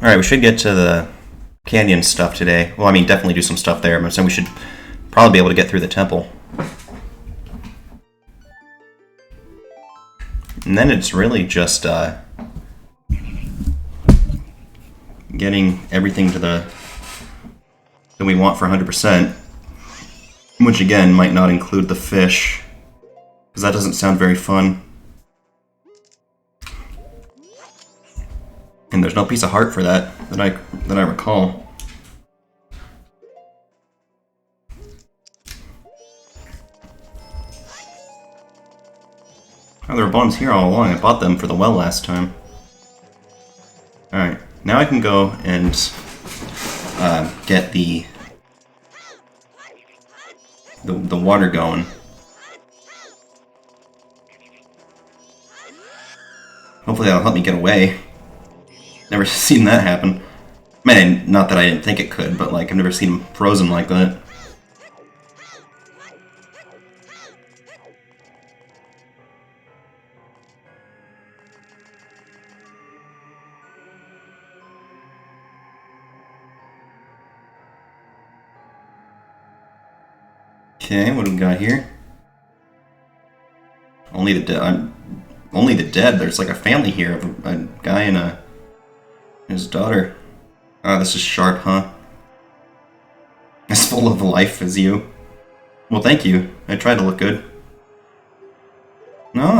Alright, we should get to the canyon stuff today. Well, I mean, definitely do some stuff there, but so we should probably be able to get through the temple. And then it's really just getting everything to the that we want for 100%, which again might not include the fish, because that doesn't sound very fun. And there's no piece of heart for that I recall. Oh, there were bombs here all along. I bought them for the well last time. Alright, now I can go and get the water going. Hopefully that'll help me get away. Never seen that happen. I mean, not that I didn't think it could, but like I've never seen him frozen like that. Okay, what do we got here? Only the dead. Only the dead. There's like a family here of a guy and his daughter. Ah, this is sharp, huh? As full of life as you. Well, thank you. I tried to look good. No.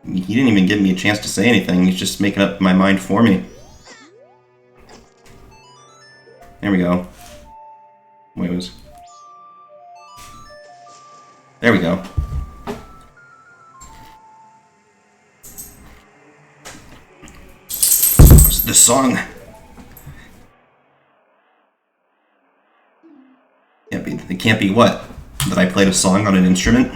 He didn't even give me a chance to say anything. He's just making up my mind for me. There we go. Wait, there we go. What's this song? It can't be what? That I played a song on an instrument?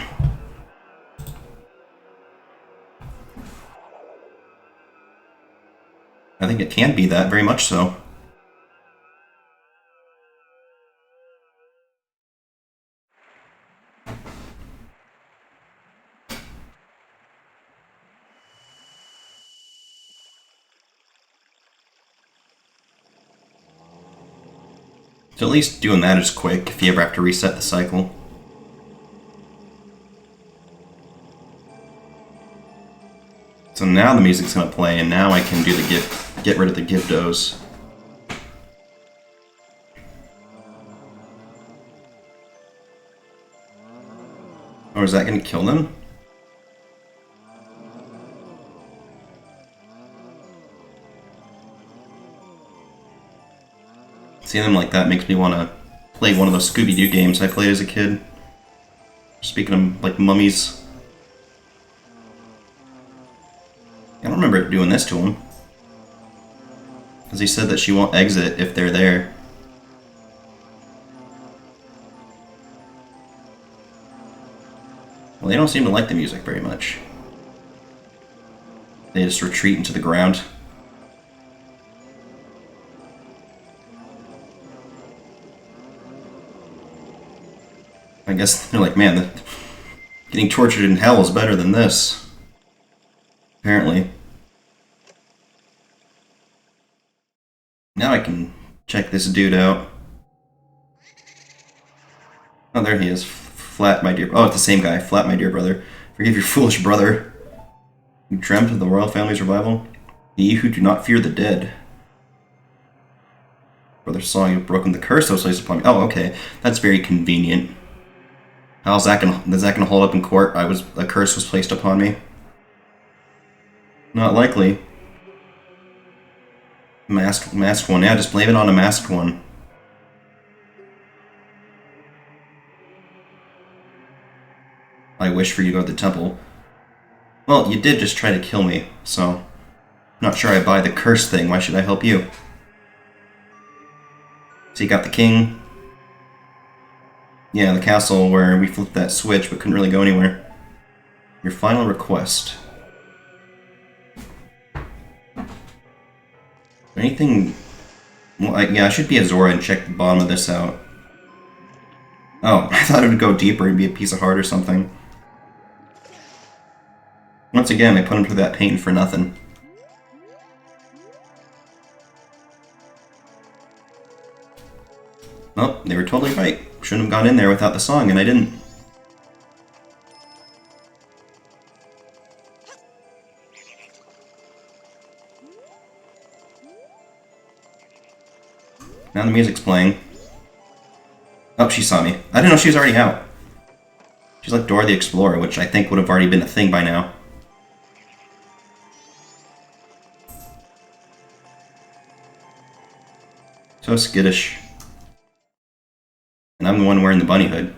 I think it can be that, very much so. So at least doing that is quick if you ever have to reset the cycle. So now the music's gonna play, and now I can do the get rid of the Gibdos. Or is that gonna kill them? Seeing them like that makes me want to play one of those Scooby-Doo games I played as a kid. Speaking of, like, mummies. I don't remember doing this to him. Because he said that she won't exit if they're there. Well, they don't seem to like the music very much. They just retreat into the ground. I guess they're like, man, getting tortured in hell is better than this. Apparently. Now I can check this dude out. Oh, there he is. Flat, my dear... Oh, it's the same guy. Flat, my dear brother. Forgive your foolish brother. You dreamt of the royal family's revival? Ye who do not fear the dead. Brother saw you have broken the curse that was placed upon me. Oh, okay. That's very convenient. How's that gonna hold up in court? A curse was placed upon me. Not likely. Masked one. Yeah, just blame it on a masked one. I wish for you to go to the temple. Well, you did just try to kill me, so... Not sure I buy the curse thing. Why should I help you? So you got the king. Yeah, the castle where we flipped that switch but couldn't really go anywhere. Your final request. Anything... Well, I should be a Zora and check the bottom of this out. Oh, I thought it would go deeper and be a piece of heart or something. Once again, I put him through that pain for nothing. Well, they were totally right. Shouldn't have gone in there without the song, and I didn't. Now the music's playing. Oh, she saw me. I didn't know she was already out. She's like Dora the Explorer, which I think would have already been a thing by now. So skittish. And I'm the one wearing the bunny hood.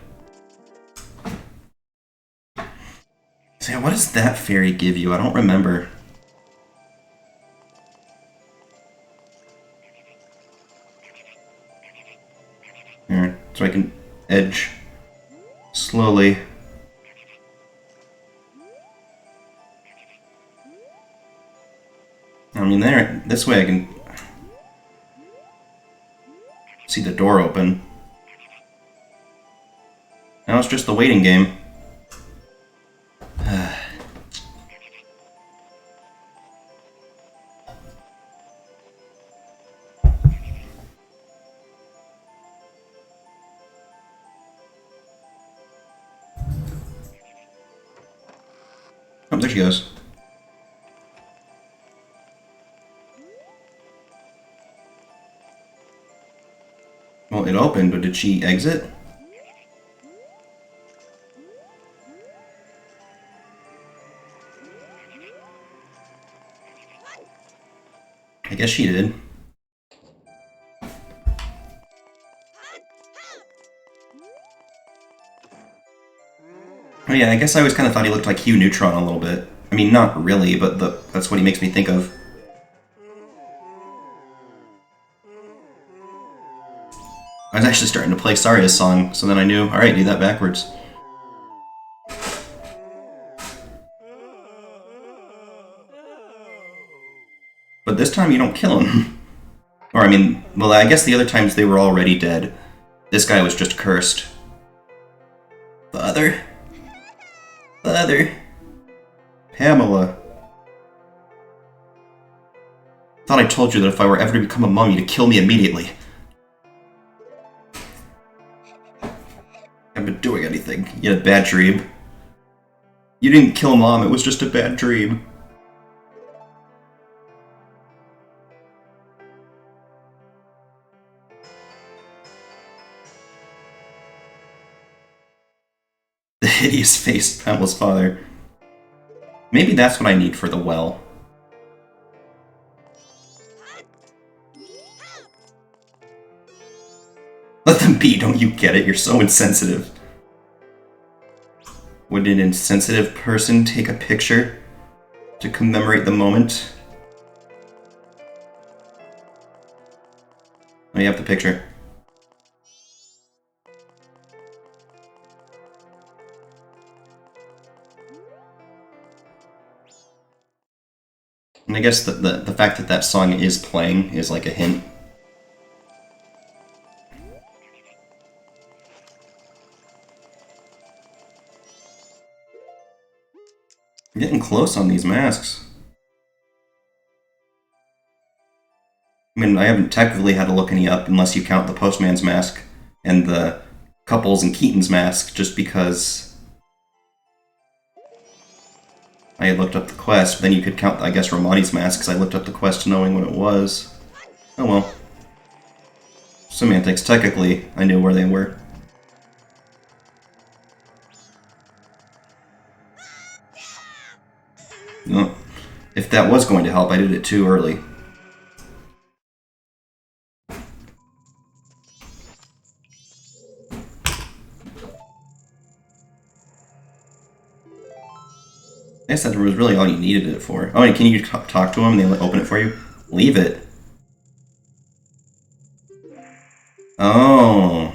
So yeah, what does that fairy give you? I don't remember. Here, so I can edge slowly. I mean, this way I can see the door open. Now it's just the waiting game. Oh, there she goes. Well, it opened, but did she exit? I guess she did. Oh yeah, I guess I always kind of thought he looked like Hugh Neutron a little bit. I mean, not really, but that's what he makes me think of. I was actually starting to play Saria's song, so then I knew, alright, do that backwards. But this time you don't kill him. Or, I mean, well, I guess the other times they were already dead. This guy was just cursed. Father? Father? Pamela? Thought I told you that if I were ever to become a mummy, to kill me immediately. I've been doing anything. You had a bad dream. You didn't kill Mom, it was just a bad dream. The hideous face, Pamela's father. Maybe that's what I need for the well. Let them be, don't you get it? You're so insensitive. Would an insensitive person take a picture to commemorate the moment? Oh, you have the picture. And I guess the fact that that song is playing is like a hint. I'm getting close on these masks. I mean, I haven't technically had to look any up unless you count the Postman's mask and the Couples and Keaton's mask, just because I had looked up the quest. But then you could count, I guess, Romani's mask, because I looked up the quest knowing what it was. Oh well. Semantics. Technically, I knew where they were. No. If that was going to help, I did it too early. I guess that was really all you needed it for. Oh, and can you talk to them and they open it for you? Leave it. Oh.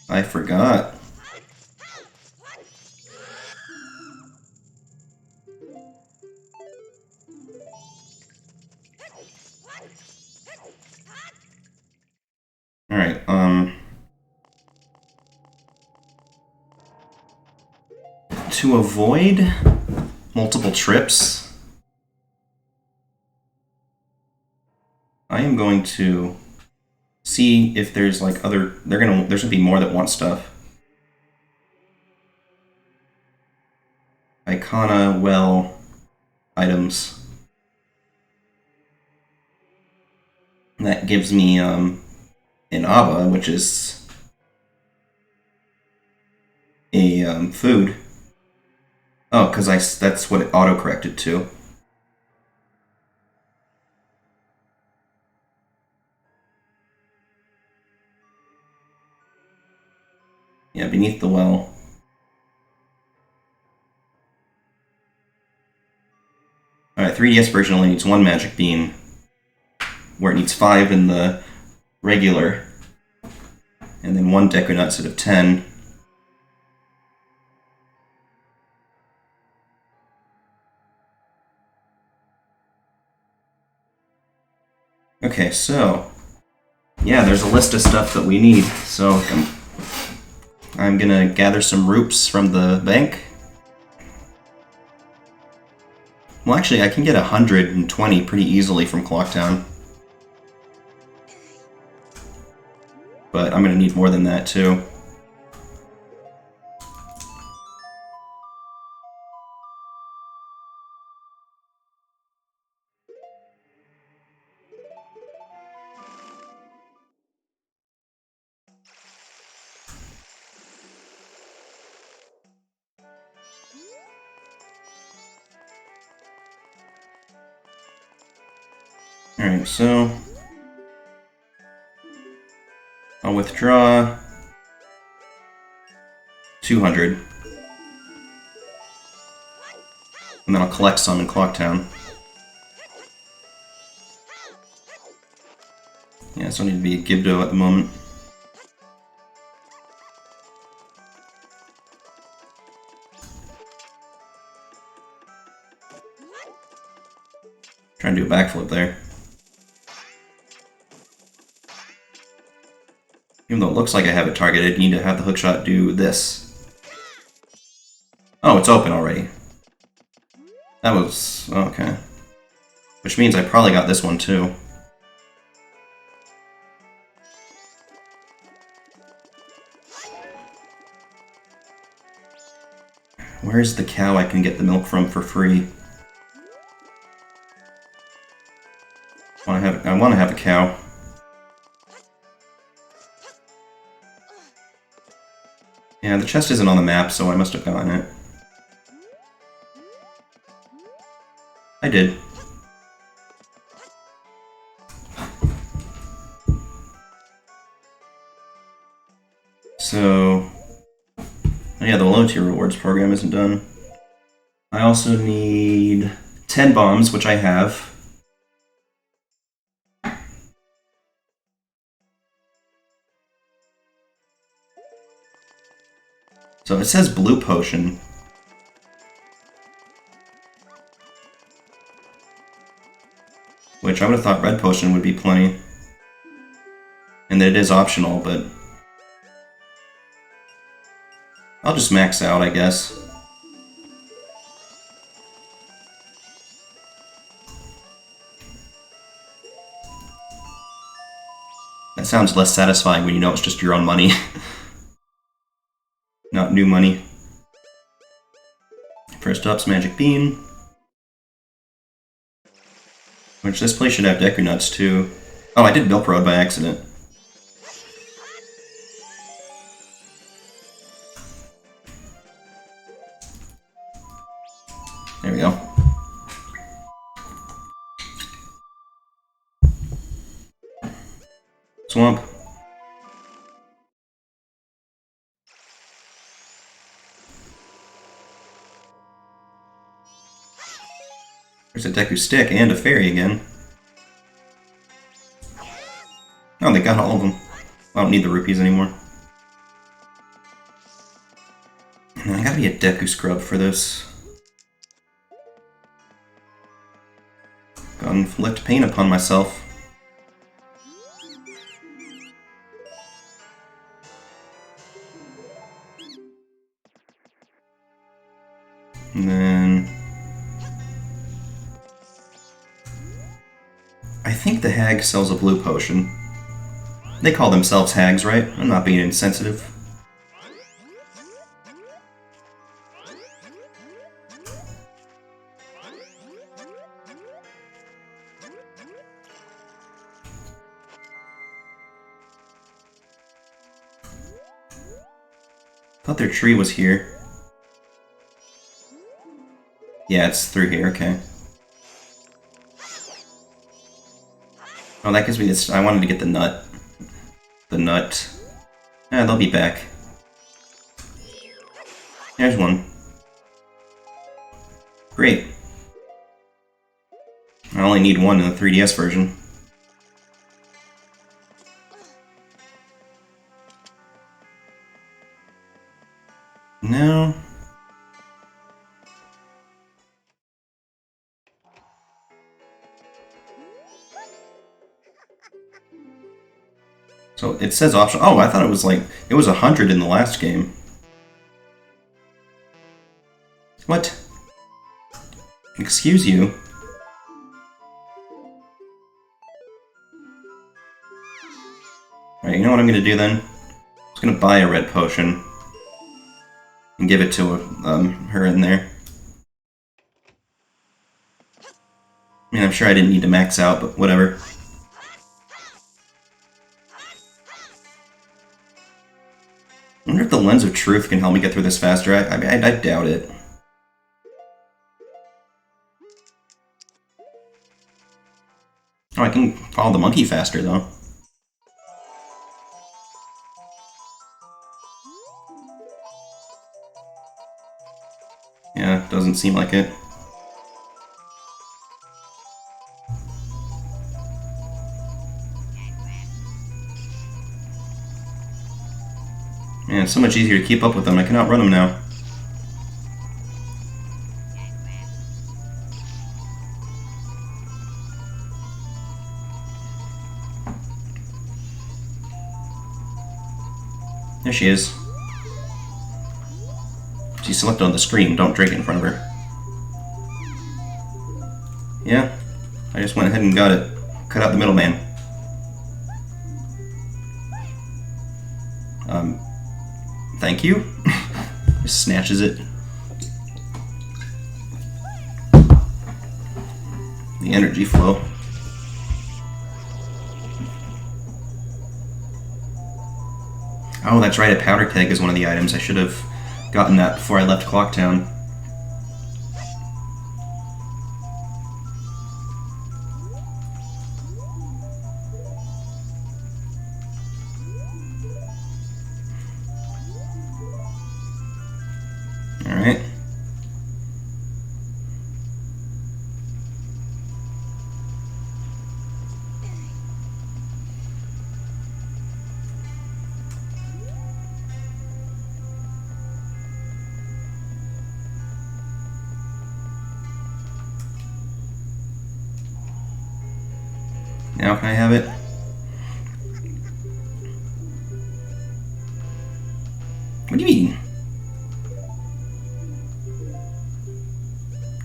I forgot. Alright, to avoid multiple trips. I am going to see if there's like other. There's gonna be more that want stuff. Icona well items. That gives me an Abba, which is a food. Oh, because that's what it auto-corrected to. Yeah, beneath the well. Alright, 3DS version only needs 1 magic bean, where it needs 5 in the regular, and then 1 Deku Nut instead of 10. Okay, so yeah, there's a list of stuff that we need. So I'm gonna gather some roops from the bank. Well, actually, I can get 120 pretty easily from Clocktown. But I'm gonna need more than that, too. Alright, so I'll withdraw 200. And then I'll collect some in Clocktown. Yeah, so I need to be a Gibdo at the moment. Trying to do a backflip there. Even though it looks like I have it targeted, you need to have the hookshot do this. Oh, it's open already. That was... okay. Which means I probably got this one too. Where's the cow I can get the milk from for free? I want to have a cow. Yeah, the chest isn't on the map, so I must have gotten it. I did. So... oh yeah, the low tier rewards program isn't done. I also need 10 bombs, which I have. So it says blue potion. Which I would have thought red potion would be plenty. And that it is optional, but... I'll just max out, I guess. That sounds less satisfying when you know it's just your own money. Not new money. First up's Magic Bean. Which this place should have Deku Nuts too. Oh, I did Milk Road by accident. There we go. Swamp. There's a Deku Stick and a Fairy again. Oh, they got all of them. I don't need the rupees anymore. I gotta be a Deku Scrub for this. Gotta inflict pain upon myself. And then I think the hag sells a blue potion. They call themselves hags, right? I'm not being insensitive. Thought their tree was here. Yeah, it's through here, okay. Oh, that gives me this. I wanted to get the nut. The nut. Yeah, they'll be back. There's one. Great. I only need one in the 3DS version. No. So it says option. Oh, I thought it was like it was 100 in the last game. What? Excuse you. Alright, you know what I'm gonna do then? I'm just gonna buy a red potion and give it to her in there. I mean, I'm sure I didn't need to max out, but whatever. I wonder if the Lens of Truth can help me get through this faster. I doubt it. Oh, I can follow the monkey faster, though. Yeah, doesn't seem like it. Man, it's so much easier to keep up with them. I can outrun them now. There she is. She's selected on the screen. Don't drink it in front of her. Yeah, I just went ahead and got it. Cut out the middleman. Thank you. Just snatches it. The energy flow. Oh, that's right, a powder keg is one of the items. I should have gotten that before I left Clocktown. Alright. Now can I have it? What do you mean?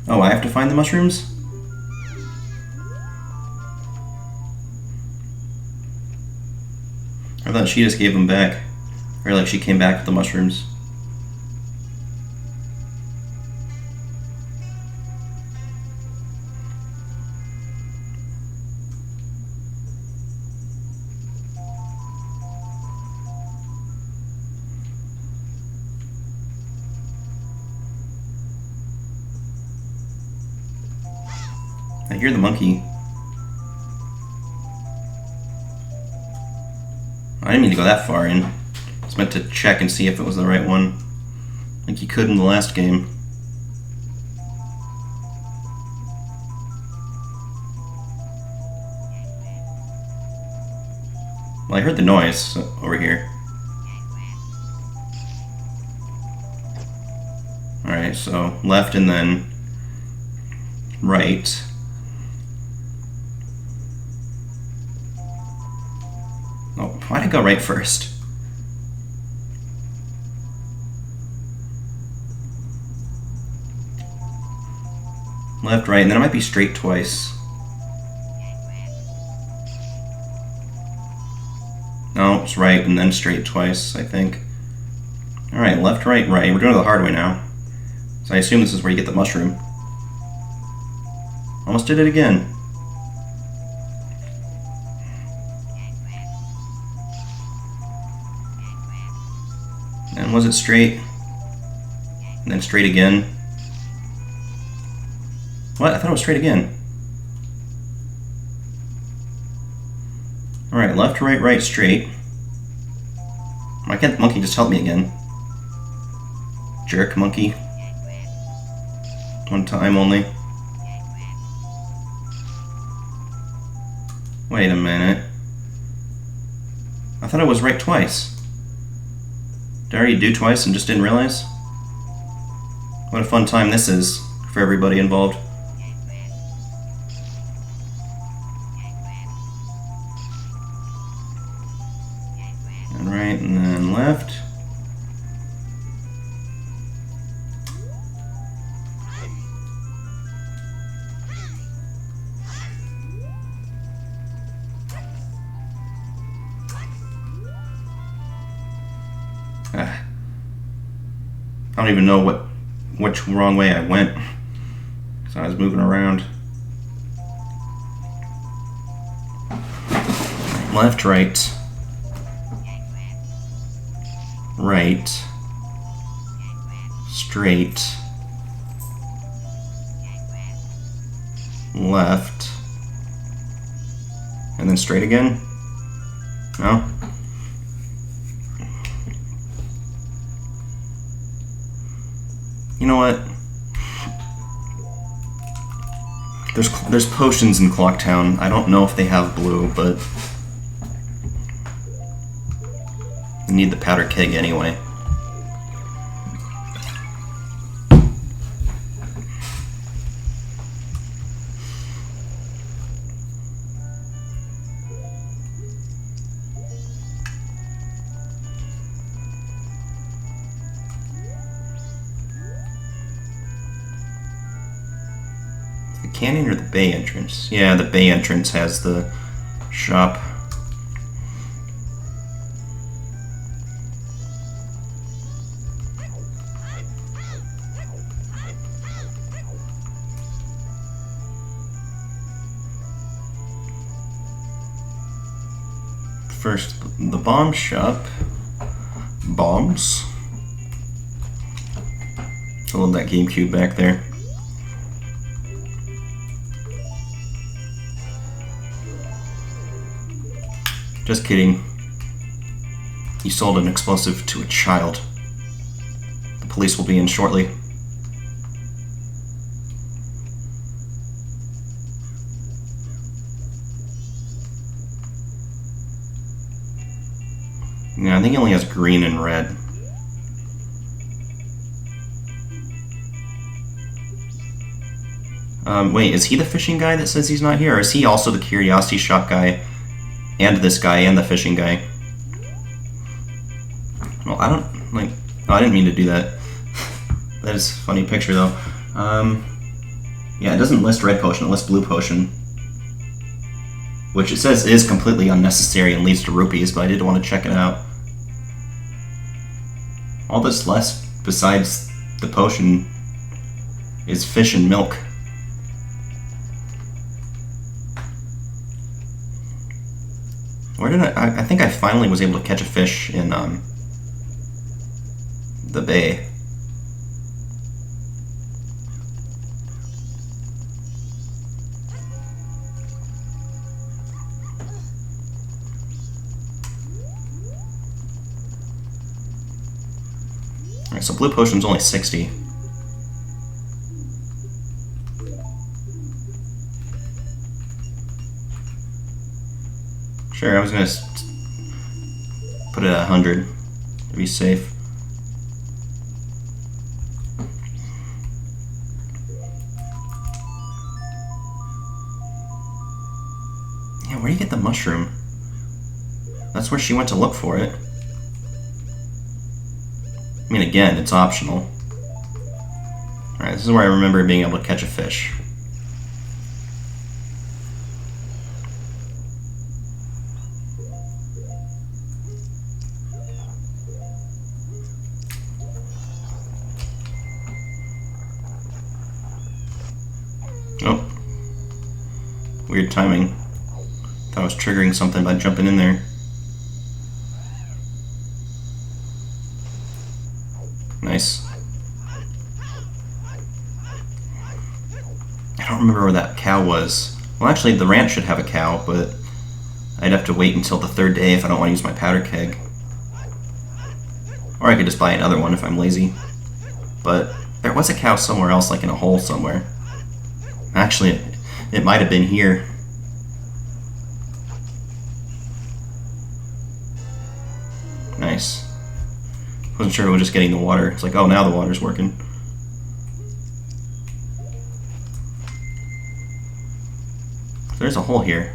Oh, I have to find the mushrooms? I thought she just gave them back. Or like she came back with the mushrooms. I hear the monkey. I didn't mean to go that far in. I was meant to check and see if it was the right one. Like you could in the last game. Well, I heard the noise over here. Alright, so left and then right. Oh, why'd I go right first? Left, right, and then it might be straight twice. No, it's right and then straight twice, I think. Alright, left, right, right. We're doing it the hard way now. So I assume this is where you get the mushroom. Almost did it again. And was it straight? And then straight again. What? I thought it was straight again. Alright, left, right, right, straight. Why can't the monkey just help me again? Jerk monkey. One time only. Wait a minute. I thought I was right twice. Did I already do twice and just didn't realize? What a fun time this is for everybody involved. And right and then left. I don't even know which wrong way I went, so I was moving around. Left, right, right, straight, left, and then straight again? No? You know what? There's potions in Clocktown. I don't know if they have blue, but I need the powder keg anyway. Canyon or the bay entrance? Yeah, the bay entrance has the shop. First, the bomb shop. Bombs. I love that GameCube back there. Just kidding. You sold an explosive to a child. The police will be in shortly. Yeah, I think he only has green and red. Wait, is he the fishing guy that says he's not here? Or is he also the curiosity shop guy? And this guy, and the fishing guy. Well, I don't, like... Oh, I didn't mean to do that. That is a funny picture, though. Yeah, it doesn't list red potion, it lists blue potion. Which it says is completely unnecessary and leads to rupees, but I did want to check it out. All that's left, besides the potion, is fish and milk. Where did I think I finally was able to catch a fish in, the bay. Alright, so blue potion's only 60. Sure, I was gonna put it at 100 to be safe. Yeah, where do you get the mushroom? That's where she went to look for it. I mean, again, it's optional. Alright, this is where I remember being able to catch a fish. Oh. Weird timing. Thought I was triggering something by jumping in there. Nice. I don't remember where that cow was. Well, actually, the ranch should have a cow, but I'd have to wait until the 3rd day if I don't want to use my powder keg. Or I could just buy another one if I'm lazy. But there was a cow somewhere else, like in a hole somewhere. Actually, it might have been here. Nice. Wasn't sure if it was just getting the water. It's like, oh, now the water's working. There's a hole here.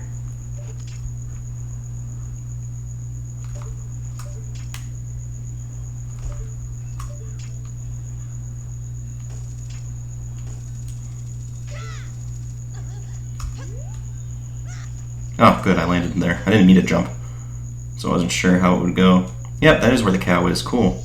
Oh, good, I landed in there. I didn't mean to jump, so I wasn't sure how it would go. Yep, that is where the cow is. Cool.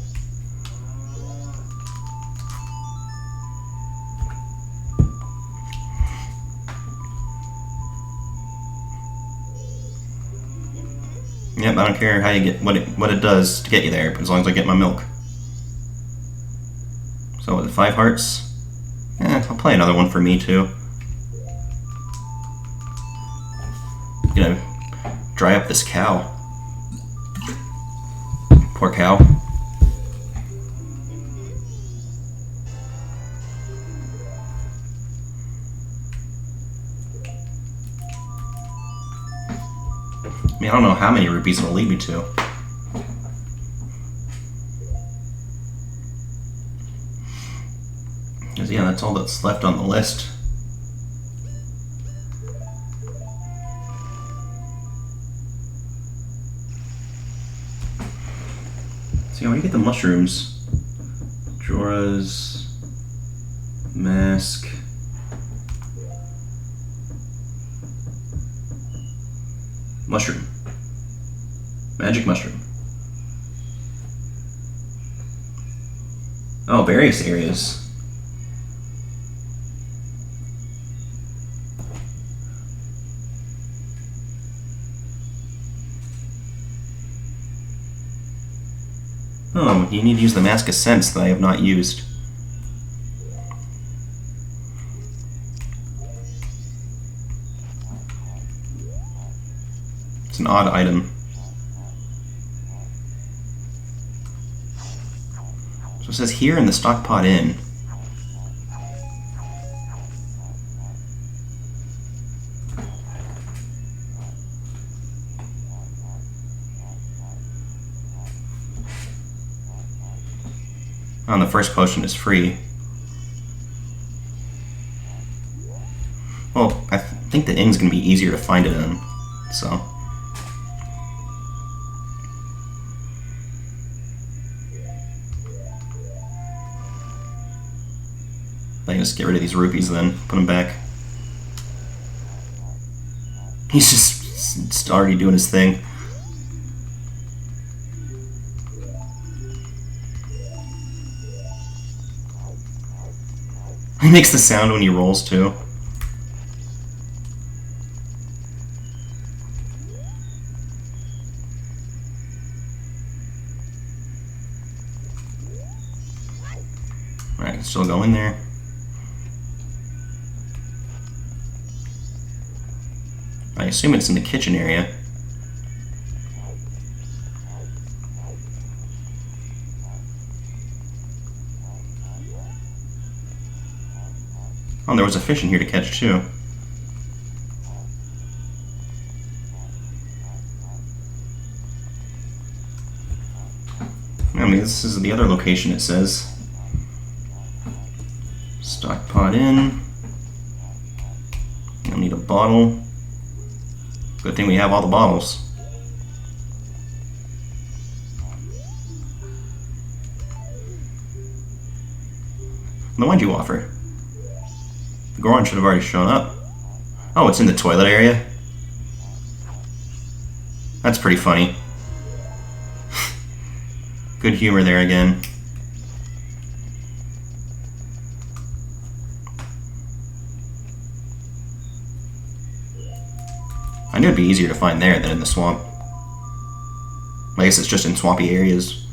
Yep, I don't care how you get what it does to get you there, as long as I get my milk. So with 5 hearts, I'll play another one for me too. Gonna dry up this cow. Poor cow. I mean, I don't know how many rupees it'll lead me to. Because, yeah, that's all that's left on the list. So, yeah, where do you get the mushrooms? Majora's Mask. Mushroom. Magic mushroom. Oh, various areas. Oh, you need to use the Mask of Sense that I have not used. It's an odd item. So it says here in the Stockpot Inn. Oh, the first potion is free. Well, I think the inn's going to be easier to find it in, so... I can just get rid of these rupees then, put them back. He's just already doing his thing. He makes the sound when he rolls too. Alright, still going there. I assume it's in the kitchen area. Oh, there was a fish in here to catch too. I mean, this is the other location it says. Stockpot Inn. I'll need a bottle. Good thing we have all the bottles. Then why'd you offer? The Goron should have already shown up. Oh, it's in the toilet area? That's pretty funny. Good humor there again. I knew it'd be easier to find there than in the swamp. I guess it's just in swampy areas.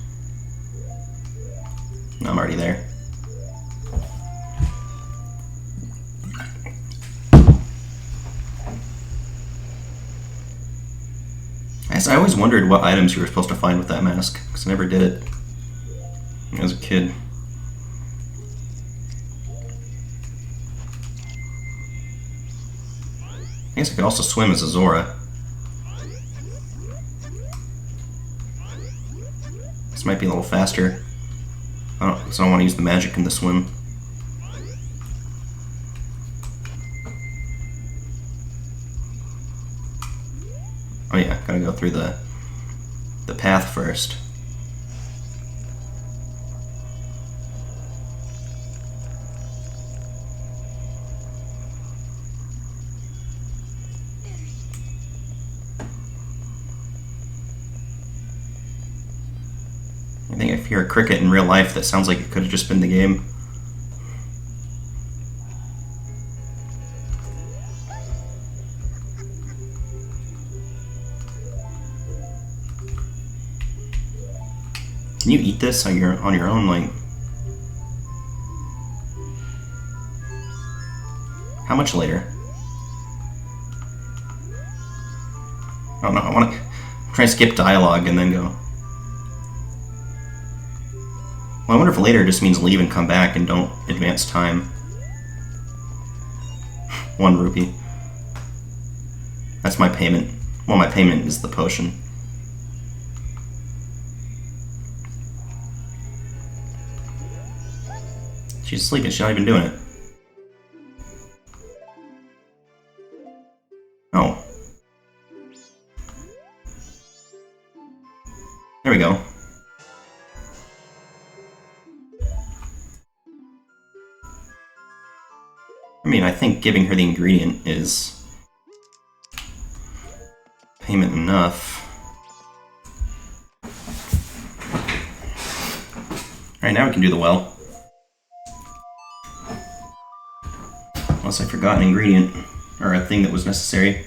I'm already there. I always wondered what items you were supposed to find with that mask, because I never did it as a kid. I guess I could also swim as a Zora. This might be a little faster. So I don't want to use the magic in the swim. Oh yeah, gotta go through the path first. I think if you're a cricket in real life, that sounds like it could have just been the game. Can you eat this on your own, like? How much later? I don't know, I want to try to skip dialogue and then go. Well, I wonder if later just means leave and come back and don't advance time. 1 rupee. That's my payment. Well, my payment is the potion. She's sleeping, she's not even doing it. Oh. There we go. I mean, I think giving her the ingredient is payment enough. Alright, now we can do the well. Unless I forgot an ingredient, or a thing that was necessary.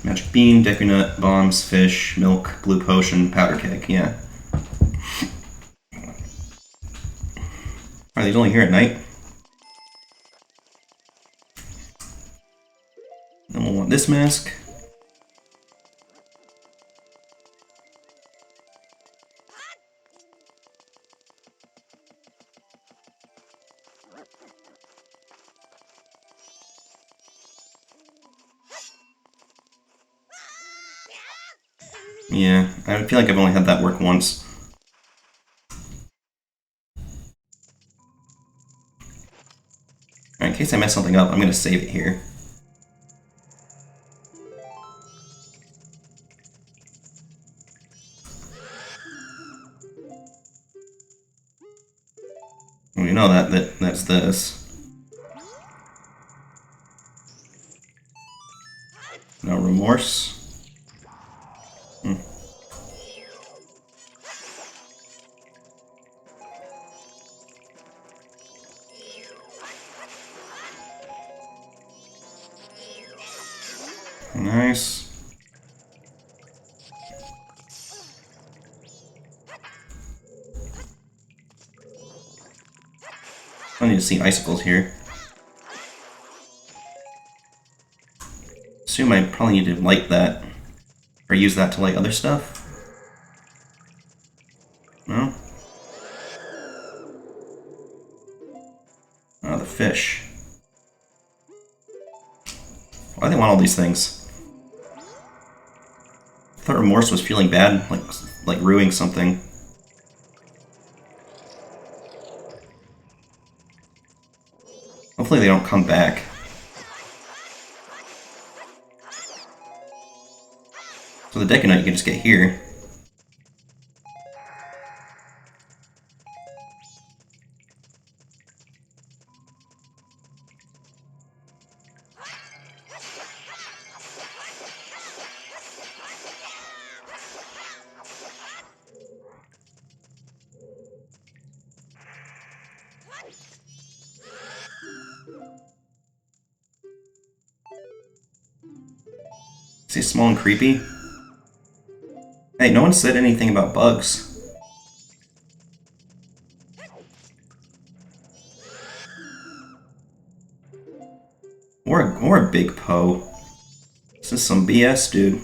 Magic bean, deku nut, bombs, fish, milk, blue potion, powder keg, yeah. Are these only here at night? Then we'll want this mask. Yeah, I feel like I've only had that work once. Right, in case I mess something up, I'm gonna save it here. We know that's this. No remorse. Nice. I need to see icicles here. Assume I probably need to light that, or use that to light other stuff. No? Oh, the fish. Why do they want all these things? I thought remorse was feeling bad, like ruining something. Hopefully they don't come back. So the deku nut you can just get here. Is he small and creepy? Hey, no one said anything about bugs. Or a big Poe. This is some BS, dude.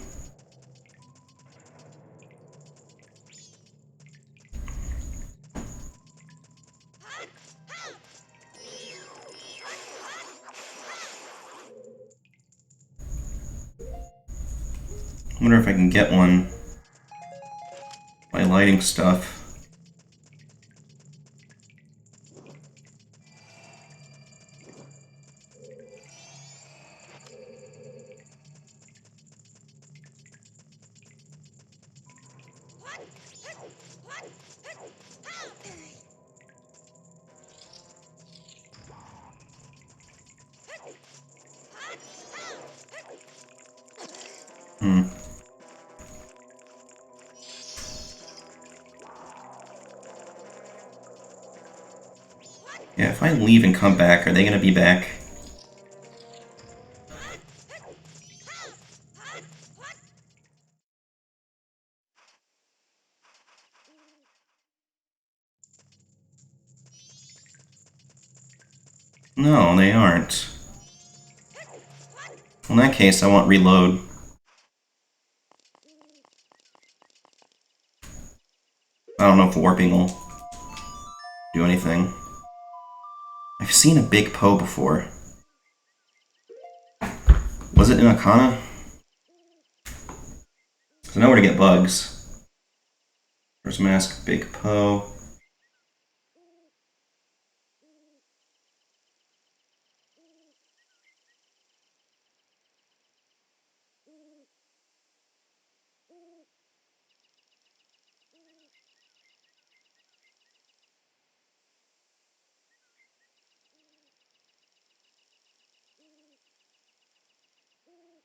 I wonder if I can get one by lighting stuff. Yeah, if I leave and come back, are they gonna be back? No, they aren't. In that case, I want reload. I don't know if warping will do anything. I've seen a big Poe before. Was it in Akana? So I know where to get bugs. First mask, big Poe.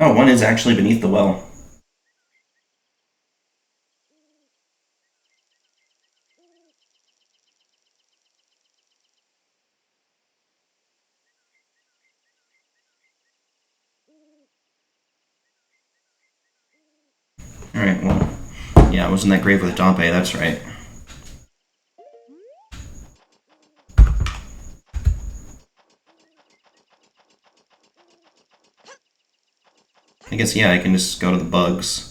Oh, one is actually beneath the well. Alright, well, yeah, I was in that grave with Dompe, that's right. I guess, yeah, I can just go to the bugs.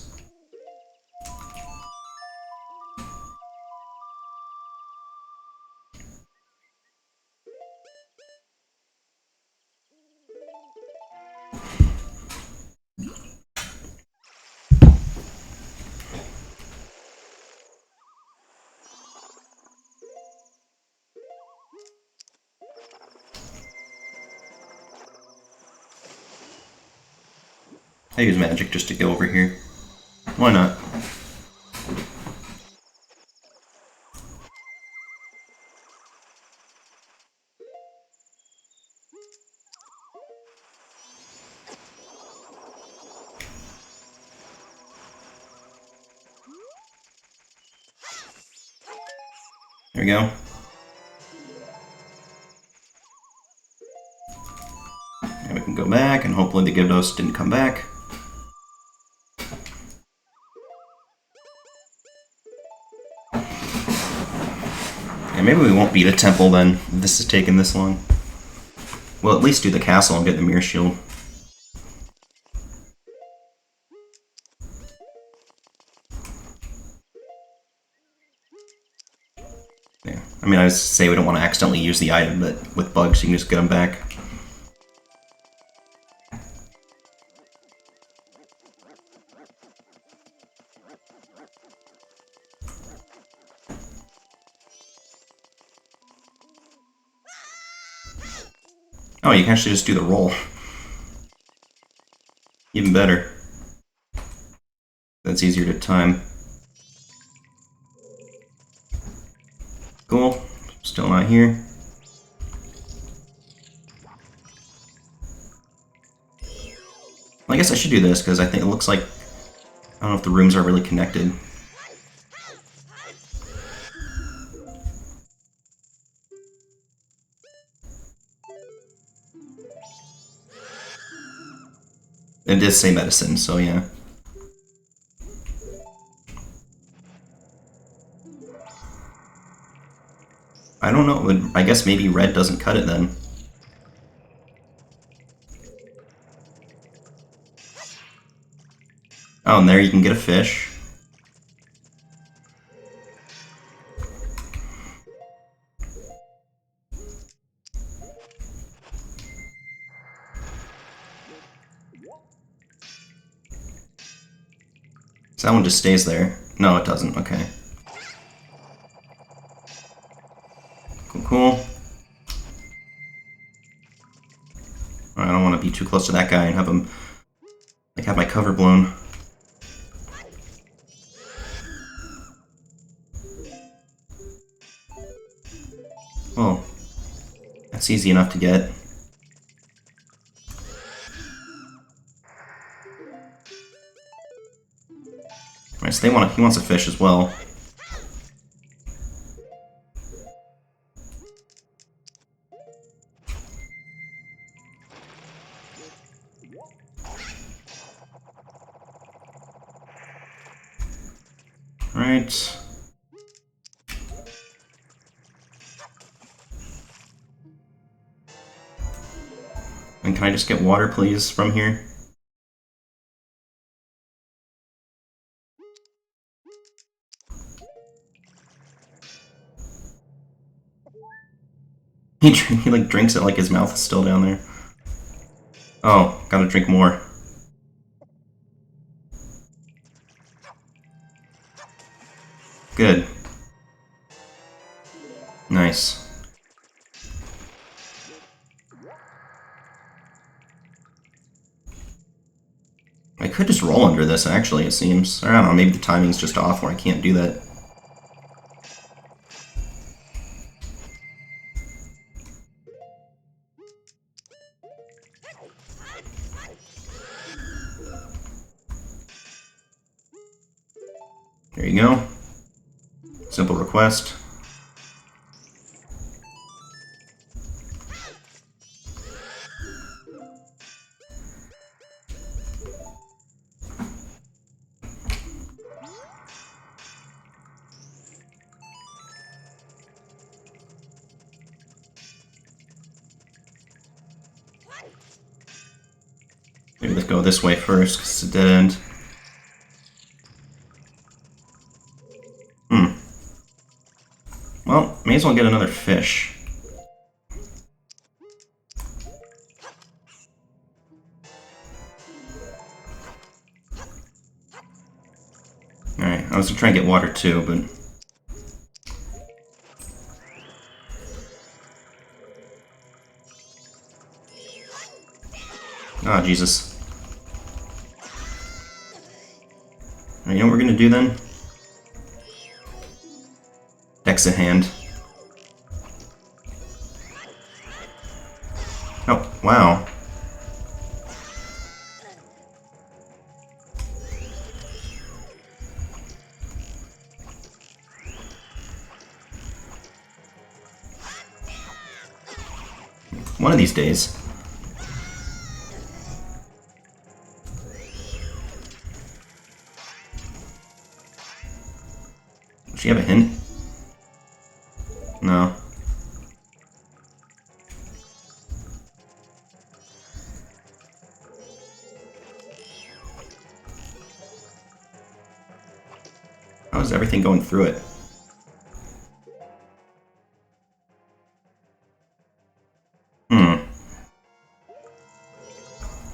I use magic just to go over here. Why not? There we go. And we can go back, and hopefully the Gyarados didn't come back. And maybe we won't beat a temple then, if this is taking this long. We'll at least do the castle and get the Mirror Shield. Yeah. I mean, I was say we don't want to accidentally use the item, but with bugs you can just get them back. Oh, you can actually just do the roll. Even better. That's easier to time. Cool. Still not here. Well, I guess I should do this, because I think it looks like... I don't know if the rooms are really connected. It did say medicine, so yeah. I don't know. I guess maybe red doesn't cut it then. Oh, and there you can get a fish. So that one just stays there. No, it doesn't. Okay. Cool. I don't want to be too close to that guy and have him, like, have my cover blown. Oh, that's easy enough to get. Alright, so he wants a fish as well. Right. And can I just get water, please, from here? He like drinks it like his mouth is still down there. Oh, gotta drink more. Good. Nice. I could just roll under this, actually, it seems. I don't know, maybe the timing's just off where I can't do that. There you go. Simple request. Maybe let's go this way first, because it's a dead end. Well, may as well get another fish. Alright, I was gonna try and get water too, but... Ah, Jesus. Alright, you know what we're gonna do then? Exit hand. Oh, wow. One of these days. Does she have a hint? No. How is everything going through it?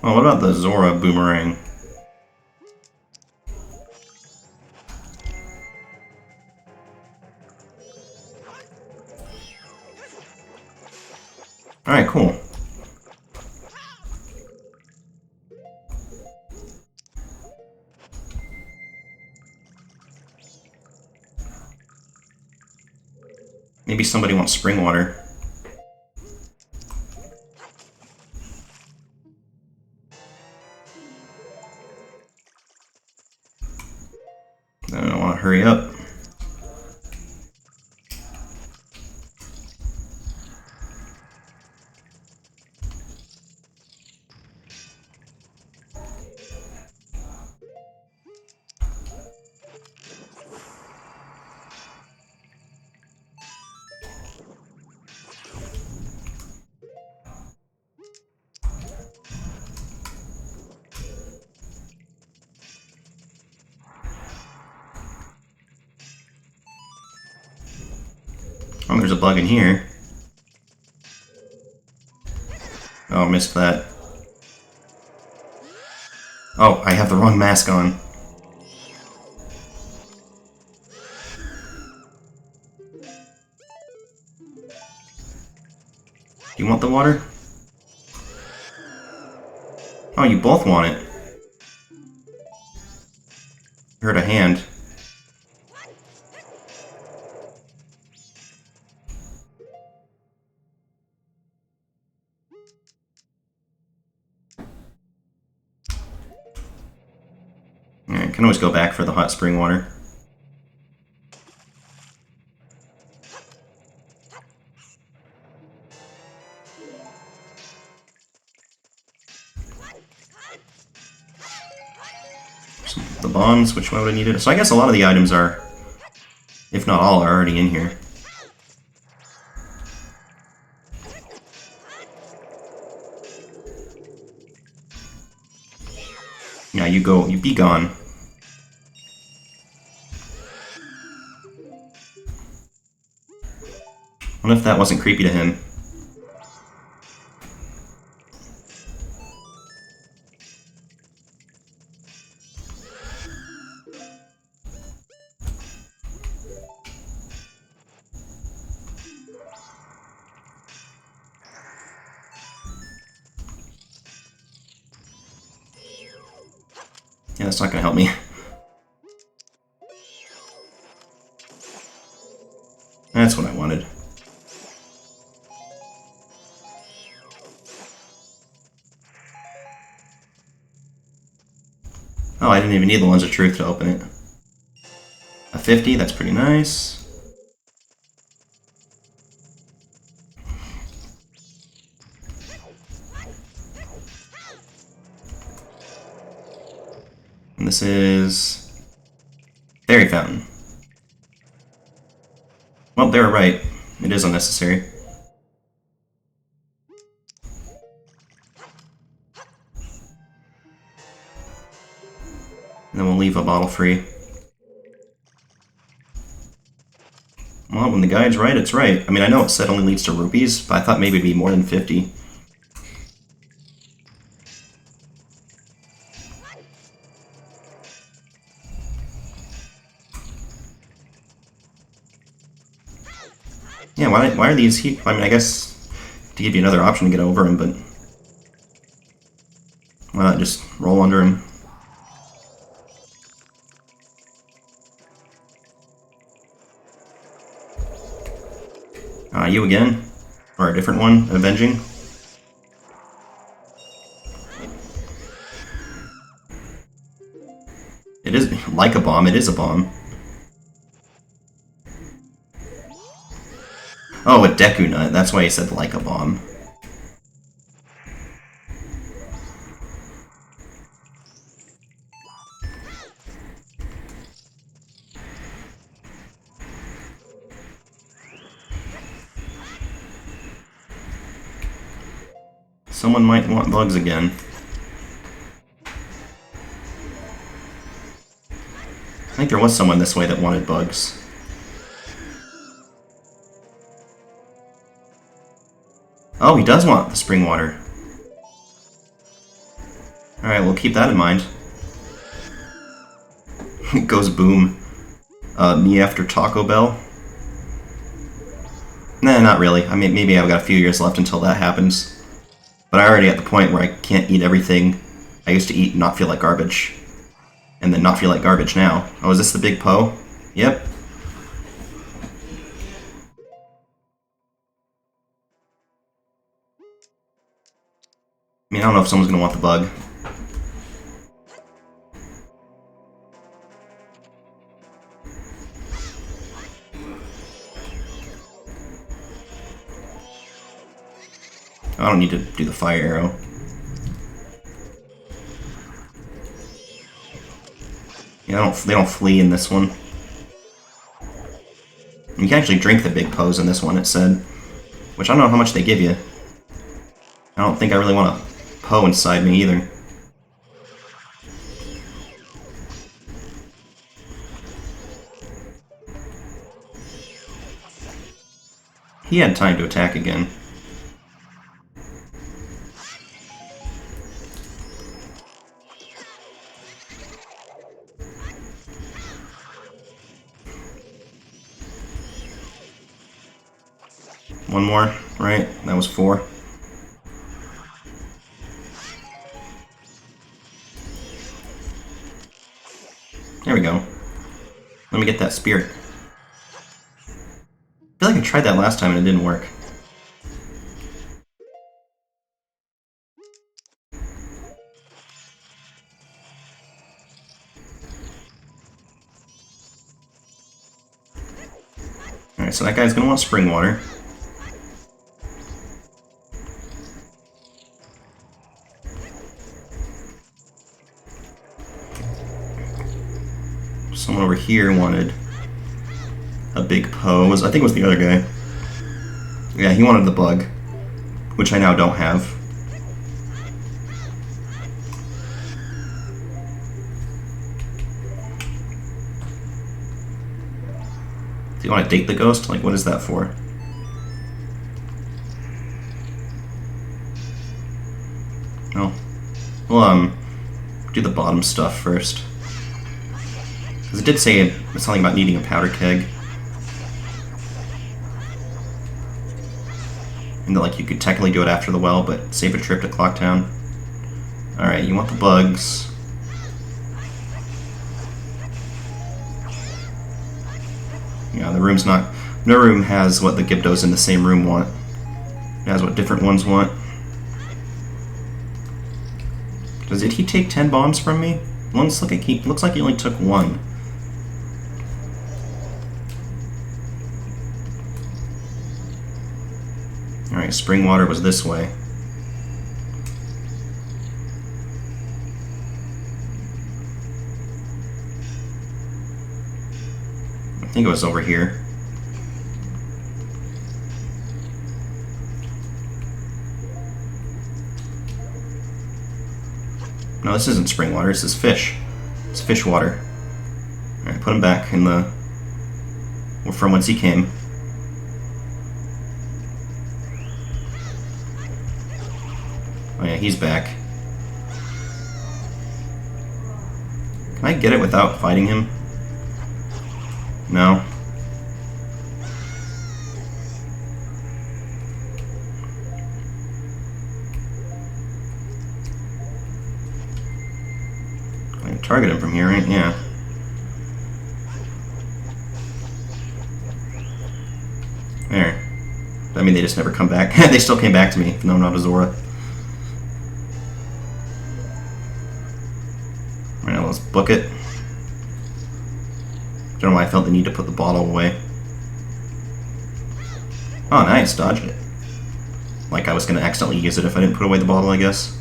Well, what about the Zora boomerang? Alright, cool. Maybe somebody wants spring water. I don't want to hurry up. Oh, there's a bug in here. Oh, missed that. Oh, I have the wrong mask on. Do you want the water? Oh, you both want it. Heard a hand. Alright, can always go back for the hot spring water. The bombs, which one would I need it? So I guess a lot of the items are, if not all, are already in here. Yeah, you go, you be gone. What if that wasn't creepy to him? Yeah, that's not gonna help me. That's what I wanted. Oh, I didn't even need the Lens of Truth to open it. A 50, that's pretty nice. And this is... Fairy Fountain. Well, they were right. It is unnecessary. And then we'll leave a bottle free. Well, when the guide's right, it's right. I mean, I know it said only leads to rupees, but I thought maybe it'd be more than 50. Yeah, why are these heat? I mean, I guess to give you another option to get over him, but why not just roll under him? You again? Or a different one? Avenging? It is like a bomb, it is a bomb. Oh, a Deku Nut, that's why he said like a bomb. Someone might want bugs again. I think there was someone this way that wanted bugs. Oh, he does want the spring water. Alright, we'll keep that in mind. It goes boom. Me after Taco Bell? Nah, not really. I mean, maybe I've got a few years left until that happens. But I'm already at the point where I can't eat everything I used to eat and not feel like garbage. And then not feel like garbage now. Oh, is this the big Poe? Yep. I mean, I don't know if someone's gonna want the bug. I don't need to do the fire arrow. Yeah, they don't flee in this one. You can actually drink the big Poes in this one, it said. Which I don't know how much they give you. I don't think I really want a Poe inside me either. He had time to attack again. One more, right? That was 4. There we go. Let me get that spirit. I feel like I tried that last time and it didn't work. Alright, so that guy's gonna want spring water. Someone over here wanted a big pose. I think it was the other guy. Yeah, he wanted the bug, which I now don't have. Do you want to date the ghost? Like, what is that for? No. We'll, do the bottom stuff first. Because it did say something about needing a powder keg. And that, like, you could technically do it after the well, but save a trip to Clocktown. Alright, you want the bugs. Yeah, the room's not... No room has what the Gyptos in the same room want. It has what different ones want. Did he take 10 bombs from me? Looks like he only took 1. Alright, spring water was this way. I think it was over here. No, this isn't spring water, this is fish. It's fish water. Alright, put him back in the... from whence he came. Oh yeah, he's back. Can I get it without fighting him? No. I can target him from here, right? Yeah. There. I mean, they just never come back. They still came back to me. No, not Azora. Alright, let's book it. Don't know why I felt the need to put the bottle away. Oh, nice. Dodged it. Like I was going to accidentally use it if I didn't put away the bottle, I guess.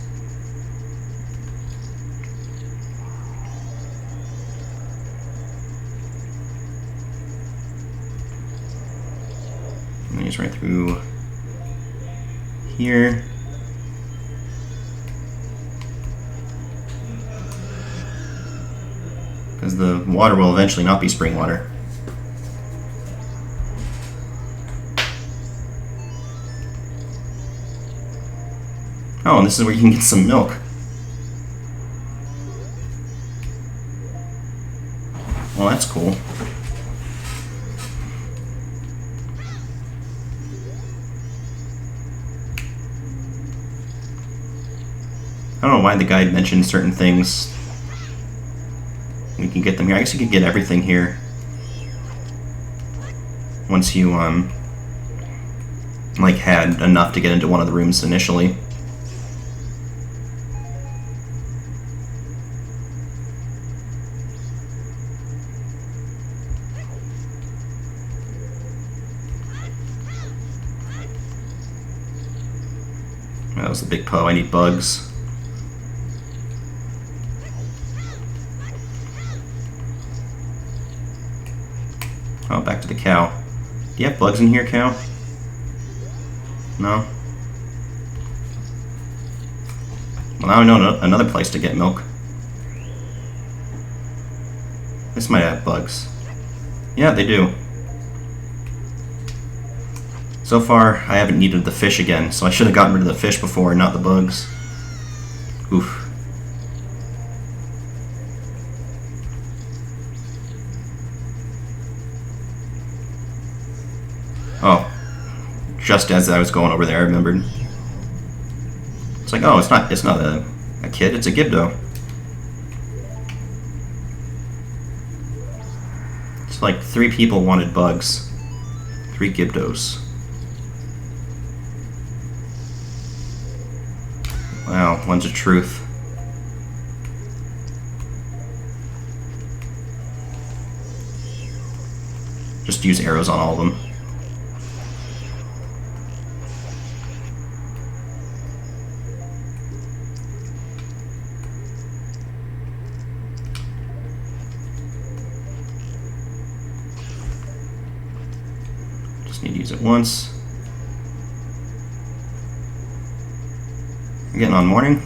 And then he's right through here. Because the water will eventually not be spring water. Oh, and this is where you can get some milk. Well, that's cool. I don't know why the guide mentioned certain things. We can get them here. I guess you could get everything here. Once you, like, had enough to get into one of the rooms initially. That was the big Poe. I need bugs. Oh, back to the cow. Do you have bugs in here, cow? No? Well, now I know another place to get milk. This might have bugs. Yeah, they do. So far, I haven't needed the fish again, so I should have gotten rid of the fish before, not the bugs. Oof. Oh. Just as I was going over there, I remembered. It's like, oh, it's not a kid, it's a Gibdo. It's like 3 people wanted bugs. 3 Gibdos. Wow, one's a truth. Just use arrows on all of them. Just need to use it once. I'm getting on morning.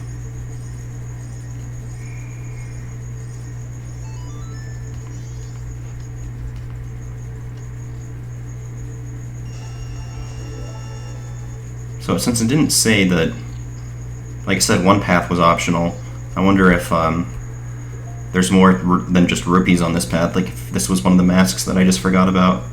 So since it didn't say that, like I said, one path was optional, I wonder if there's more than just rupees on this path, like if this was one of the masks that I just forgot about.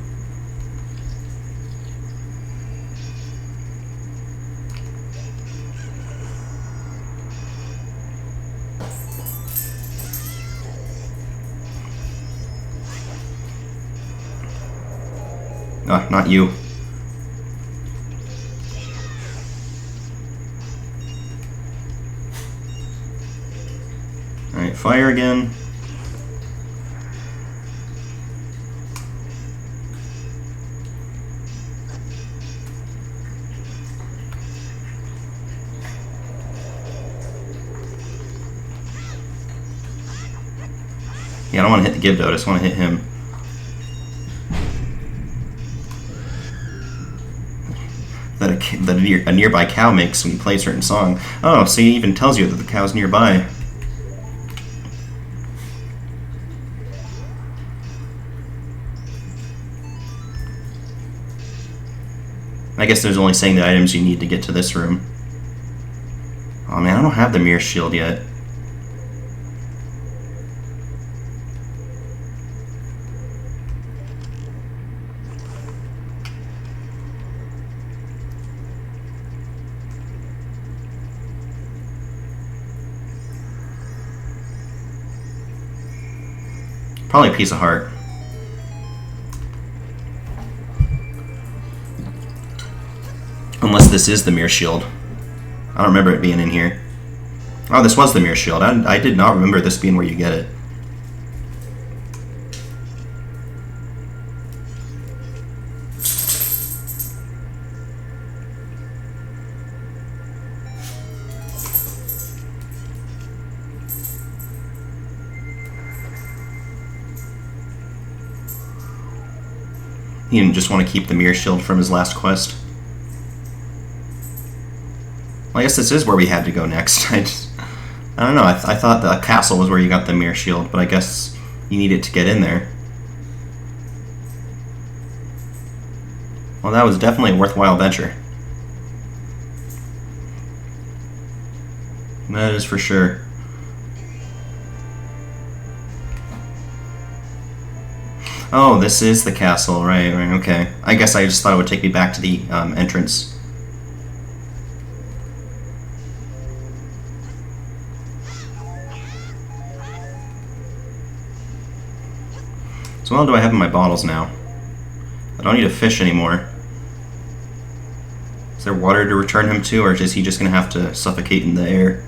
Ah, not you. Alright, fire again. Yeah, I don't want to hit the Gibdo, I just want to hit him. That a nearby cow makes when you play a certain song. Oh, so he even tells you that the cow's nearby. I guess there's only saying the items you need to get to this room. Oh man, I don't have the mirror shield yet. Probably a piece of heart. Unless this is the mirror shield. I don't remember it being in here. Oh, this was the mirror shield. I did not remember this being where you get it. He didn't just want to keep the mirror shield from his last quest. Well, I guess this is where we had to go next. I don't know, I thought the castle was where you got the mirror shield, but I guess you need it to get in there. Well, that was definitely a worthwhile venture. That is for sure. Oh, this is the castle, right, okay. I guess I just thought it would take me back to the entrance. So what all do I have in my bottles now? I don't need a fish anymore. Is there water to return him to, or is he just going to have to suffocate in the air?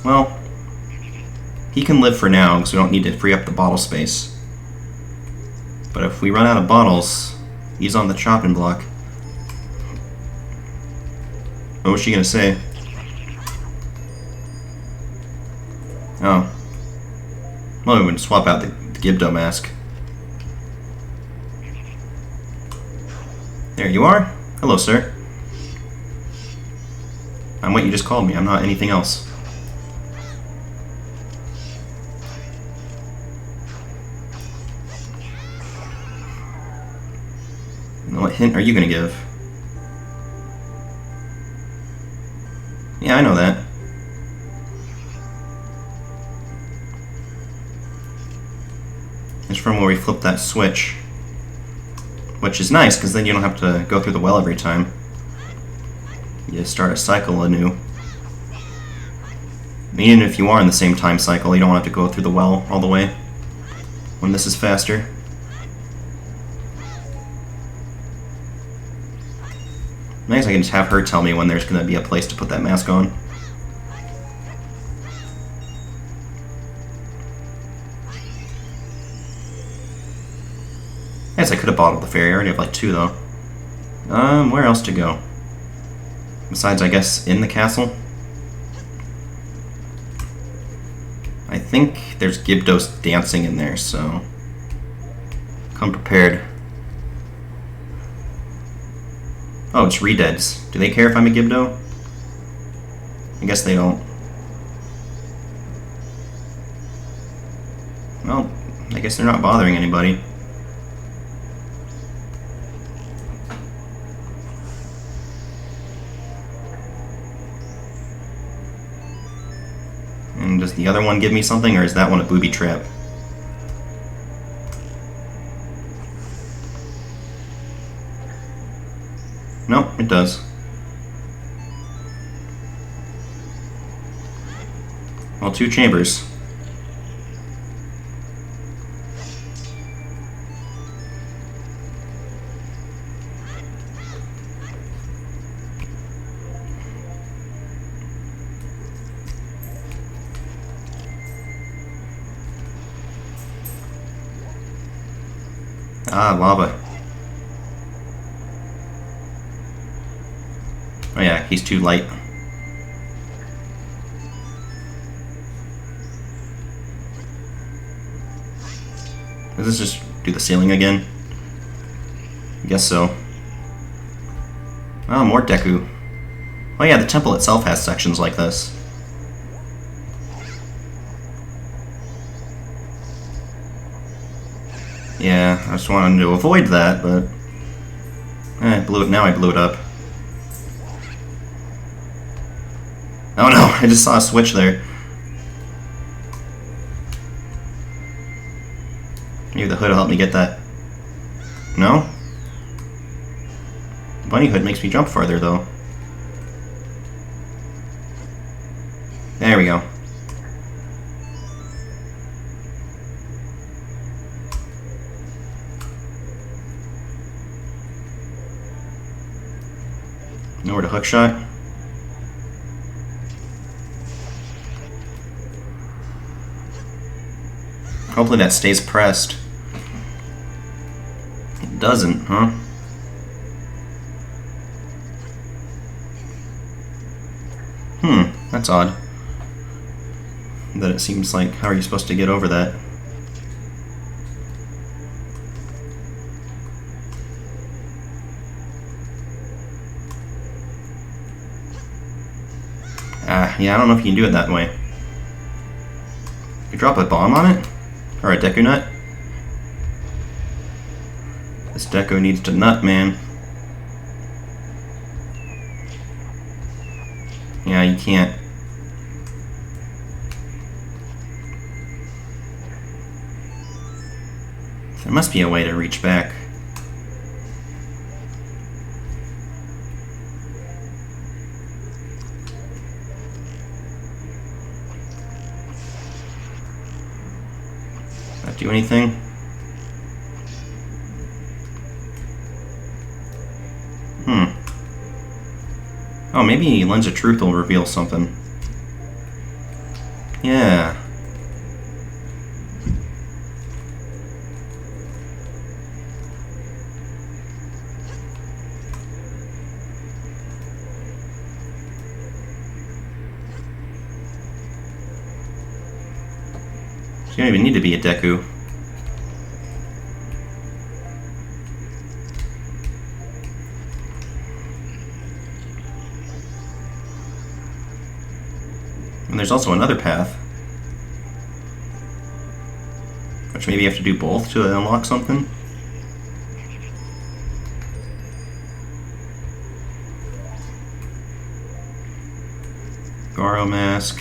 Well, he can live for now, because we don't need to free up the bottle space. But if we run out of bottles, he's on the chopping block. What was she going to say? Oh. Well, we would swap out the Gibdo mask. There you are. Hello, sir. I'm what you just called me. I'm not anything else. What hint are you gonna give? Yeah, I know that. It's from where we flip that switch. Which is nice, because then you don't have to go through the well every time. You start a cycle anew. Even if you are in the same time cycle, you don't have to go through the well all the way. When this is faster. I guess I can just have her tell me when there's going to be a place to put that mask on. I guess I could have bottled the fairy. I already have like 2 though. Where else to go? Besides, I guess, in the castle? I think there's Gibdos dancing in there, so come prepared. Oh, it's Redeads. Do they care if I'm a Gibdo? I guess they don't. Well, I guess they're not bothering anybody. And does the other one give me something, or is that one a booby trap? Nope, it does. Well, 2 chambers. Ah, lava. Oh yeah, he's too light. Does this just do the ceiling again? I guess so. Oh, more Deku. Oh yeah, the temple itself has sections like this. Yeah, I just wanted to avoid that, but I blew it. Now I blew it up. Oh no, I just saw a switch there. Maybe the hood will help me get that. No? The bunny hood makes me jump farther, though. There we go. Nowhere to hook shot. Hopefully that stays pressed. It doesn't, huh? That's odd. That it seems like, how are you supposed to get over that? Yeah, I don't know if you can do it that way. You drop a bomb on it? Or a Deku nut? This Deku needs to nut, man. Yeah, you can't. There must be a way to reach back. That do anything? Oh, maybe Lens of Truth will reveal something. Yeah. You don't even need to be a Deku. And there's also another path. Which maybe you have to do both to unlock something? Garo mask.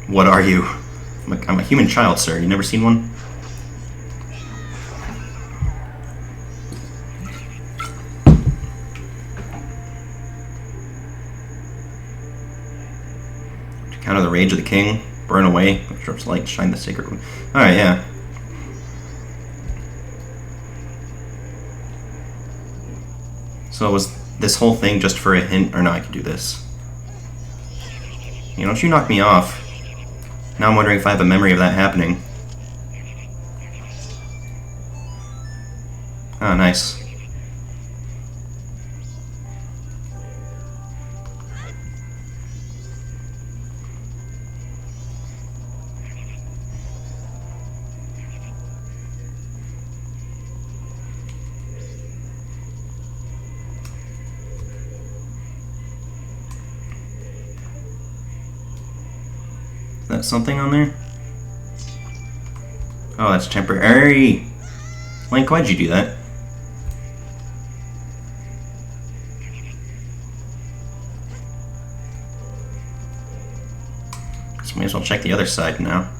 What are you? I'm a human child, sir. You never seen one? Counter the rage of the king. Burn away. Strips light. Shine the sacred one. Alright, yeah. So was this whole thing just for a hint? Or no, I can do this. You know, don't you knock me off. Now I'm wondering if I have a memory of that happening. Ah, nice. That something on there? Oh, that's temporary. Link, why'd you do that? So may as well check the other side now.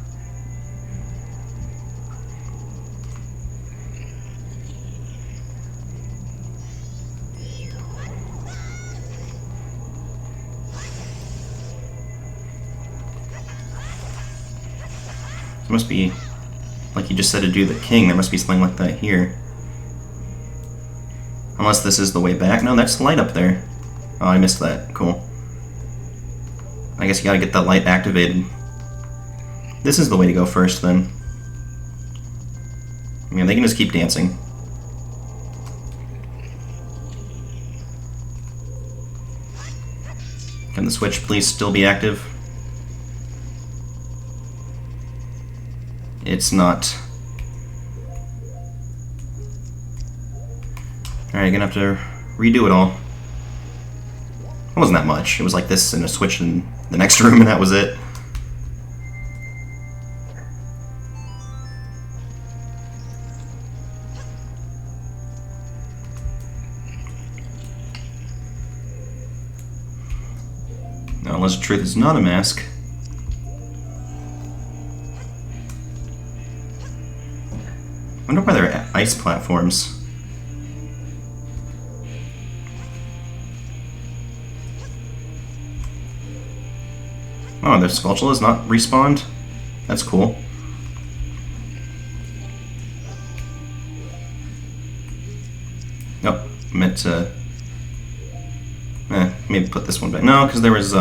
There must be, like you just said to do the king, there must be something like that here. Unless this is the way back. No, that's the light up there. Oh, I missed that. Cool. I guess you gotta get that light activated. This is the way to go first, then. I mean, they can just keep dancing. Can the switch please still be active? It's not. Alright, gonna have to redo it all. It wasn't that much. It was like this and a switch in the next room and that was it. Now, unless the truth is not a mask. I wonder why there are ice platforms. Oh, the Skulltula is not respawned? That's cool. Oh, meant to... maybe put this one back. No, because there was,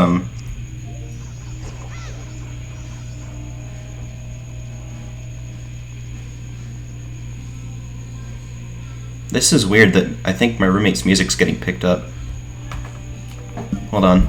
This is weird that I think my roommate's music's getting picked up. Hold on.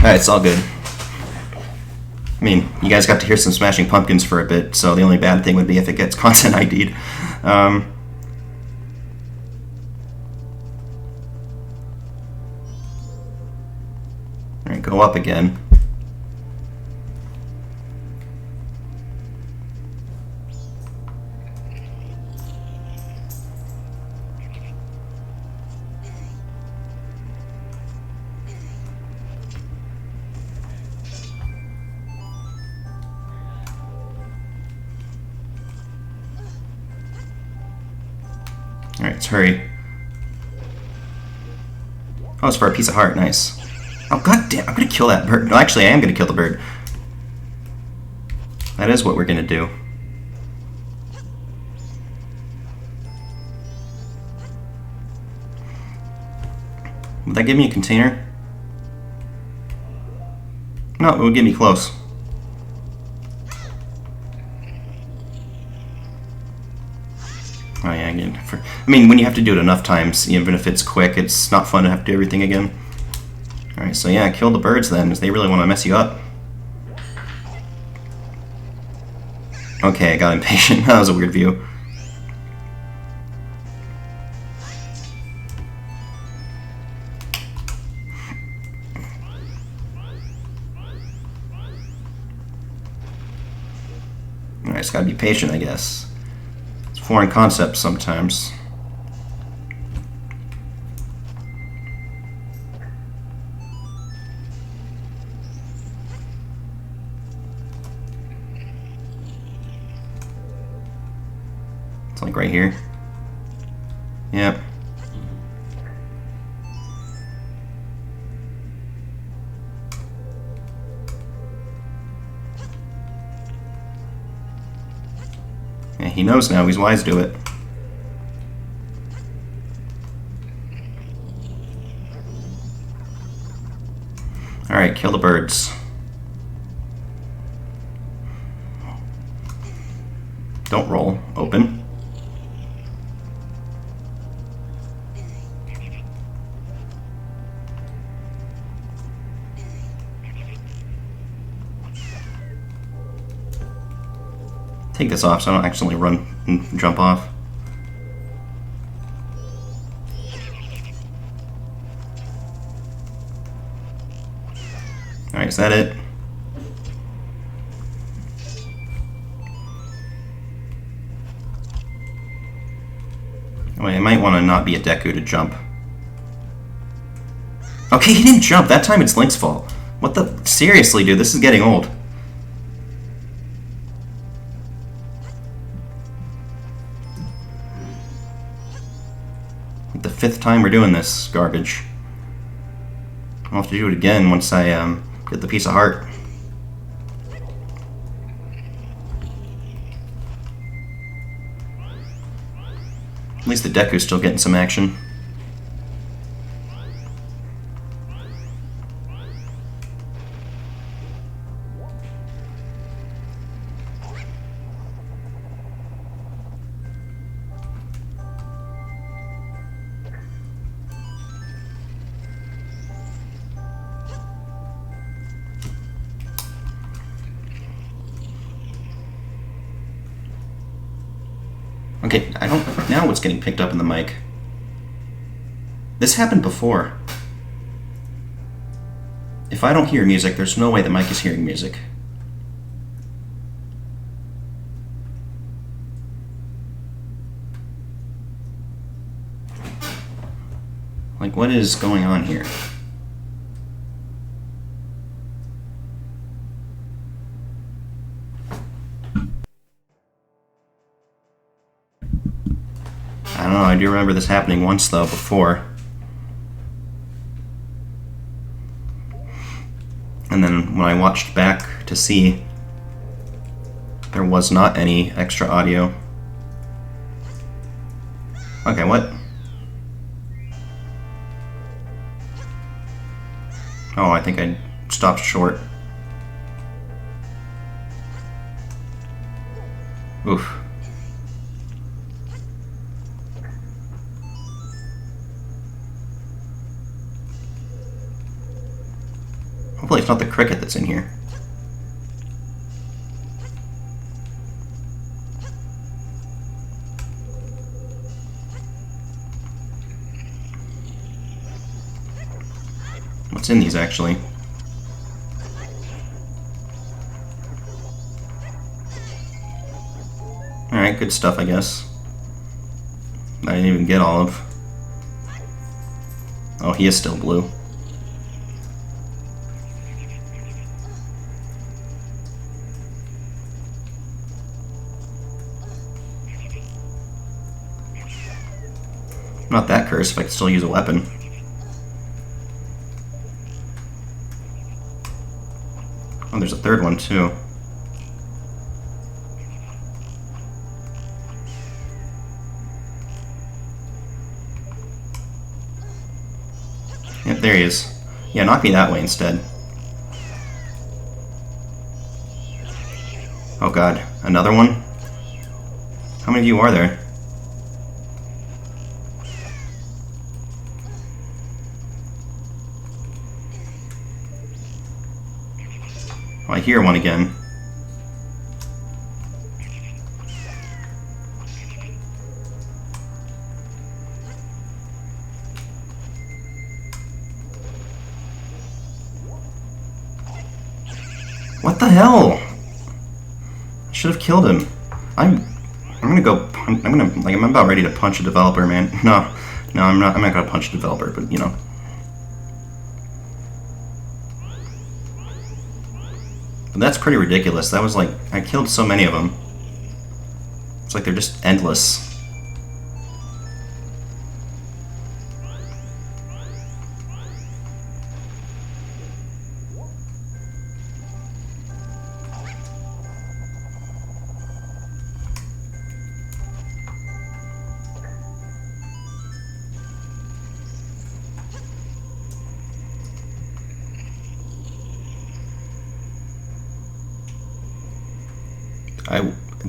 Alright, it's all good. I mean, you guys got to hear some Smashing Pumpkins for a bit, so the only bad thing would be if it gets content ID'd. Alright, go up again. Alright, let's hurry. Oh, it's for a piece of heart. Nice. Oh, god damn. I'm gonna kill that bird. No, actually, I am gonna kill the bird. That is what we're gonna do. Would that give me a container? No, it would get me close. Oh yeah, again. I mean, when you have to do it enough times, even if it's quick, it's not fun to have to do everything again. Alright, so yeah, kill the birds then, because they really want to mess you up. Okay, I got impatient. That was a weird view. Alright, just gotta be patient, I guess. It's a foreign concept sometimes. It's like right here. Yep. Yeah, he knows now. He's wise to it. Alright, kill the birds. Don't roll. Open. Take this off so I don't accidentally run and jump off. Alright, is that it? Wait, I might want to not be a Deku to jump. Okay, he didn't jump. That time it's Link's fault. What the? Seriously, dude, this is getting old. The 5th time we're doing this garbage. I'll have to do it again once I get the piece of heart. At least the Deku's still getting some action. Okay, I don't... Now what's getting picked up in the mic? This happened before. If I don't hear music, there's no way the mic is hearing music. Like, what is going on here? I don't know, I do remember this happening once, though, before. And then when I watched back to see, there was not any extra audio. Okay, what? Oh, I think I stopped short. Oof. Hopefully it's not the cricket that's in here. What's in these, actually? Alright, good stuff, I guess. I didn't even get all of... Oh, he is still blue. Not that cursed if I could still use a weapon. Oh, there's a third one too. Yep, there he is. Yeah, knock me that way instead. Oh god, another one? How many of you are there? Oh, I hear one again. What the hell? I should have killed him. I'm gonna go. I'm about ready to punch a developer, man. No, I'm not. I'm not gonna punch a developer, but you know. But that's pretty ridiculous. That was like I killed so many of them. It's like they're just endless.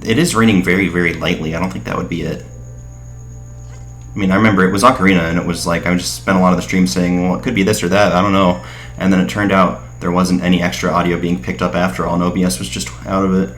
It is raining very, very lightly. I don't think that would be it. I mean, I remember it was Ocarina, and it was like I just spent a lot of the stream saying, well, it could be this or that, I don't know. And then it turned out there wasn't any extra audio being picked up after all, and OBS was just out of it.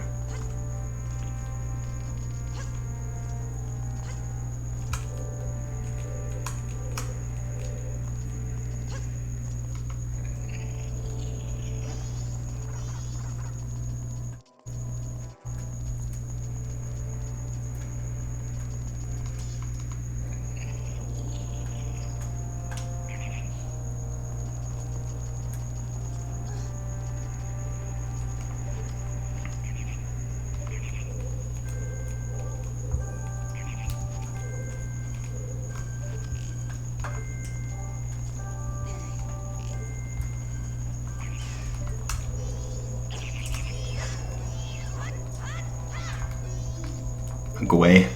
Go away.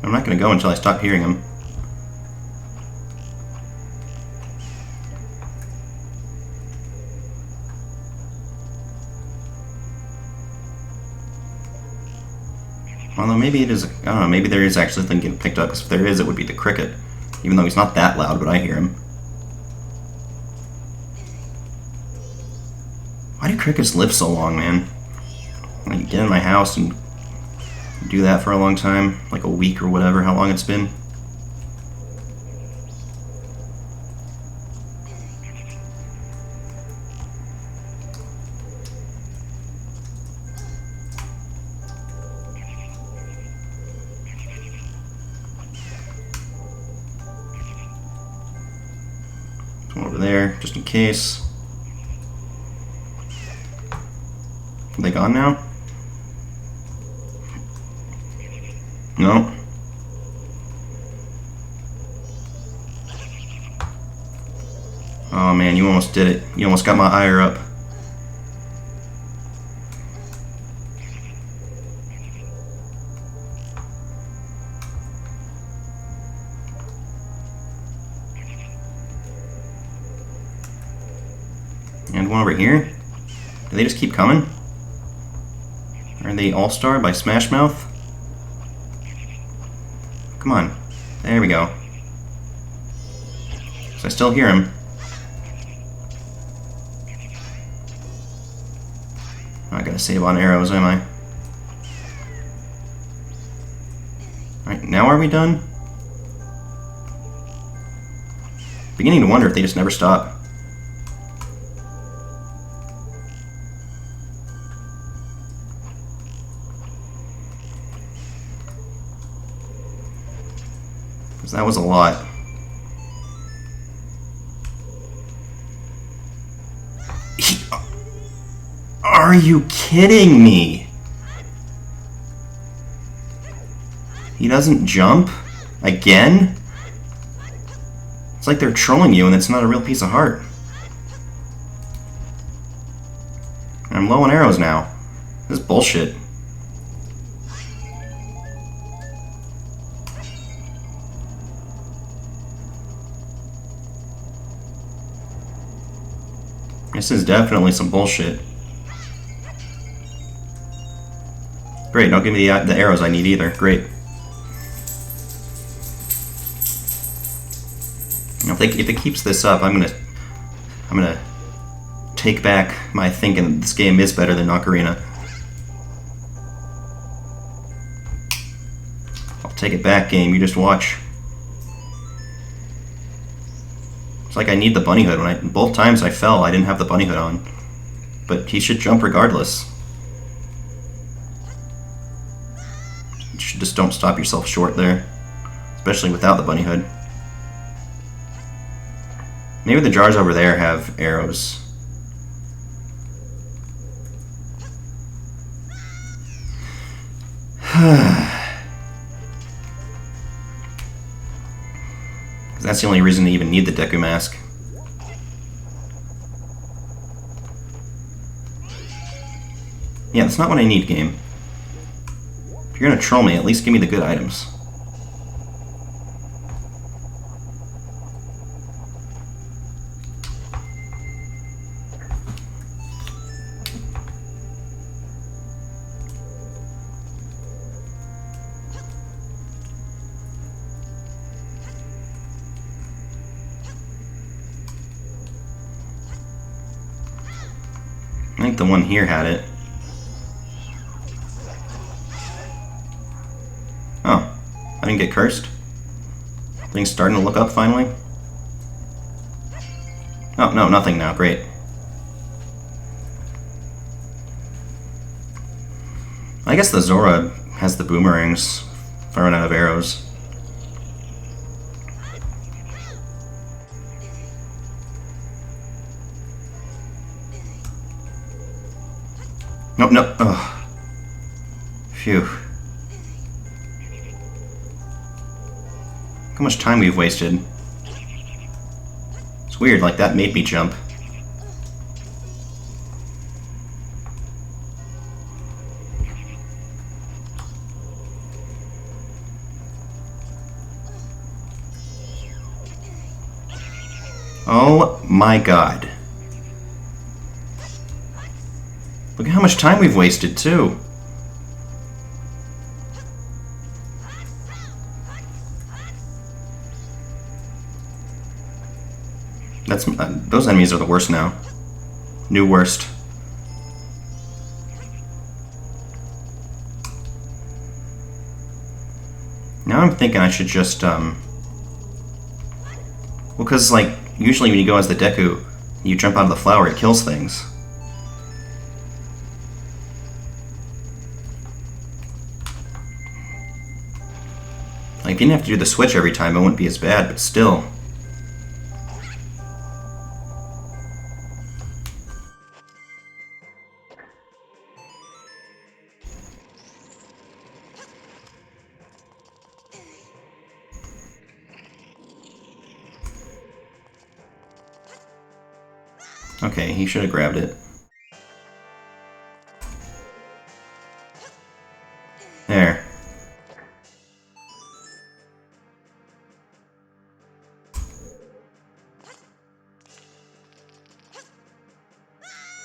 I'm not going to go until I stop hearing him. Although maybe it is, I don't know, maybe there is actually something getting picked up, because if there is, it would be the cricket. Even though he's not that loud, but I hear him. Why do crickets live so long, man? Like, get in my house and do that for a long time, like a week or whatever, how long it's been. Come over there, just in case. Are they gone now? No. Oh man, you almost did it. You almost got my ire up. And one over here. Do they just keep coming? Are they All-Star by Smash Mouth? Come on. There we go. So I still hear him. I gotta save on arrows, am I? Alright, now are we done? Beginning to wonder if they just never stop. That was a lot. Are you kidding me? He doesn't jump? Again? It's like they're trolling you and it's not a real piece of heart. I'm low on arrows now. This is bullshit. This is definitely some bullshit. Great, don't give me the arrows I need either. Great. If it keeps this up, I'm gonna take back my thinking that this game is better than Ocarina. I'll take it back, game. You just watch. It's like I need the bunny hood. Both times I fell, I didn't have the bunny hood on. But he should jump regardless. Just don't stop yourself short there. Especially without the bunny hood. Maybe the jars over there have arrows. That's the only reason to even need the Deku Mask. Yeah, that's not what I need, game. If you're gonna troll me, at least give me the good items. I think the one here had it. Oh, I didn't get cursed? Things starting to look up finally? Oh, no, nothing now. Great. I guess the Zora has the boomerangs if I run out of arrows. Nope, nope. Ugh. Phew. How much time we've wasted. It's weird, like that made me jump. Oh my god. Look at how much time we've wasted, too. Those enemies are the worst now. New worst. Now I'm thinking I should just, well, because, like, usually when you go as the Deku, you jump out of the flower, it kills things. Like, if you didn't have to do the switch every time, it wouldn't be as bad, but still. Okay, he should have grabbed it. There.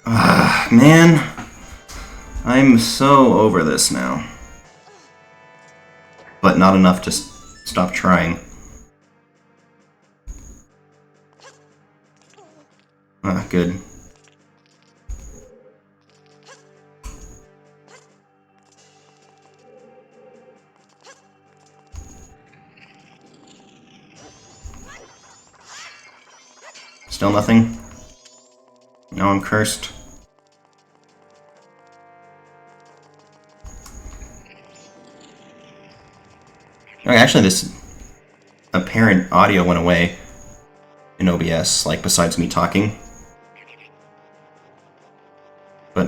Ah, man. I'm so over this now. But not enough to stop trying. Ah, good. Still nothing? Now I'm cursed. Okay, actually this apparent audio went away in OBS, like besides me talking. But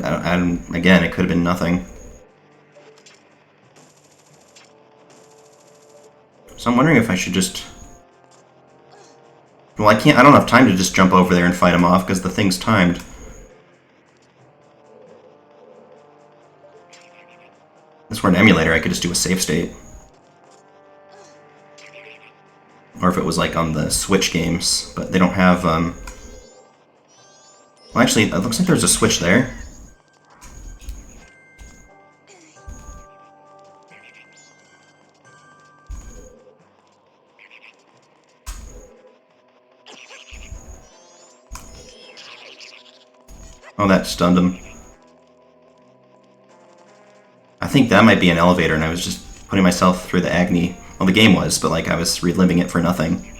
again, it could have been nothing. So I'm wondering if I should just... Well, I don't have time to just jump over there and fight him off, because the thing's timed. If this were an emulator, I could just do a save state. Or if it was like on the Switch games, but they don't have, Well, actually, it looks like there's a switch there. Oh, that stunned him. I think that might be an elevator, and I was just putting myself through the agony. Well, the game was, but like I was reliving it for nothing.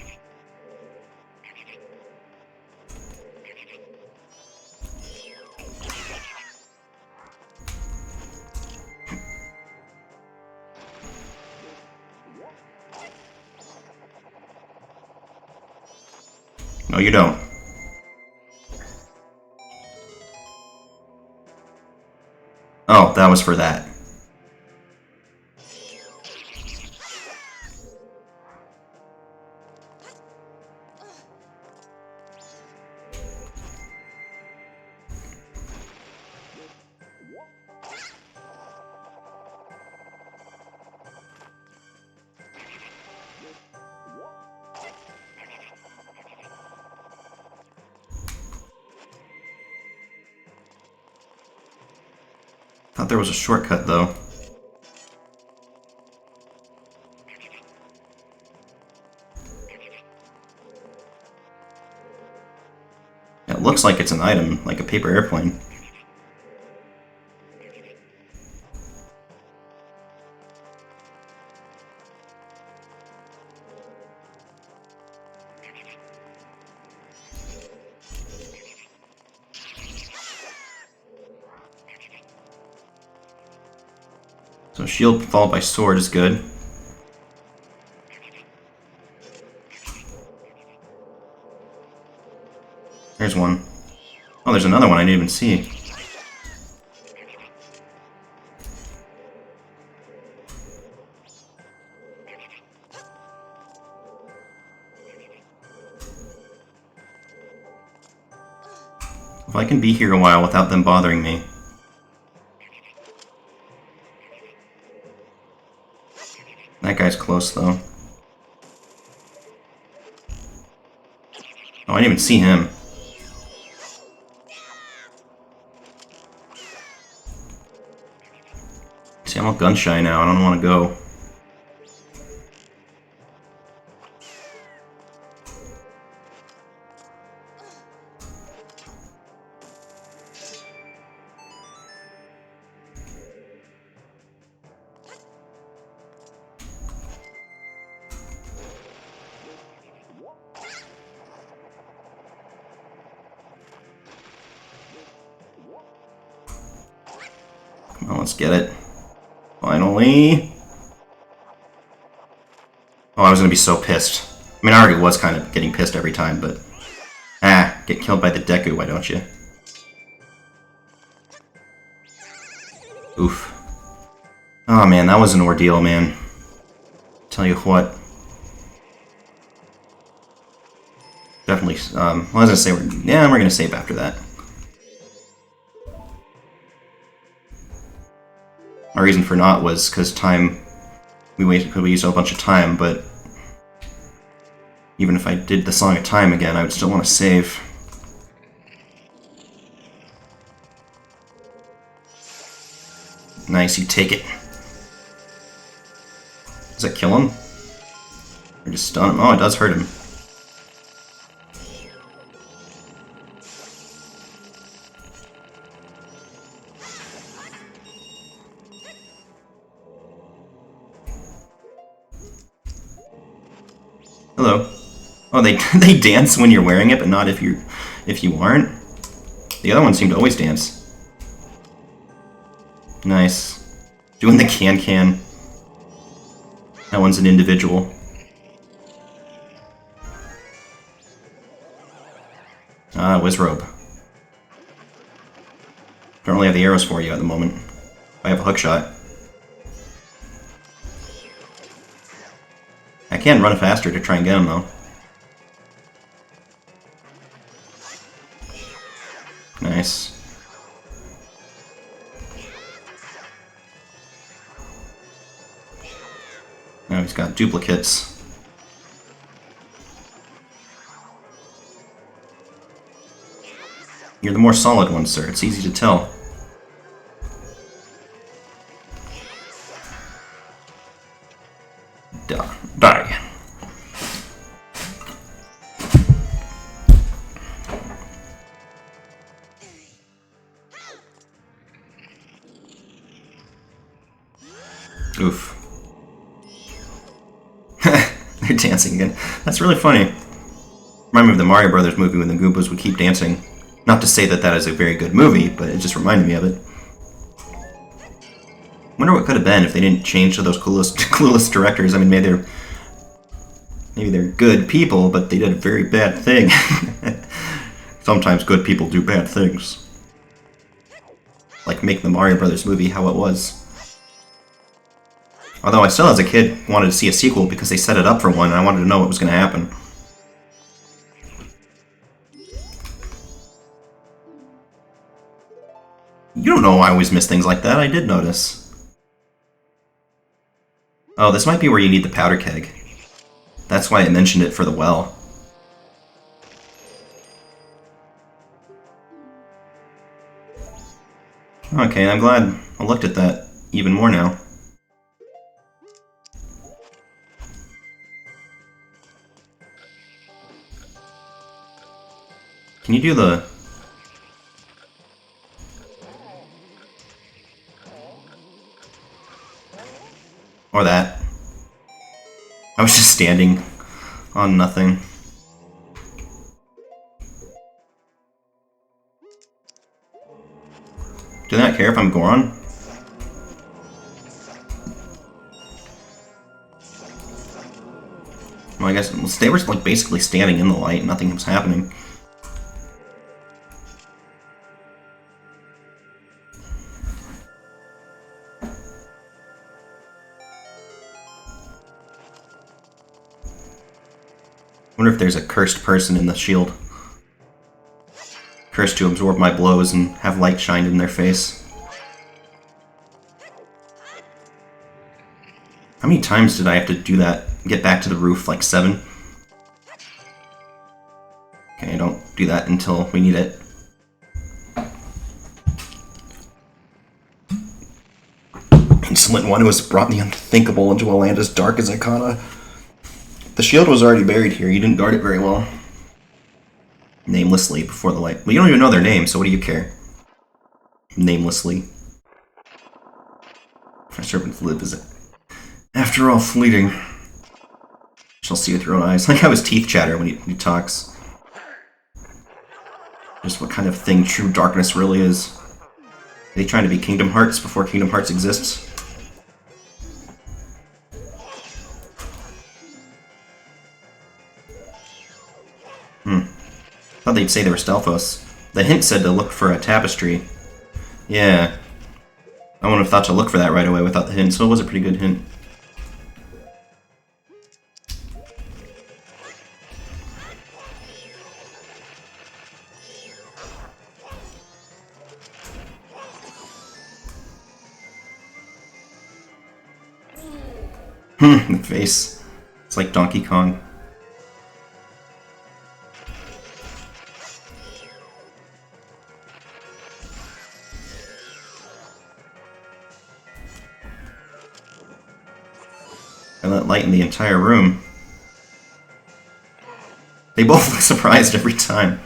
No, you don't. Oh, that was for that. Thought there was a shortcut, though. It looks like it's an item, like a paper airplane. So shield followed by sword is good. There's one. Oh, there's another one I didn't even see. If I can be here a while without them bothering me. That guy's close, though. Oh, I didn't even see him. See, I'm all gun shy now. I don't want to go. Come on, let's get it. Finally. Oh, I was gonna be so pissed. I mean, I already was kind of getting pissed every time, but... Ah, get killed by the Deku, why don't you? Oof. Oh man, that was an ordeal, man. Tell you what. Definitely, well, I was gonna say, we're gonna save after that. Our reason for not was because time... We used a bunch of time, but... Even if I did the Song of Time again, I would still want to save. Nice, you take it. Does that kill him? Or just stun him? Oh, it does hurt him. Hello. Oh, they they dance when you're wearing it, but not if you aren't. The other one seemed to always dance. Nice. Doing the can. That one's an individual. Ah, Wizrobe. Don't really have the arrows for you at the moment. I have a hook shot. I can run faster to try and get him, though. Nice. Now he's got duplicates. You're the more solid one, sir. It's easy to tell. Die. Oof. They're dancing again. That's really funny. Remind me of the Mario Brothers movie when the Goombas would keep dancing. Not to say that that is a very good movie, but it just reminded me of it. Wonder what could have been if they didn't change to those clueless directors. I mean, maybe they're good people, but they did a very bad thing. Sometimes good people do bad things. Like make the Mario Brothers movie how it was. Although I still, as a kid, wanted to see a sequel because they set it up for one, and I wanted to know what was going to happen. You don't know I always miss things like that. I did notice. Oh, this might be where you need the powder keg. That's why I mentioned it for the well. Okay, I'm glad I looked at that even more now. Can you do the... Or that. I was just standing on nothing. Do they not care if I'm Goron? Well, I guess they were like basically standing in the light and nothing was happening. Wonder if there's a cursed person in the shield. Cursed to absorb my blows and have light shined in their face. How many times did I have to do that? Get back to the roof, like 7? Okay, don't do that until we need it. Insolent one who has brought the unthinkable into a land as dark as Ikana. The shield was already buried here. You didn't guard it very well. Namelessly before the light. Well, you don't even know their name, so what do you care? Namelessly. My servants live is it. After all, fleeting. Shall see with your own eyes. Like how his teeth chatter when he talks. Just what kind of thing true darkness really is. Are they trying to be Kingdom Hearts before Kingdom Hearts exists? Thought they'd say they were Stelphos. The hint said to look for a tapestry. Yeah. I wouldn't have thought to look for that right away without the hint, so it was a pretty good hint. The face. It's like Donkey Kong. I let light in the entire room. They both look surprised every time.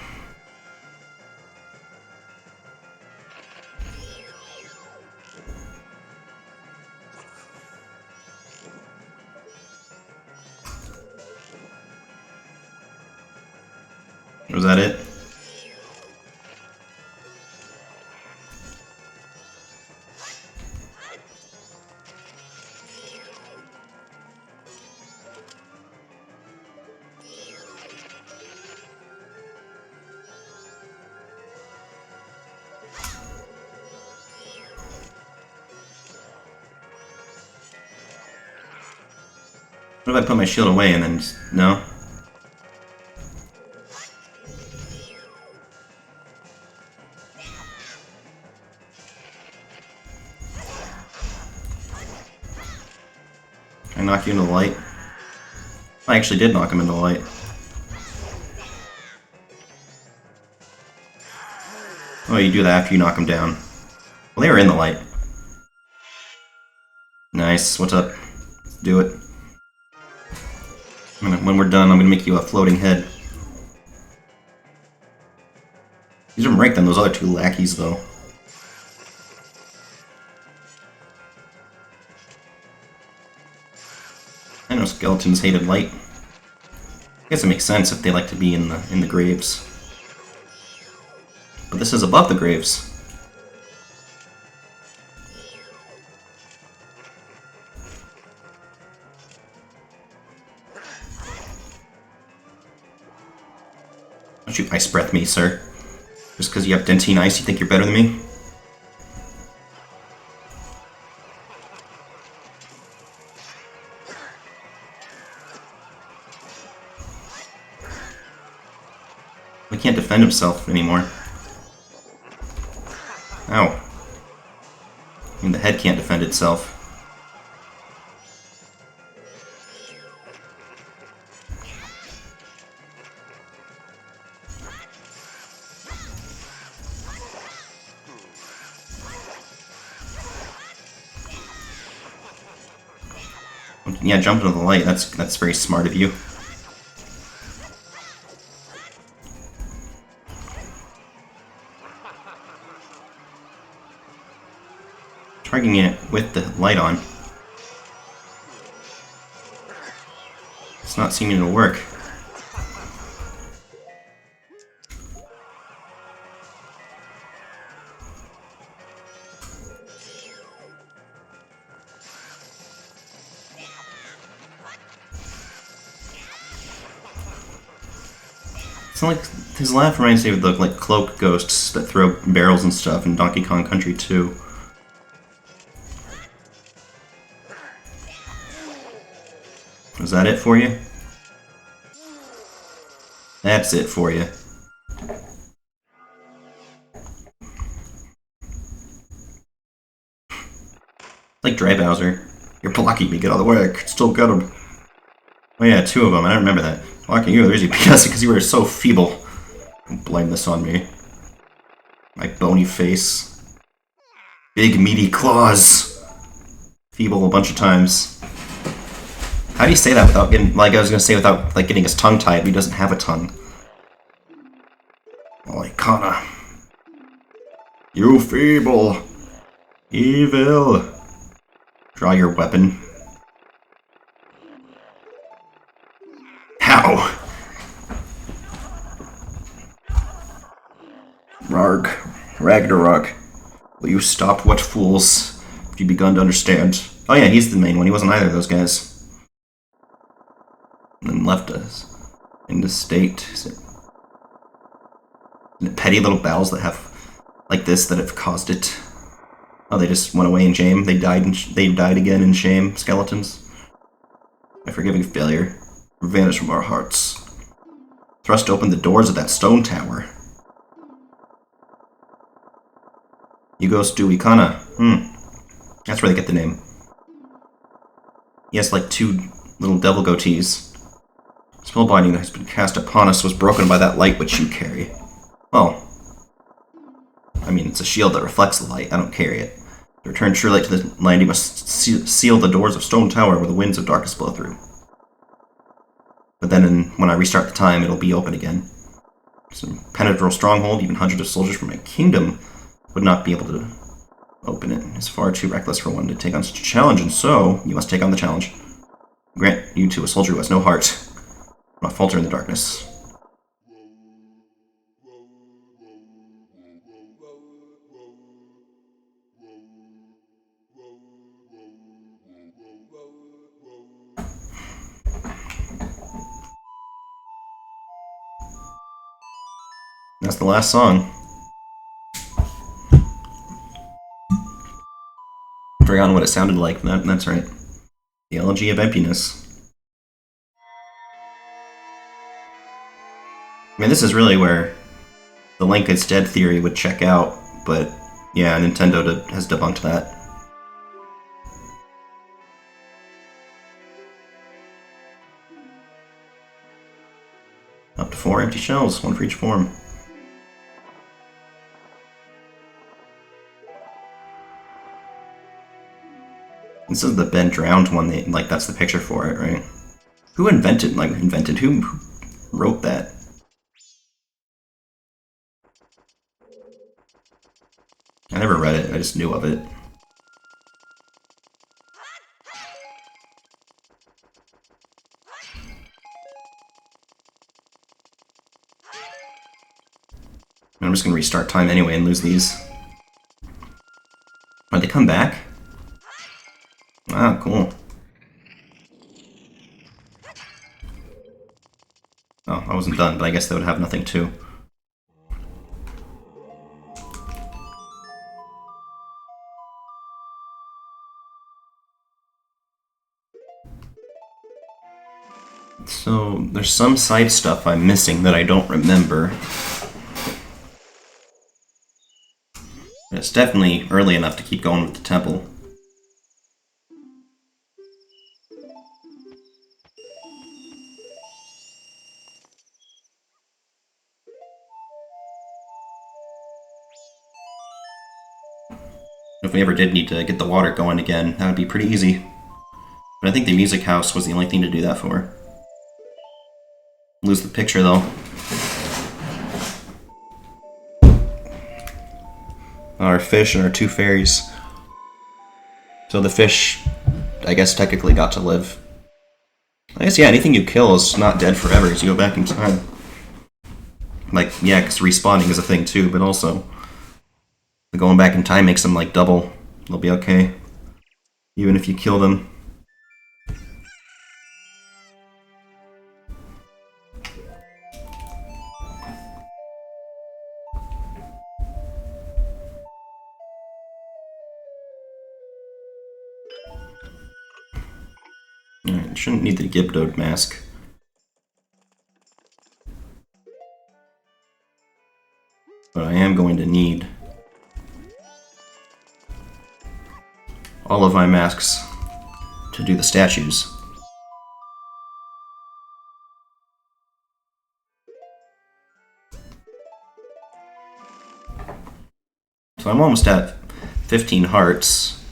Was that it? What if I put my shield away and then just... No? Can I knock you into the light? I actually did knock him into the light. Oh, you do that after you knock him down. Well, they were in the light. Nice. What's up? Let's do it. When we're done, I'm gonna make you a floating head. These are more rank than those other two lackeys, though. I know skeletons hated light. I guess it makes sense if they like to be in the graves. But this is above the graves. Don't you ice breath me, sir. Just because you have dentine ice, you think you're better than me? He can't defend himself anymore. Ow. I mean, the head can't defend itself. Yeah, jump into the light. That's very smart of you. Targeting it with the light on. It's not seeming to work. It's not like his laugh reminds me of the like cloak ghosts that throw barrels and stuff in Donkey Kong Country 2. Was that it for you? That's it for you. Like Dry Bowser. You're blocking me, get out of the way, I could still get him. Oh yeah, two of them, I don't remember that. Blocking you, there's you because you were so feeble. Don't blame this on me. My bony face. Big meaty claws. Feeble a bunch of times. How do you say that without getting, like I was gonna say without like getting his tongue tied, but he doesn't have a tongue. Oikana. You feeble. Evil. Draw your weapon. How? Rarg. Ragnarok. Will you stop? What fools have you begun to understand? Oh yeah, he's the main one. He wasn't either of those guys. And then left us in the state. The petty little battles that have, like this, that have caused it. Oh, they just went away in shame. They died. They died again in shame. Skeletons. My forgiving failure. Vanish from our hearts. Thrust open the doors of that stone tower. You go Stewie Kana. That's where they get the name. He has like two little devil goatees. Spellbinding that has been cast upon us was broken by that light which you carry. Oh. I mean, it's a shield that reflects the light. I don't carry it. To return true light to the land, you must seal the doors of Stone Tower where the winds of darkness blow through. But then when I restart the time, it'll be open again. It's an impenetrable stronghold. Even hundreds of soldiers from my kingdom would not be able to open it. It's far too reckless for one to take on such a challenge, and so you must take on the challenge. Grant you to a soldier who has no heart. Do not falter in the darkness. That's the last song. Forgotten what it sounded like, but that's right. The Elegy of Emptiness. I mean, this is really where the Link is dead theory would check out, but yeah, Nintendo has debunked that. Up to 4 empty shells, 1 for each form. This is the Ben drowned one, like that's the picture for it, right? Who who wrote that? I never read it, I just knew of it. I'm just gonna restart time anyway and lose these. Oh, they come back? Ah, cool. Oh, I wasn't done, but I guess they would have nothing too. So, there's some side stuff I'm missing that I don't remember. It's definitely early enough to keep going with the temple. If we ever did need to get the water going again, that would be pretty easy. But I think the music house was the only thing to do that for. Lose the picture though. Our fish and our 2 fairies. So the fish, I guess, technically got to live. I guess, yeah, anything you kill is not dead forever as you go back in time. Like, yeah, because respawning is a thing too, but also going back in time makes them, like, double. They'll be okay. Even if you kill them. Alright, shouldn't need the Gibdode mask. But I am going to need all of my masks to do the statues. So I'm almost at 15 hearts,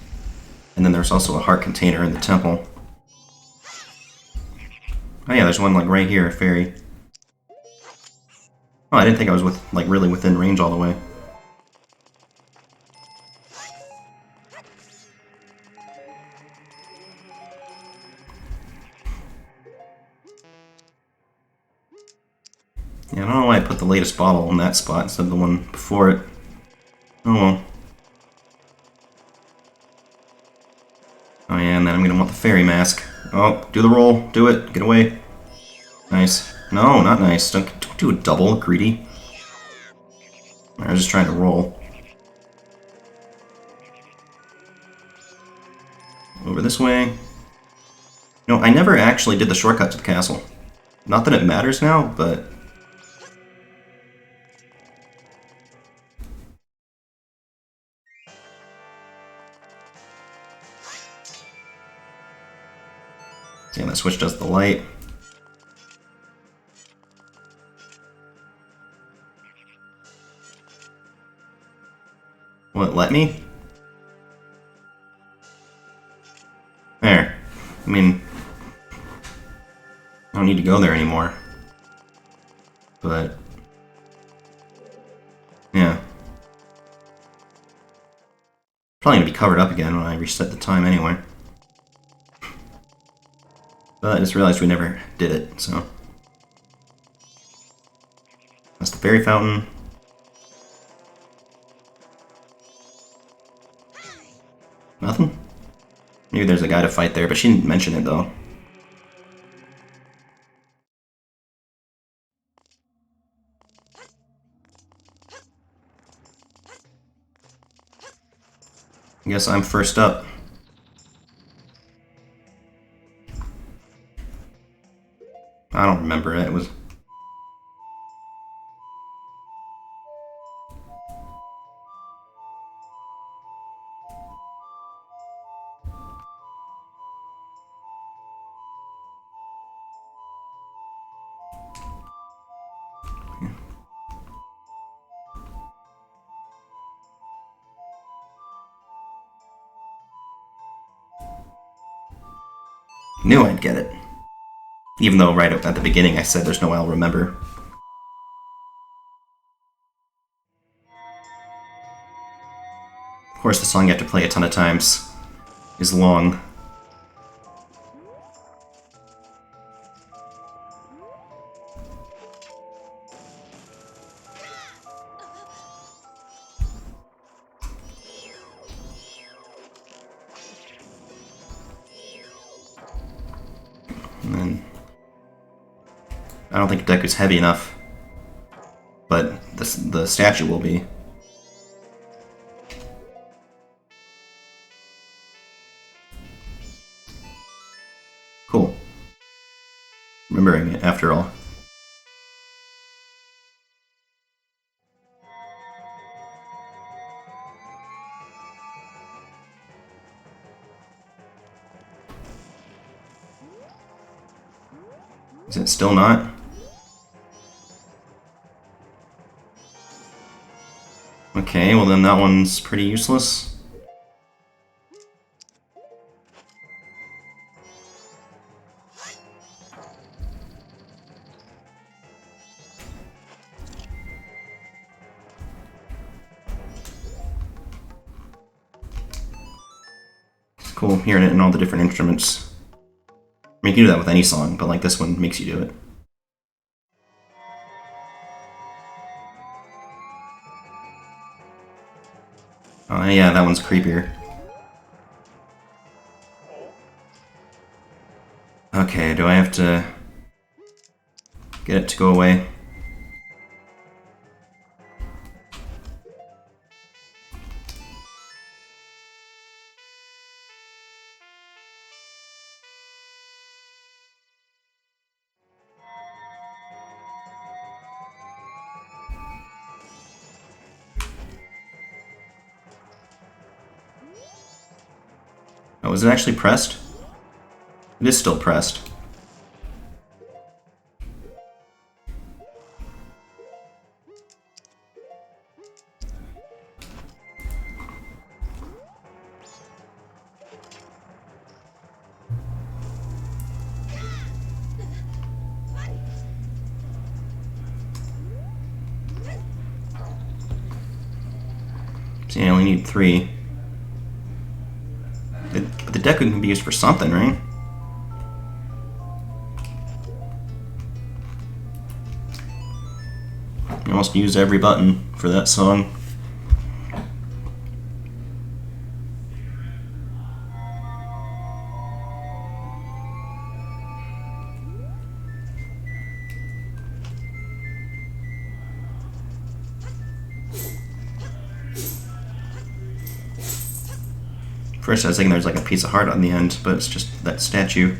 and then there's also a heart container in the temple. Oh yeah, there's one like right here, a fairy. Oh, I didn't think I was really within range all the way. Yeah, I don't know why I put the latest bottle in that spot instead of the one before it. Oh well. Oh yeah, and then I'm gonna want the fairy mask. Oh, do the roll. Do it. Get away. Nice. No, not nice. Don't do a double, greedy. I was just trying to roll. Over this way. No, I never actually did the shortcut to the castle. Not that it matters now, but... See, that switch does the light. Will it let me? There. I mean... I don't need to go there anymore. But... yeah. Probably gonna be covered up again when I reset the time anyway. But I just realized we never did it, so... That's the fairy fountain. Nothing? Maybe there's a guy to fight there, but she didn't mention it though. I guess I'm first up. I don't remember it. It was... Knew I'd get it. Even though right at the beginning I said there's no way I'll remember. Of course, the song you have to play a ton of times is long. And then I don't think Deku's heavy enough, but the statue will be. Cool. Remembering it, after all. Is it still not? Okay, well then that one's pretty useless. It's cool hearing it in all the different instruments. I mean, you can do that with any song, but like this one makes you do it. Oh yeah, that one's creepier. Okay, do I have to get it to go away? Oh, is it actually pressed? It is still pressed. See, I only need 3. But the Deku can be used for something, right? I almost used every button for that song. First I was thinking there's like a piece of heart on the end, but it's just that statue.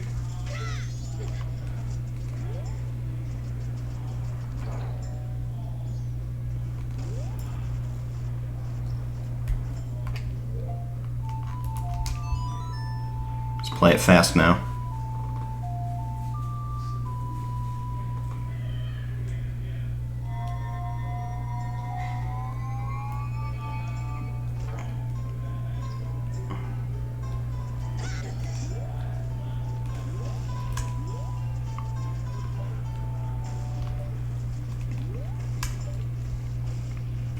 Let's play it fast now.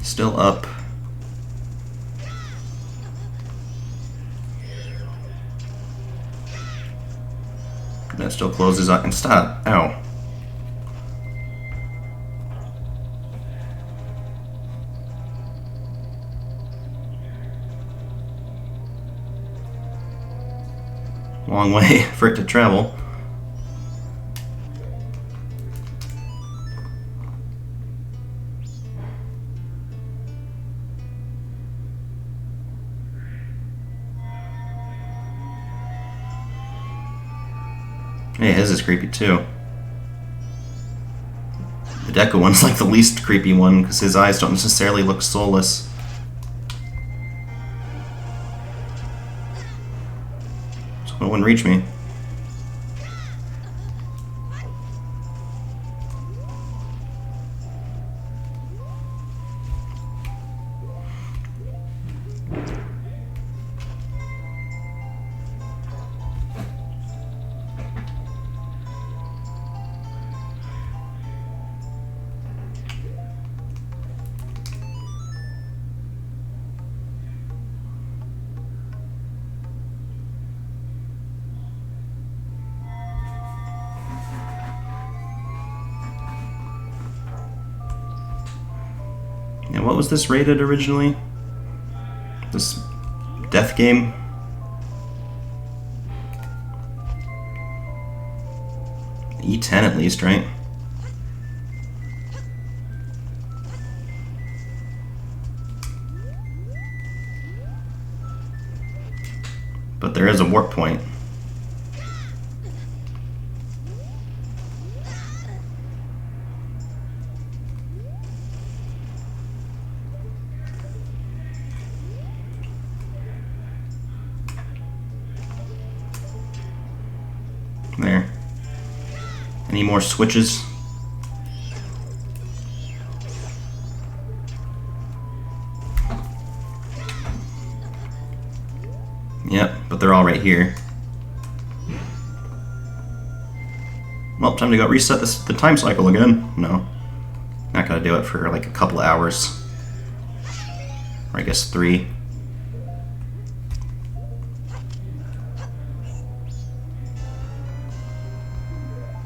Still up. That still closes up and stop. Ow. Long way for it to travel. Hey, his is creepy too. The Deku one's like the least creepy one because his eyes don't necessarily look soulless. So it wouldn't reach me. Yeah, what was this rated originally? This death game? E10 at least, right? But there is a warp point. There. Any more switches? Yep, but they're all right here. Well, time to go reset the time cycle again. No. Not gonna do it for like a couple of hours. Or I guess 3.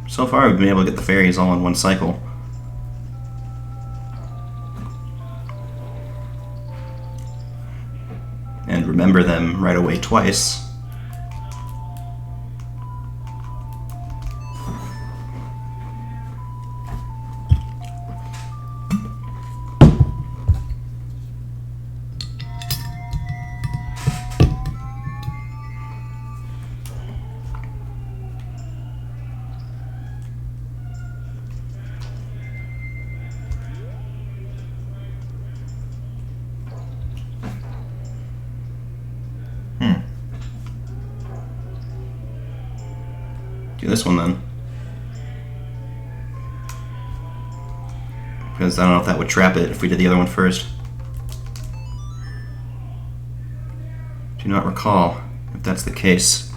So far, we've been able to get the fairies all in one cycle. And remember them right away twice. Do this one then. Because I don't know if that would trap it if we did the other one first. Do not recall if that's the case.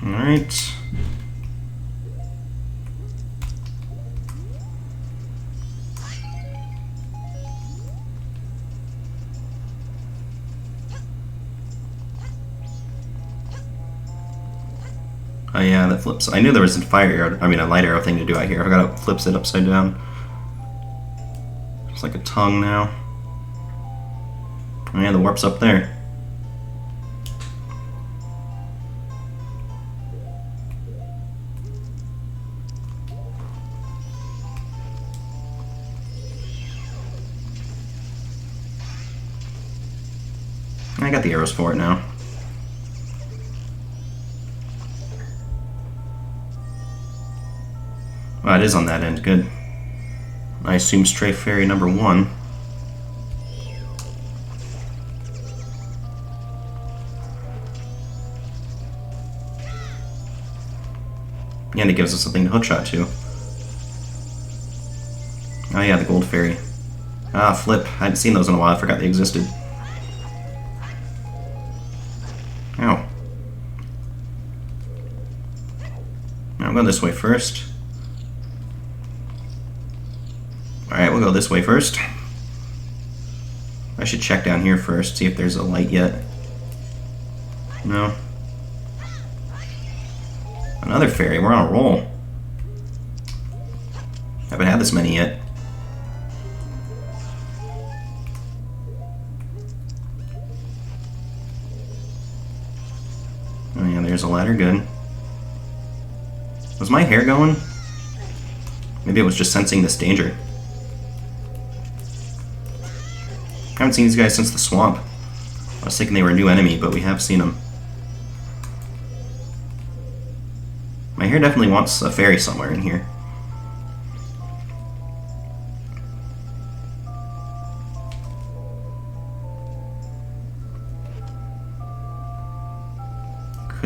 Alright. Oh yeah, that flips. I knew there was a fire arrow, I mean a light arrow thing to do out here. I forgot it flips it upside down. It's like a tongue now. Oh yeah, the warp's up there. I got the arrows for it now. Well, it is on that end, good. I assume Straight Fairy number 1. And it gives us something to hookshot to. Oh yeah, the Gold Fairy. Ah, flip. I hadn't seen those in a while, I forgot they existed. Ow. I'm going this way first. Alright, we'll go this way first. I should check down here first, see if there's a light yet. No. Another fairy, we're on a roll. Haven't had this many yet. Oh yeah, there's a ladder, good. Was my hair going? Maybe it was just sensing this danger. I haven't seen these guys since the swamp. I was thinking they were a new enemy, but we have seen them. My hair definitely wants a fairy somewhere in here.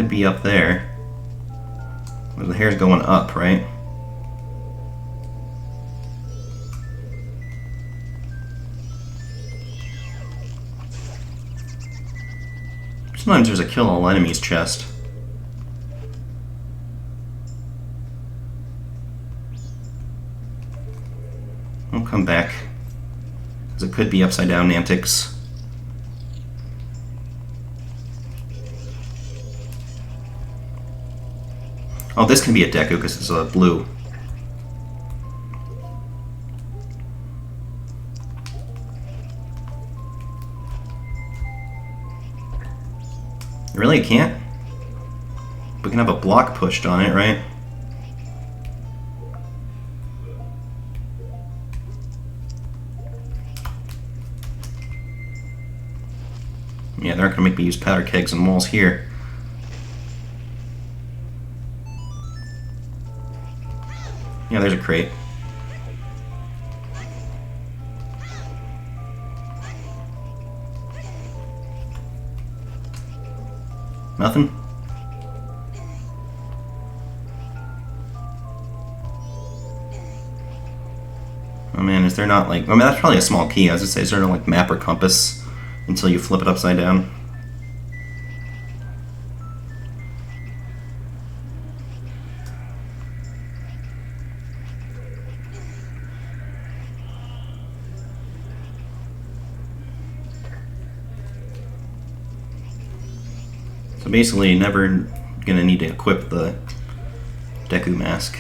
could be up there. Well, the hair's going up, right? Sometimes there's a kill all enemies chest. I'll come back, because it could be upside down antics. Oh, this can be a Deku because it's blue. Really, it can't? We can have a block pushed on it, right? Yeah, they're not gonna make me use powder kegs and walls here. Yeah, there's a crate. Nothing? Oh man, is there not like... I mean, that's probably a small key. I was gonna say, is there no like map or compass until you flip it upside down? So basically, you're never gonna need to equip the Deku mask.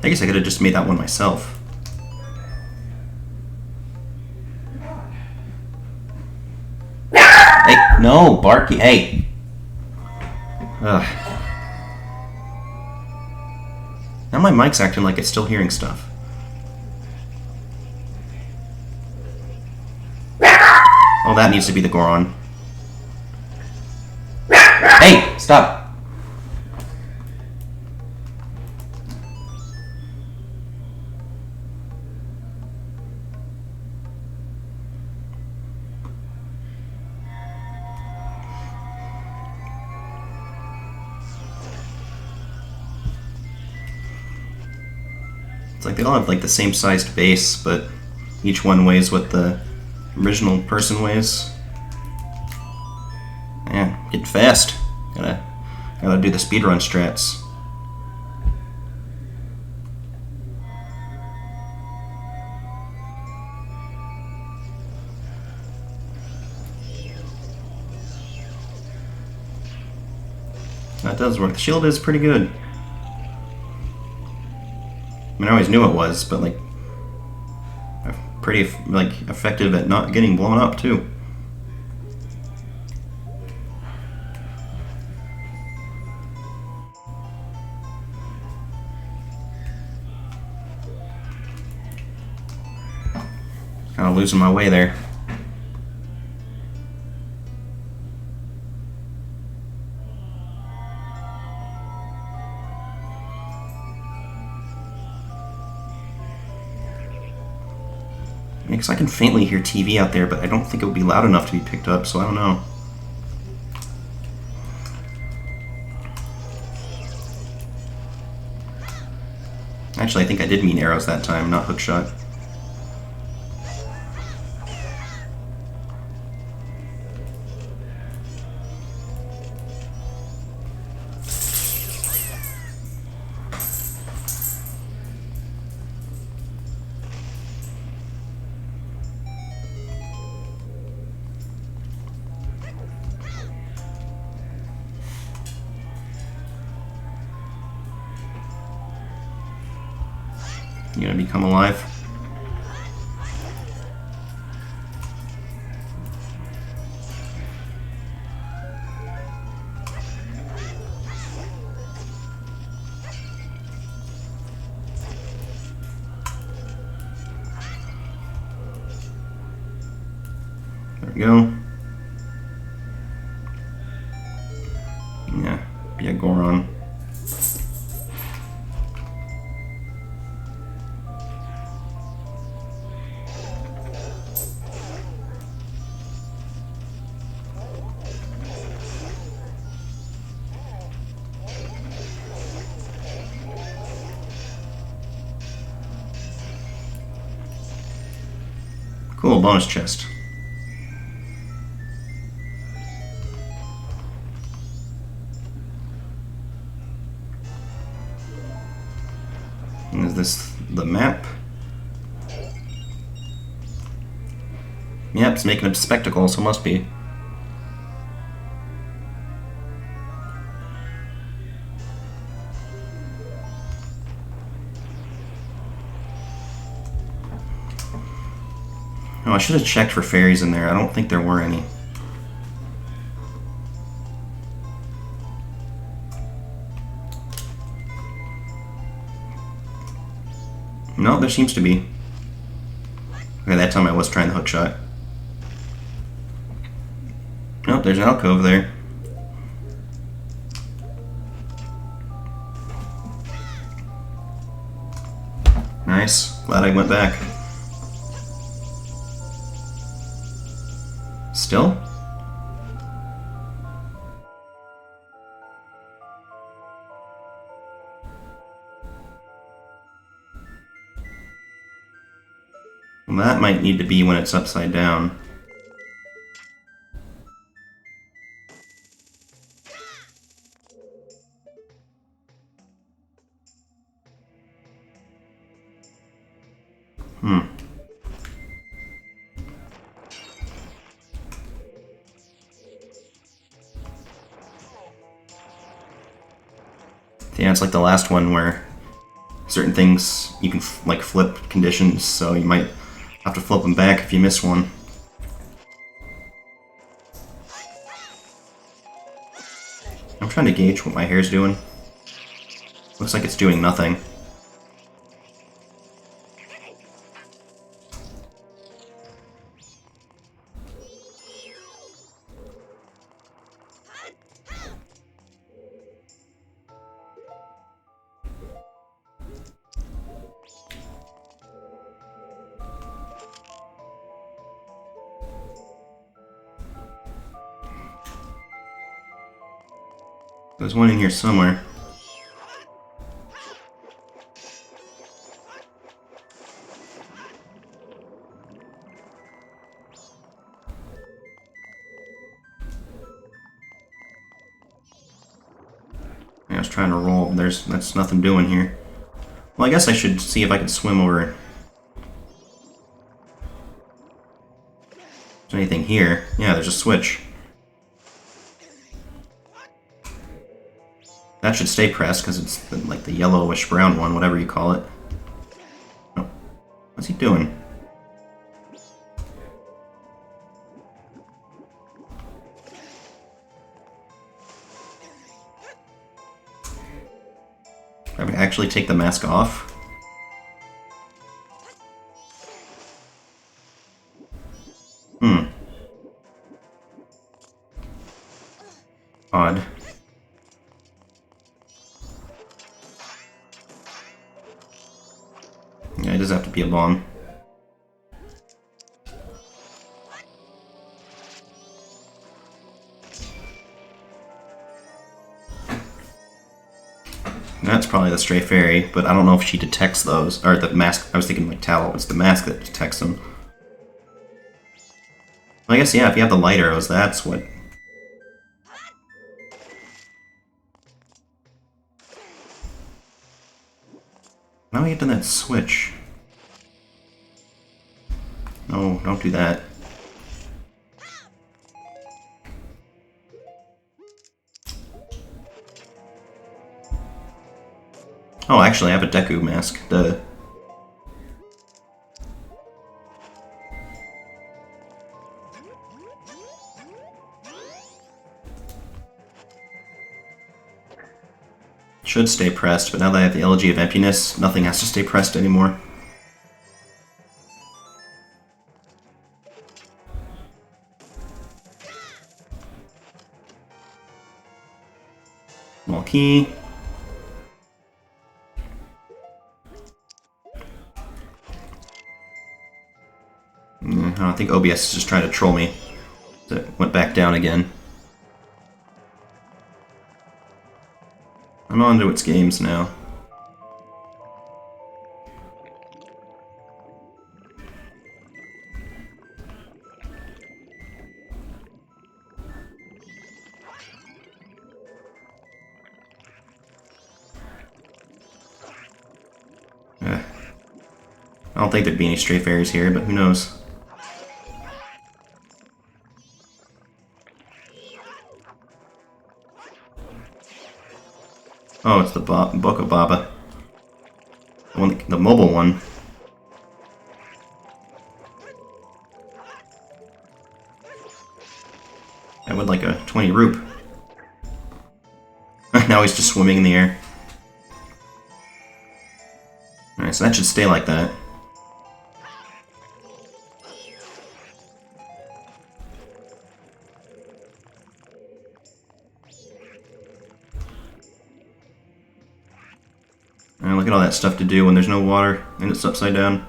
I guess I could have just made that one myself. Hey, no, Barky, hey! Ugh. Now my mic's acting like it's still hearing stuff. Oh, that needs to be the Goron. Hey, stop! It's like they all have like the same sized base, but each one weighs what the original person weighs. Yeah, get fast. Gotta do the speedrun strats. That does work. The shield is pretty good. I mean, I always knew it was, but like, pretty like effective at not getting blown up too. Kind of losing my way there. Because I can faintly hear TV out there, but I don't think it would be loud enough to be picked up, so I don't know. Actually, I think I did mean arrows that time, not hookshot. You gonna become alive? There we go. Yeah, be a Goron. Cool, bonus chest. And is this the map? Yep, it's making a spectacle, so it must be. Oh, I should have checked for fairies in there. I don't think there were any. No, there seems to be. Okay, that time I was trying the hook shot. Nope, there's an alcove there. Nice. Glad I went back. Still? Well, that might need to be when it's upside down. Yeah, it's like the last one where certain things you can like flip conditions, so you might have to flip them back if you miss one. I'm trying to gauge what my hair's doing. Looks like it's doing nothing. There's one in here somewhere. Yeah, I was trying to roll. That's nothing doing here. Well, I guess I should see if I can swim over. Is there anything here? Yeah, there's a switch. That should stay pressed because it's like the yellowish brown one, whatever you call it. Oh, what's he doing? I would actually take the mask off. Odd. Yeah, it does have to be a bomb. That's probably the Stray Fairy, but I don't know if she detects those. Or the mask. I was thinking like Tallow. It's the mask that detects them. Well, I guess, yeah, if you have the light arrows, that's what... Now we get to that switch. No, don't do that. Oh, actually, I have a Deku mask. Duh. Should stay pressed, but now that I have the Elegy of Emptiness, nothing has to stay pressed anymore. Small key. I think OBS is just trying to troll me. So it went back down again. I'm on to its games now. I don't think there'd be any stray fairies here, but who knows. Oh, it's the Book of Baba. The mobile one. I would like a 20 roop. Now he's just swimming in the air. Alright, so that should stay like that. Alright, look at all that stuff to do when there's no water and it's upside down.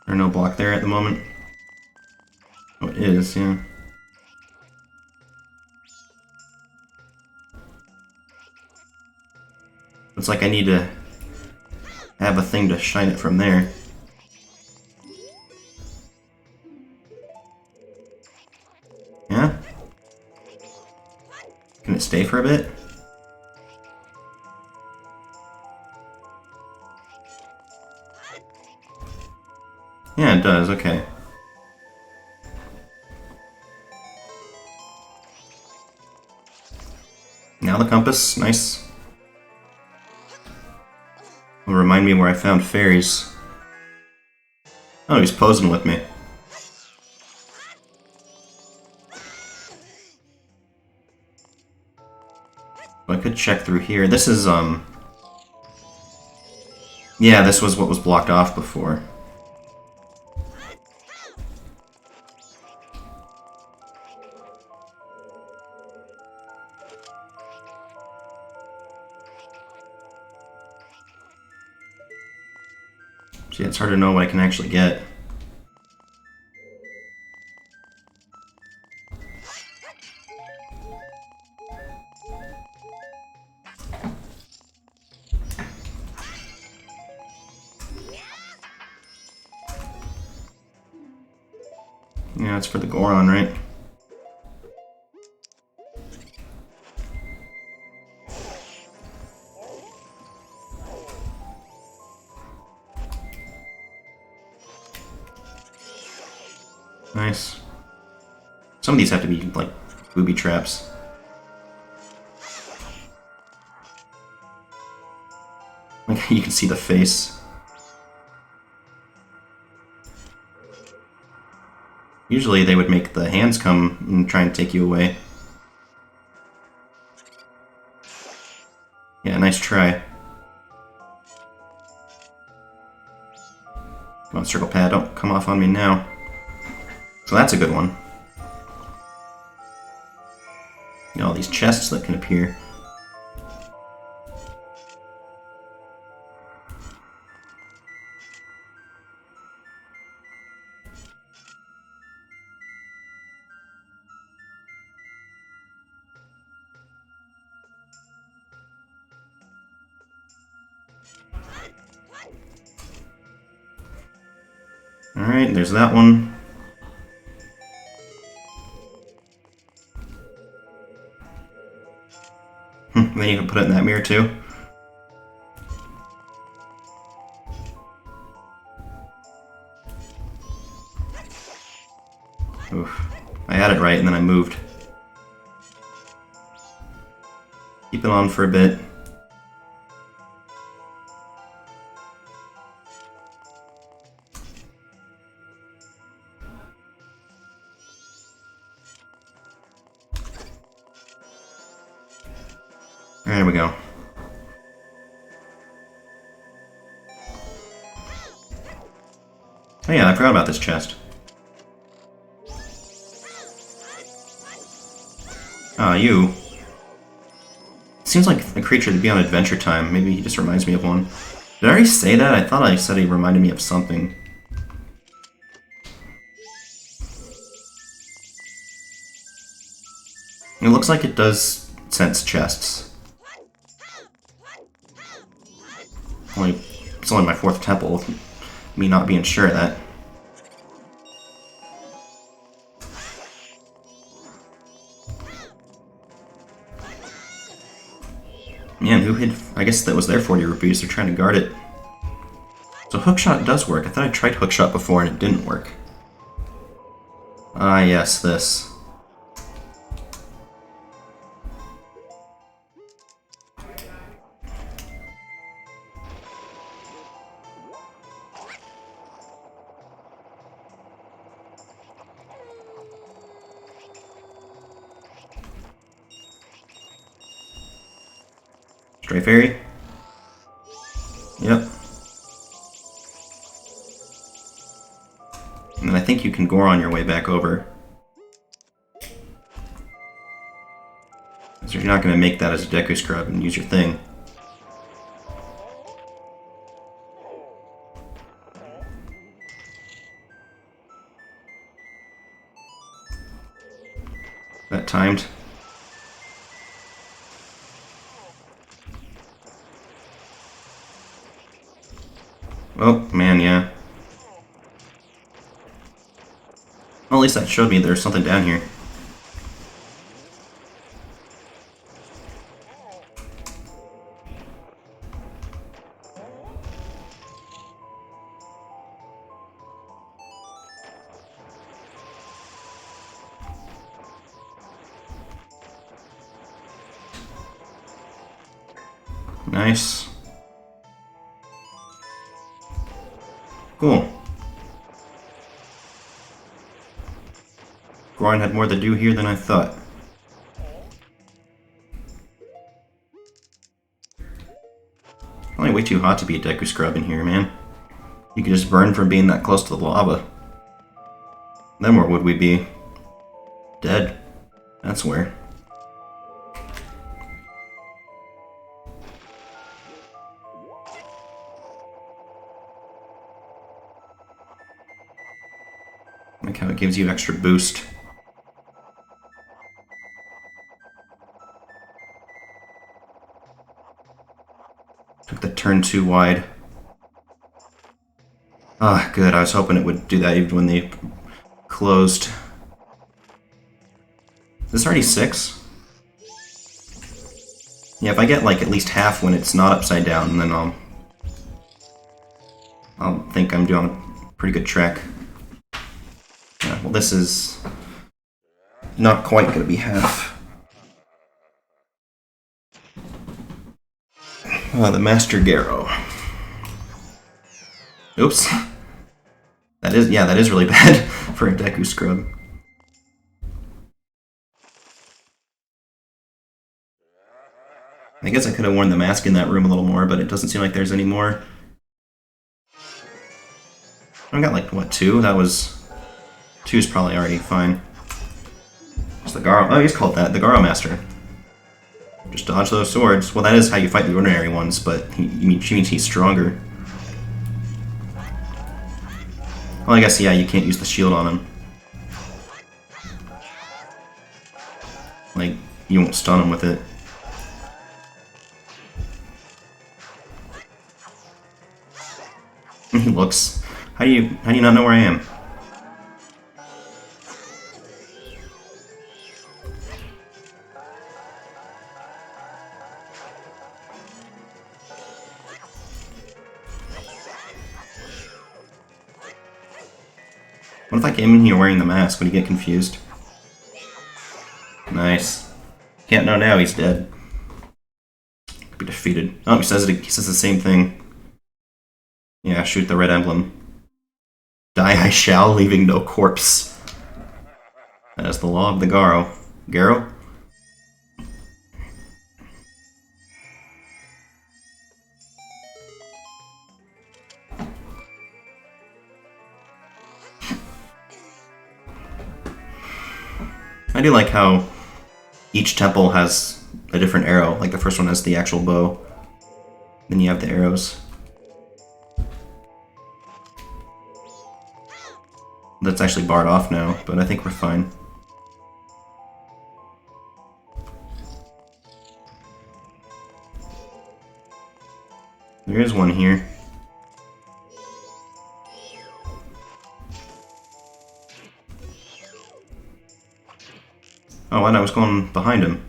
There's no block there at the moment. Oh, it is, yeah. It's like I need to have a thing to shine it from there. Yeah? Can it stay for a bit? Yeah, it does, okay. Now the compass, nice. Will remind me where I found fairies. Oh, he's posing with me. I could check through here. This is, yeah, this was what was blocked off before. See, it's hard to know what I can actually get. Yeah, it's for the Goron, right? Nice. Some of these have to be, like, booby traps. Like, you can see the face. Usually they would make the hands come and try and take you away. Yeah, nice try. Come on, circle pad, don't come off on me now. So that's a good one. You know, all these chests that can appear. Alright, there's that one. Then you can put it in that mirror too. Oof. I had it right and then I moved. Keep it on for a bit. There we go. Oh yeah, I forgot about this chest. Ah, you. Seems like a creature to be on Adventure Time. Maybe he just reminds me of one. Did I already say that? I thought I said he reminded me of something. It looks like it does sense chests. It's only my 4th temple, with me not being sure of that. Man, who hid... I guess that was their 40 rupees, they're trying to guard it. So hookshot does work. I thought I tried hookshot before and it didn't work. Ah, yes, this. Straight Fairy? Yep. And then I think you can Goron your way back over. So you're not going to make that as a Deku Scrub and use your thing. That timed. Oh, man, yeah. Well, at least that showed me there's something down here. Nice. Cool. Goron had more to do here than I thought. Probably way too hot to be a Deku Scrub in here, man. You could just burn from being that close to the lava. Then where would we be? Dead. That's where. Like how it gives you extra boost. Took the turn too wide. Ah, good. I was hoping it would do that even when they closed. Is this already 6? Yeah, if I get like at least half when it's not upside down, then I'll think I'm doing a pretty good track. Yeah, well, this is not quite going to be half. The Master Garrow. Oops. That is really bad for a Deku Scrub. I guess I could have worn the mask in that room a little more, but it doesn't seem like there's any more. I got like, what, 2? That was... 2's probably already fine. It's the Garo... Oh, he's called that. The Garo Master. Just dodge those swords. Well, that is how you fight the ordinary ones, but she means he's stronger. Well, I guess, yeah, you can't use the shield on him. Like, you won't stun him with it. He looks... How do you not know where I am? What if I came in here wearing the mask? Would he get confused? Nice. Can't know now, he's dead. Be defeated. Oh, he says the same thing. Yeah, shoot the red emblem. Die I shall, leaving no corpse. That is the law of the Garo. Garo? I do like how each temple has a different arrow. Like the first one has the actual bow. Then you have the arrows. That's actually barred off now, but I think we're fine. There is one here. Oh, and I was going behind him.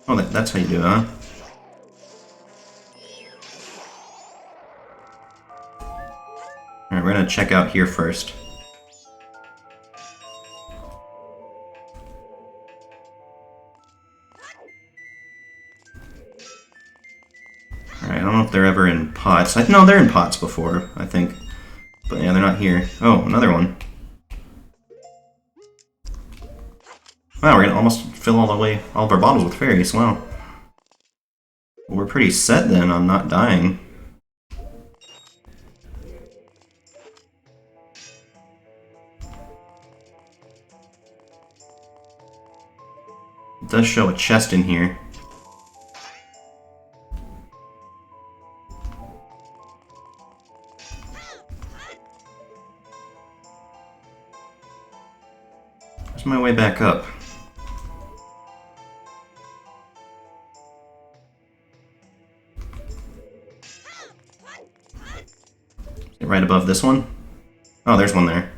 Oh, that's how you do it, huh? Alright, we're gonna check out here first. Alright, I don't know if they're ever in pots. No, they're in pots before, I think. But yeah, they're not here. Oh, another one. Wow, we're gonna almost fill all of our bottles with fairies. Wow. Well, we're pretty set then on not dying. It does show a chest in here. Where's my way back up? Is it right above this one? Oh, there's one there.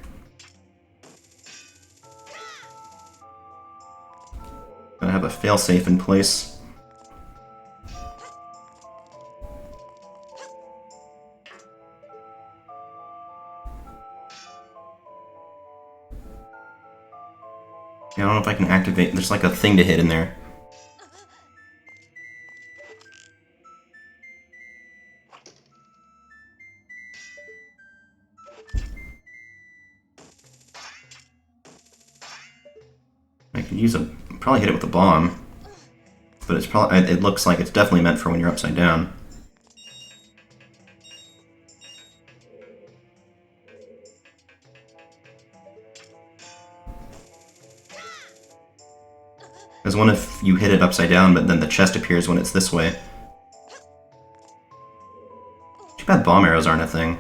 Gotta have a failsafe in place. Yeah, I don't know if I can activate. There's like a thing to hit in there. I could probably hit it with a bomb, but it looks like it's definitely meant for when you're upside down. Because what if you hit it upside down, but then the chest appears when it's this way? Too bad bomb arrows aren't a thing.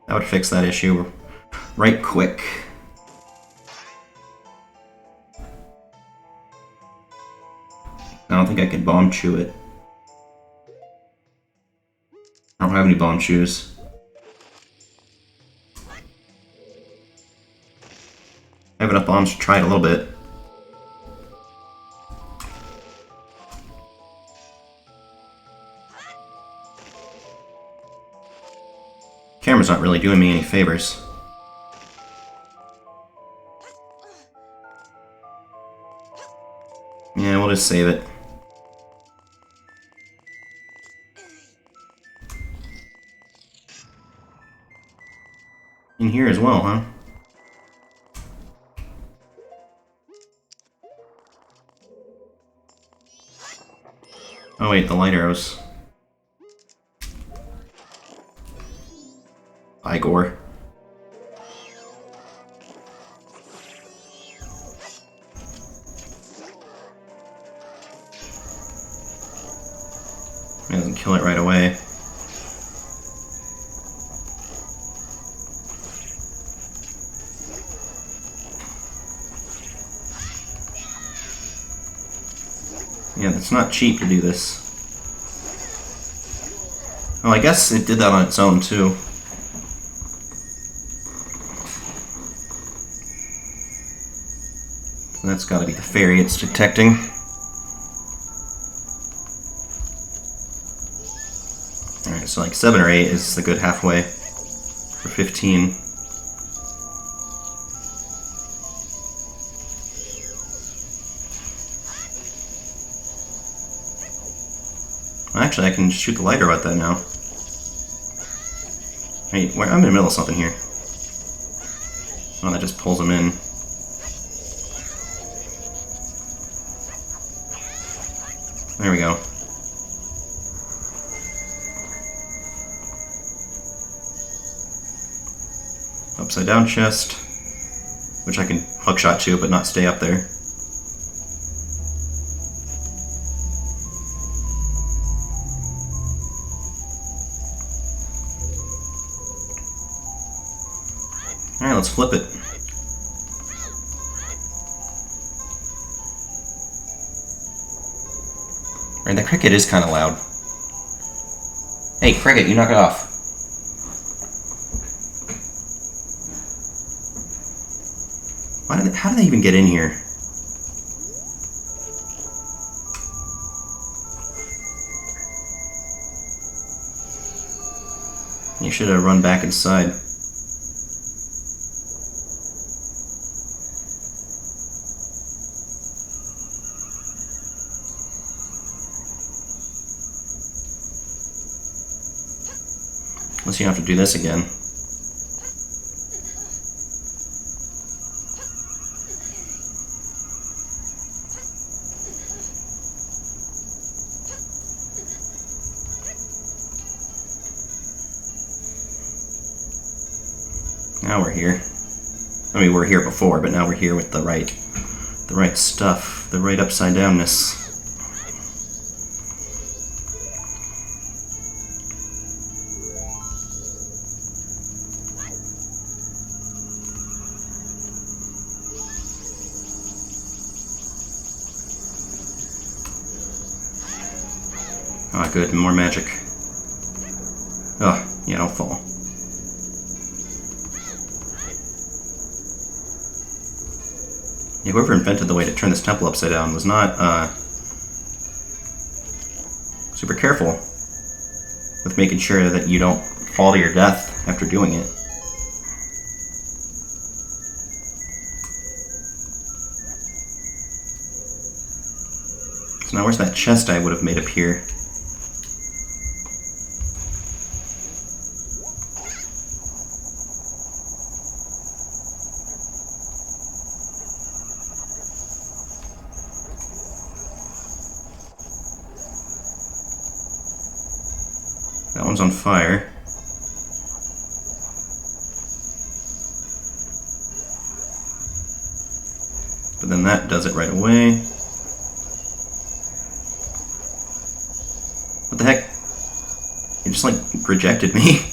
That would fix that issue right quick. I don't think I can bomb chew it. I don't have any bomb chews. I have enough bombs to try it a little bit. Camera's not really doing me any favors. Yeah, we'll just save it. In here as well, huh? Oh wait, the light arrows. Igor. It doesn't kill it right away. Yeah, it's not cheap to do this. Oh, I guess it did that on its own, too. So that's gotta be the fairy it's detecting. Alright, so like 7 or 8 is the good halfway for 15. Actually, I can shoot the lighter at that now. Wait, I'm in the middle of something here. Oh, that just pulls them in. There we go. Upside down chest, which I can hookshot to, but not stay up there. Alright, let's flip it. Right, the cricket is kind of loud. Hey, cricket, you knock it off. How do they even get in here? You should have run back inside. Unless you have to do this again. Now we're here. I mean, we were here before, but now we're here with the right stuff, the right upside downness. Ah, good, more magic. Oh, yeah, don't fall. Yeah, whoever invented the way to turn this temple upside down was not super careful with making sure that you don't fall to your death after doing it. So now where's that chest I would have made appear? That one's on fire. But then that does it right away. What the heck? It just, like, rejected me.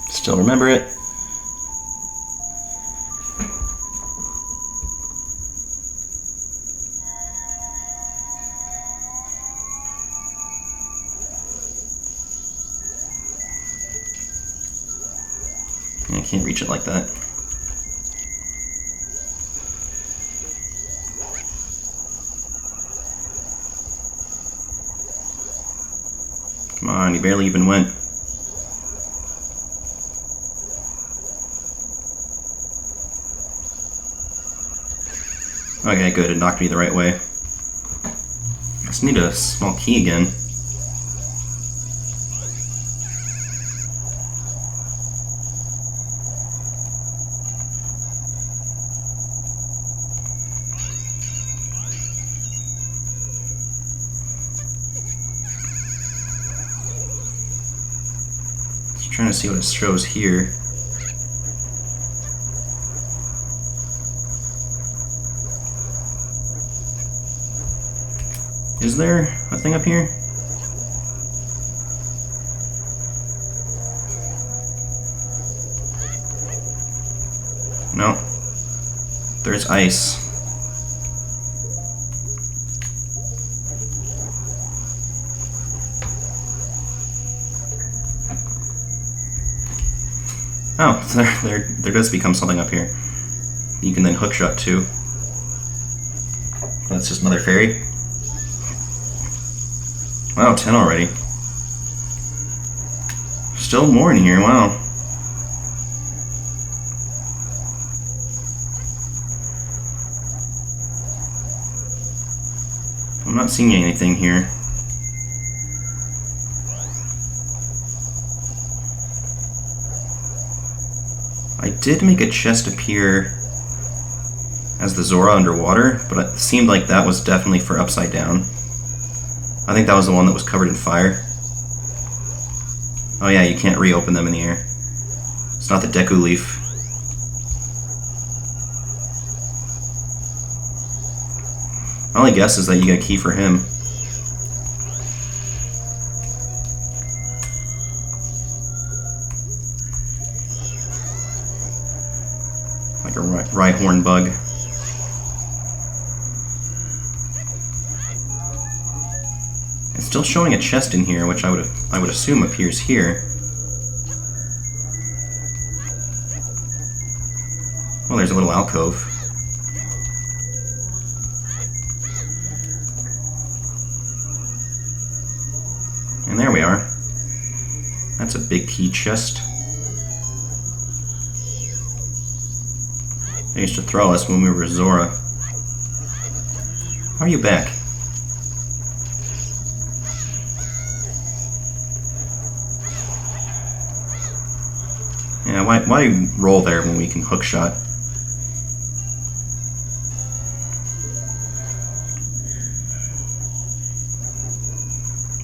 Still remember it. I can't reach it like that. Come on, you barely even went. Okay, good, it knocked me the right way. I just need a small key again. Just trying to see what it shows here. Is there a thing up here? No. There's ice. Oh, there does become something up here. You can then hookshot to. That's just another fairy. Wow, 10 already. Still more in here, wow. I'm not seeing anything here. I did make a chest appear as the Zora underwater, but it seemed like that was definitely for upside down. I think that was the one that was covered in fire. Oh yeah, you can't reopen them in the air. It's not the Deku leaf. My only guess is that you get a key for him. Like a Rhyhorn bug. It's still showing a chest in here, which I would assume appears here. Well, there's a little alcove. And there we are. That's a big key chest. They used to throw us when we were Zora. How are you back? Yeah, why roll there when we can hookshot?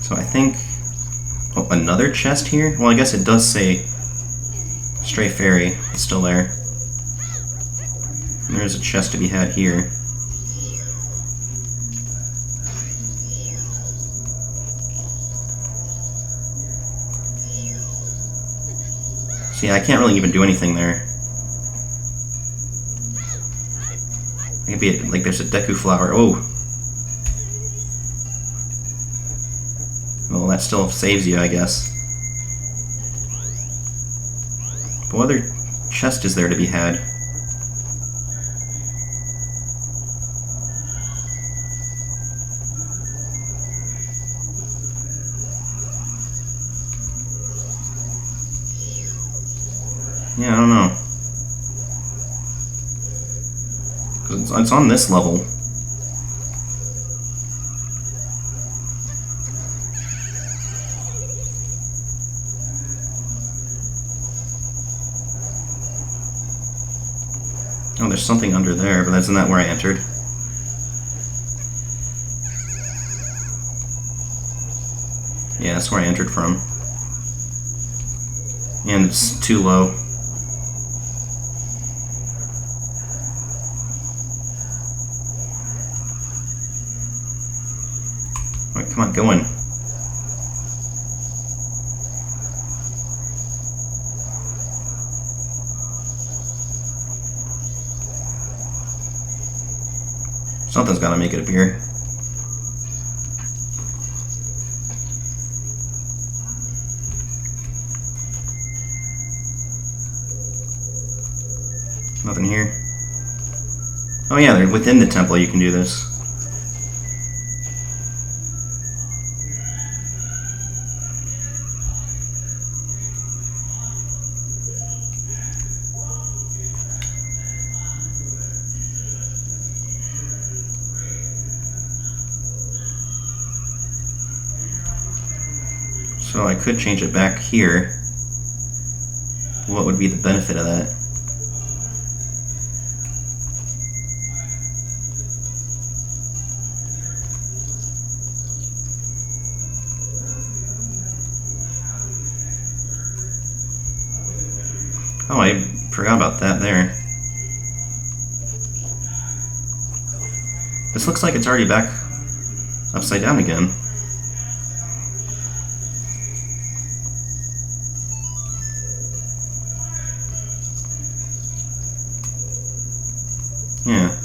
So I think... Oh, another chest here? Well, I guess it does say Straight Fairy. It's still there. And there's a chest to be had here. See, I can't really even do anything there. Maybe like there's a Deku flower. Oh! Well, that still saves you, I guess. But what other chest is there to be had? Yeah, I don't know. 'Cause it's on this level. Oh, there's something under there, but that's not where I entered. Yeah, that's where I entered from. And it's too low. Alright, come on, go in. Something's gotta make it appear. Nothing here. Oh yeah, they're within the temple, you can do this. So I could change it back here. What would be the benefit of that? Oh, I forgot about that there. This looks like it's already back upside down again. Yeah.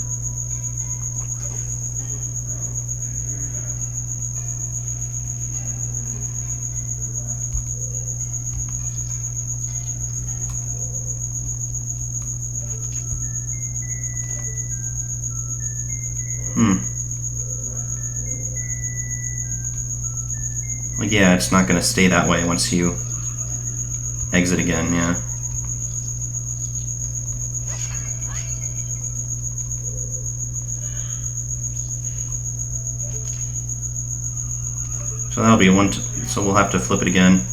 Well, yeah, it's not going to stay that way once you exit again, yeah. So that'll be one, so we'll have to flip it again.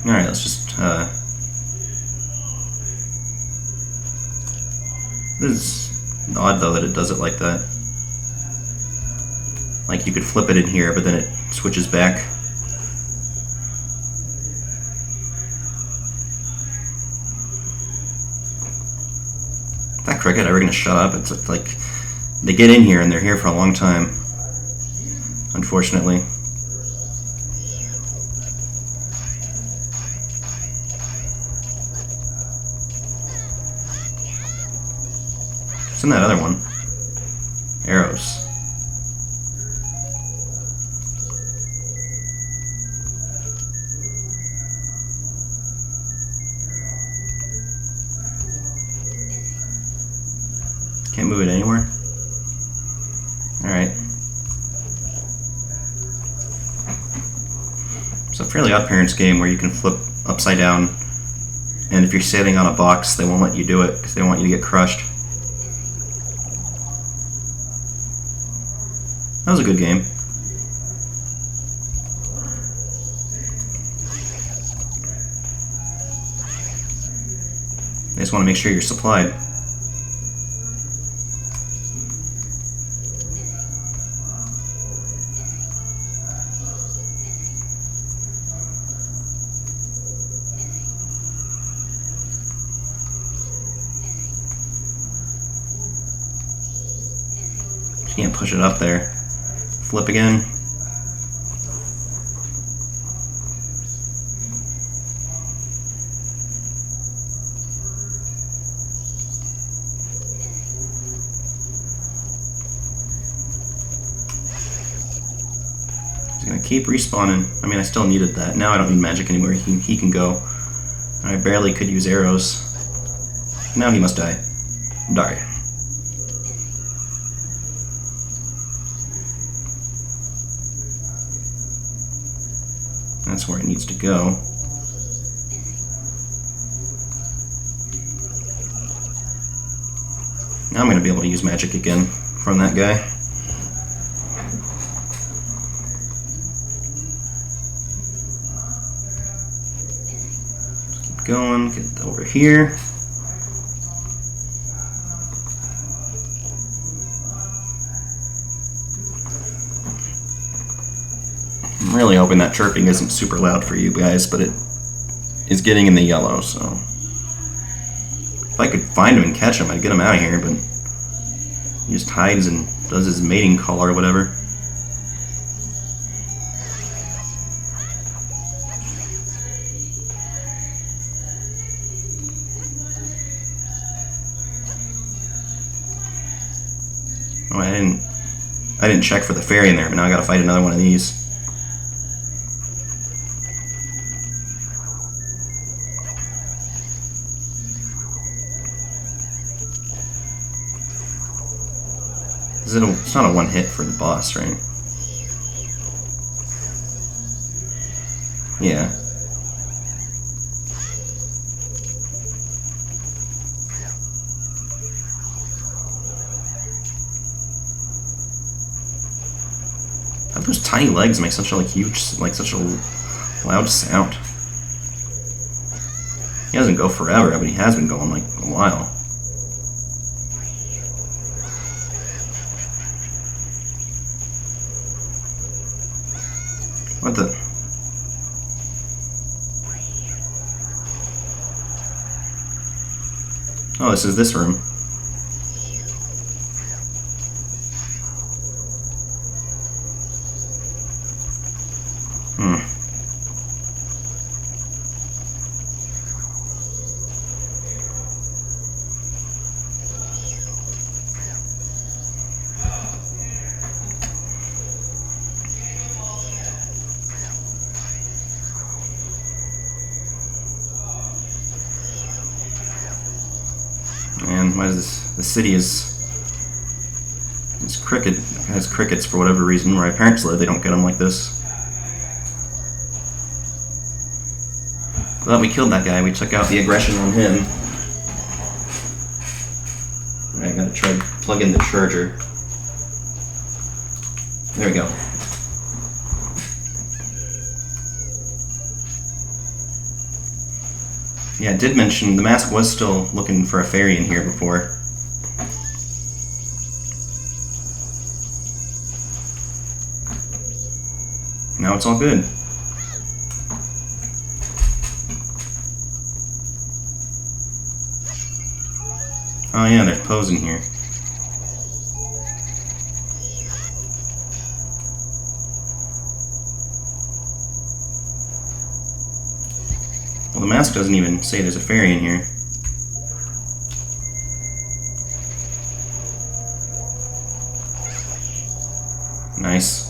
Alright, let's just, this is odd though that it does it like that. Like you could flip it in here, but then it switches back. That cricket ever gonna shut up? It's like they get in here and they're here for a long time. Unfortunately. What's in that other one? Arrows. Can't move it anywhere? Alright. It's a Fairly Odd Parents game where you can flip upside down, and if you're sitting on a box, they won't let you do it because they want you to get crushed. That was a good game. They just want to make sure you're supplied. You can't push it up there. Flip again. He's gonna keep respawning. I mean, I still needed that. Now I don't need magic anymore. He can go. I barely could use arrows. Now he must die. Die. That's where it needs to go. Now I'm going to be able to use magic again from that guy. Just keep going, get over here. I'm really hoping that chirping isn't super loud for you guys, but it is getting in the yellow, so if I could find him and catch him, I'd get him out of here, but he just hides and does his mating call or whatever. Oh, I didn't check for the fairy in there, but now I gotta fight another one of these. It's not a one hit for the boss, right? Yeah. Those tiny legs make such a huge, like such a loud sound. He doesn't go forever, but he has been going like a while. What the? Oh, this is this room. And why is this? The city is has crickets for whatever reason. Where my parents live, they don't get them like this. Well, we killed that guy. We took out the aggression on him. Alright, I gotta try to plug in the charger. There we go. Yeah, I did mention the mask was still looking for a fairy in here before. Now it's all good. Oh yeah, there's posing here. Well, the mask doesn't even say there's a fairy in here. Nice.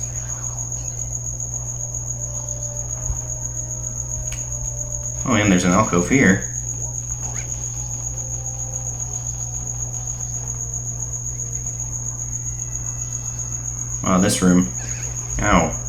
Oh, and there's an alcove here. Wow, this room. Ow.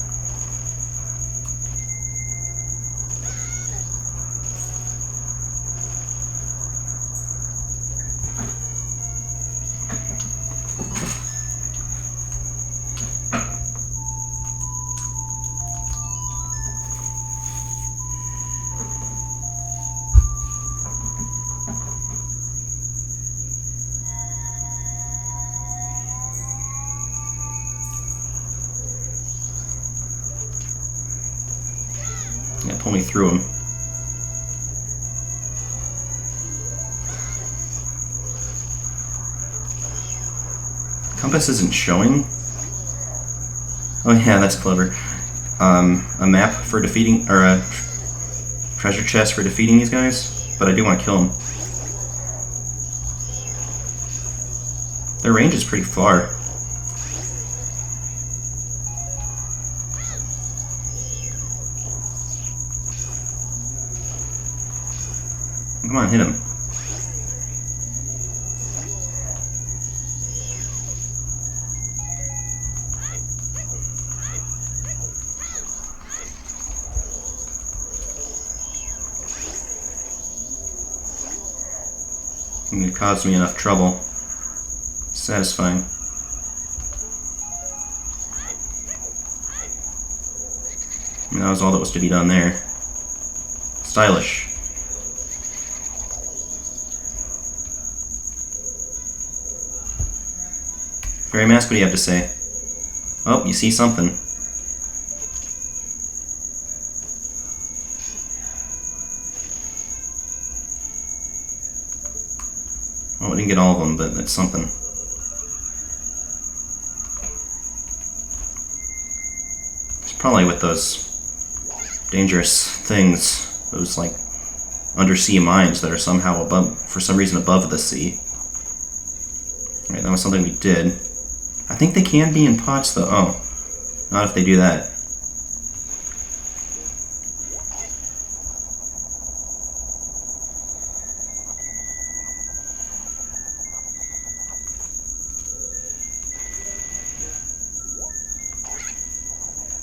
Yeah, pull me through him. Compass isn't showing? Oh yeah, that's clever. A map for defeating, or a treasure chest for defeating these guys, but I do want to kill them. Their range is pretty far. Come on, hit him. It caused me enough trouble. Satisfying. And that was all that was to be done there. Stylish. Fairy Mask, what do you have to say? Oh, you see something. Well, we didn't get all of them, but that's something. It's probably with those dangerous things, those like undersea mines that are somehow above, for some reason above the sea. Alright, that was something we did. I think they can be in pots though. Oh, not if they do that.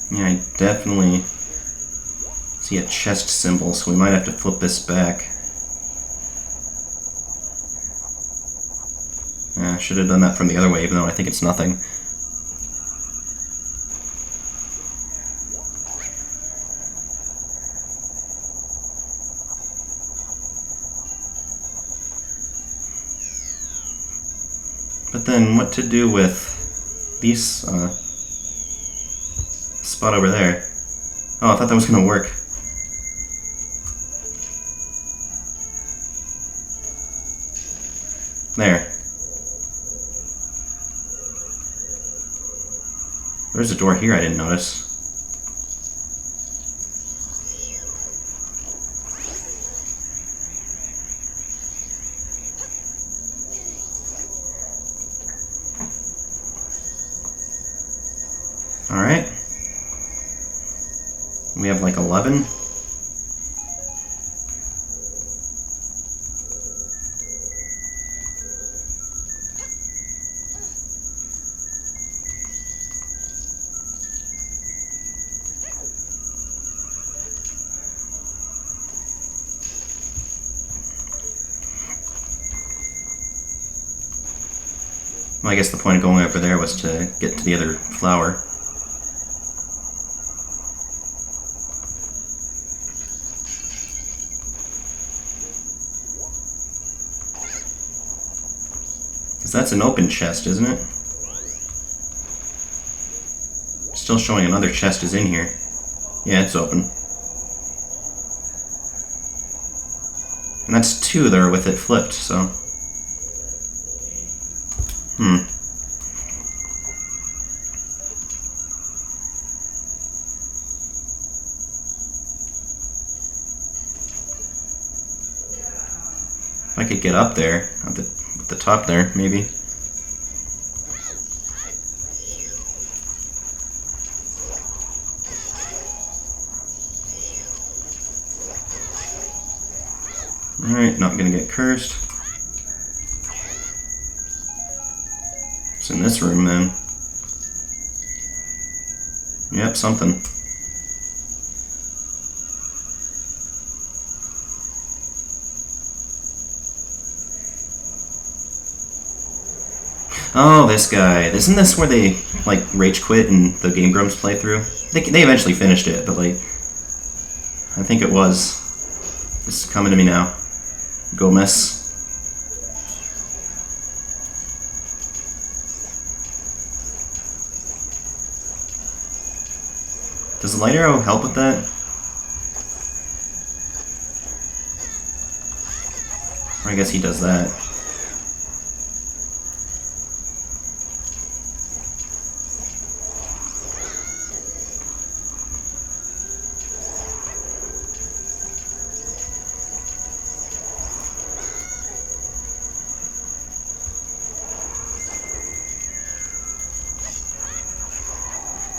Yeah, I definitely see a chest symbol, so we might have to flip this back. Should have done that from the other way, even though I think it's nothing. But then, what to do with these, spot over there? Oh, I thought that was gonna work. There. There's a door here I didn't notice. Alright. We have like 11. Well, I guess the point of going over there was to get to the other flower. Because that's an open chest, isn't it? Still showing another chest is in here. Yeah, it's open. And that's two there with it flipped, so... Hmm. If I could get up there, at the top there, maybe. Alright, not gonna get cursed. What's in this room, then? Yep, something. Oh, this guy. Isn't this where they, like, rage quit in the Game Grumps playthrough? They eventually finished it, but, like, I think it was. It's coming to me now. Gomez. Does the light arrow help with that? Or I guess he does that.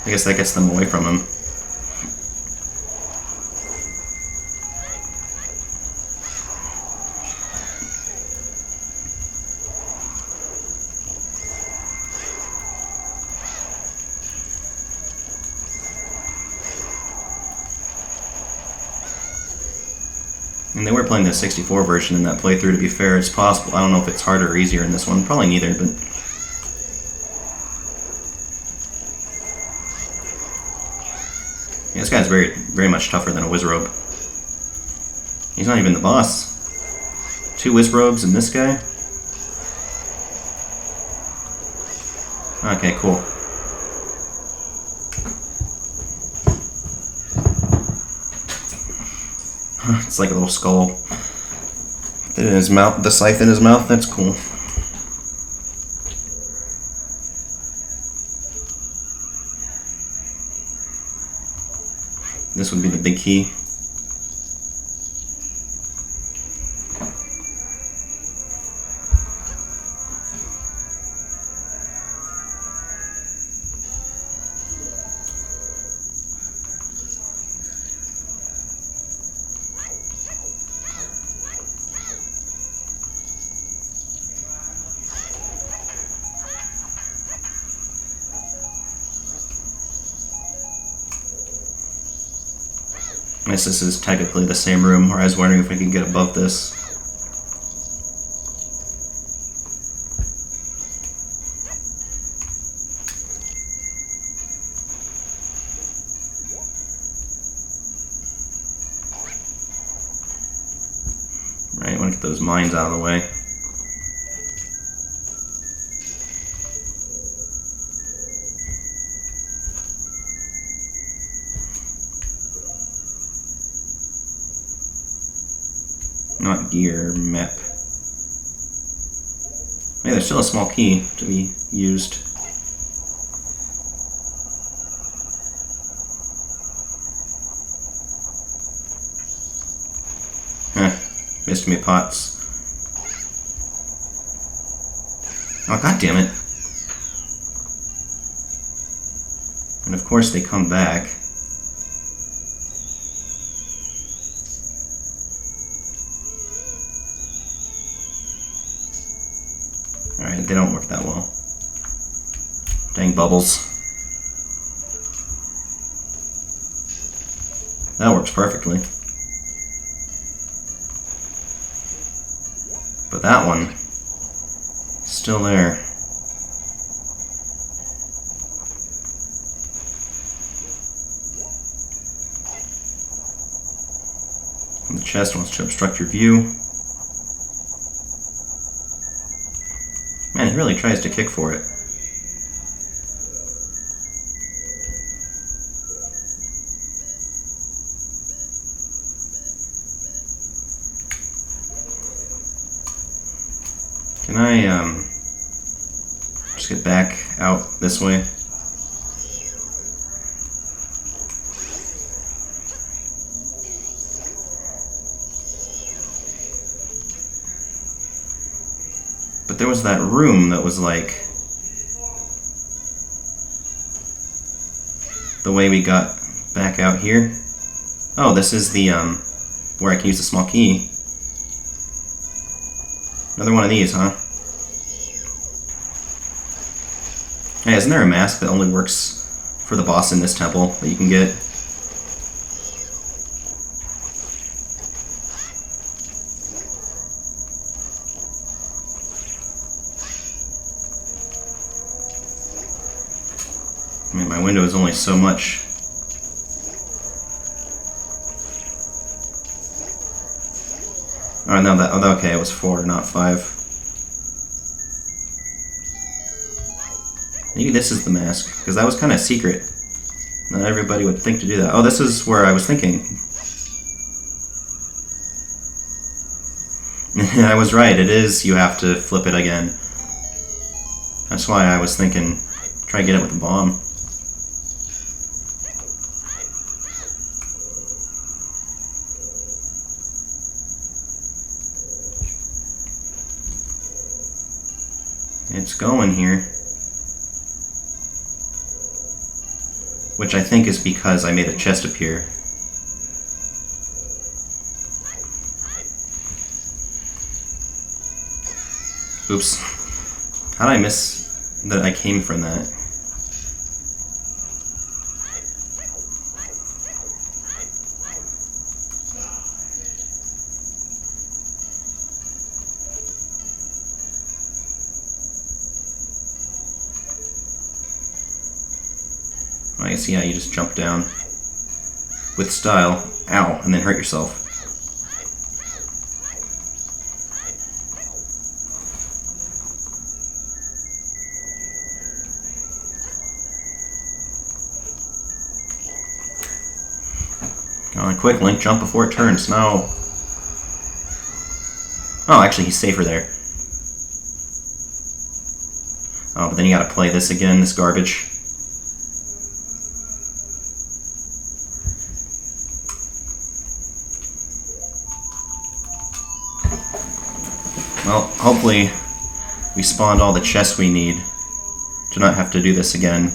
I guess that gets them away from him. And they were playing the 64 version in that playthrough, to be fair. It's possible. I don't know if it's harder or easier in this one. Probably neither, but... yeah, this guy's very much tougher than a Wizrobe. He's not even the boss. 2 Wizrobes and this guy? Okay, cool. It's like a little skull. In his mouth, the scythe in his mouth, that's cool. This would be the big key. I guess this is technically the same room, or I was wondering if I could get above this. Right, I want to get those mines out of the way. Not gear, map. Hey, there's still a small key to be used. Huh. Missed me pots. Oh, god damn it. And of course they come back. Alright, they don't work that well. Dang bubbles. That works perfectly. But that one is still there. And the chest wants to obstruct your view. Man, he really tries to kick for it. Can I, Just get back out this way. But there was that room that was like the way we got back out here. Oh, this is the where I can use the small key. Another one of these, huh? Hey, isn't there a mask that only works for the boss in this temple that you can get? I mean, my window is only so much. Oh, no, okay, it was 4, not 5. Maybe this is the mask, because that was kind of secret. Not everybody would think to do that. Oh, this is where I was thinking. I was right, it is, you have to flip it again. That's why I was thinking, try to get it with a bomb. It's going here. Which I think is because I made a chest appear. Oops. How did I miss that I came from that? I guess, yeah, you just jump down with style, ow, and then hurt yourself. Come on, quick, Link, jump before it turns. No. Oh, actually, he's safer there. Oh, but then you gotta play this again, this garbage. Well, hopefully we spawned all the chests we need to not have to do this again.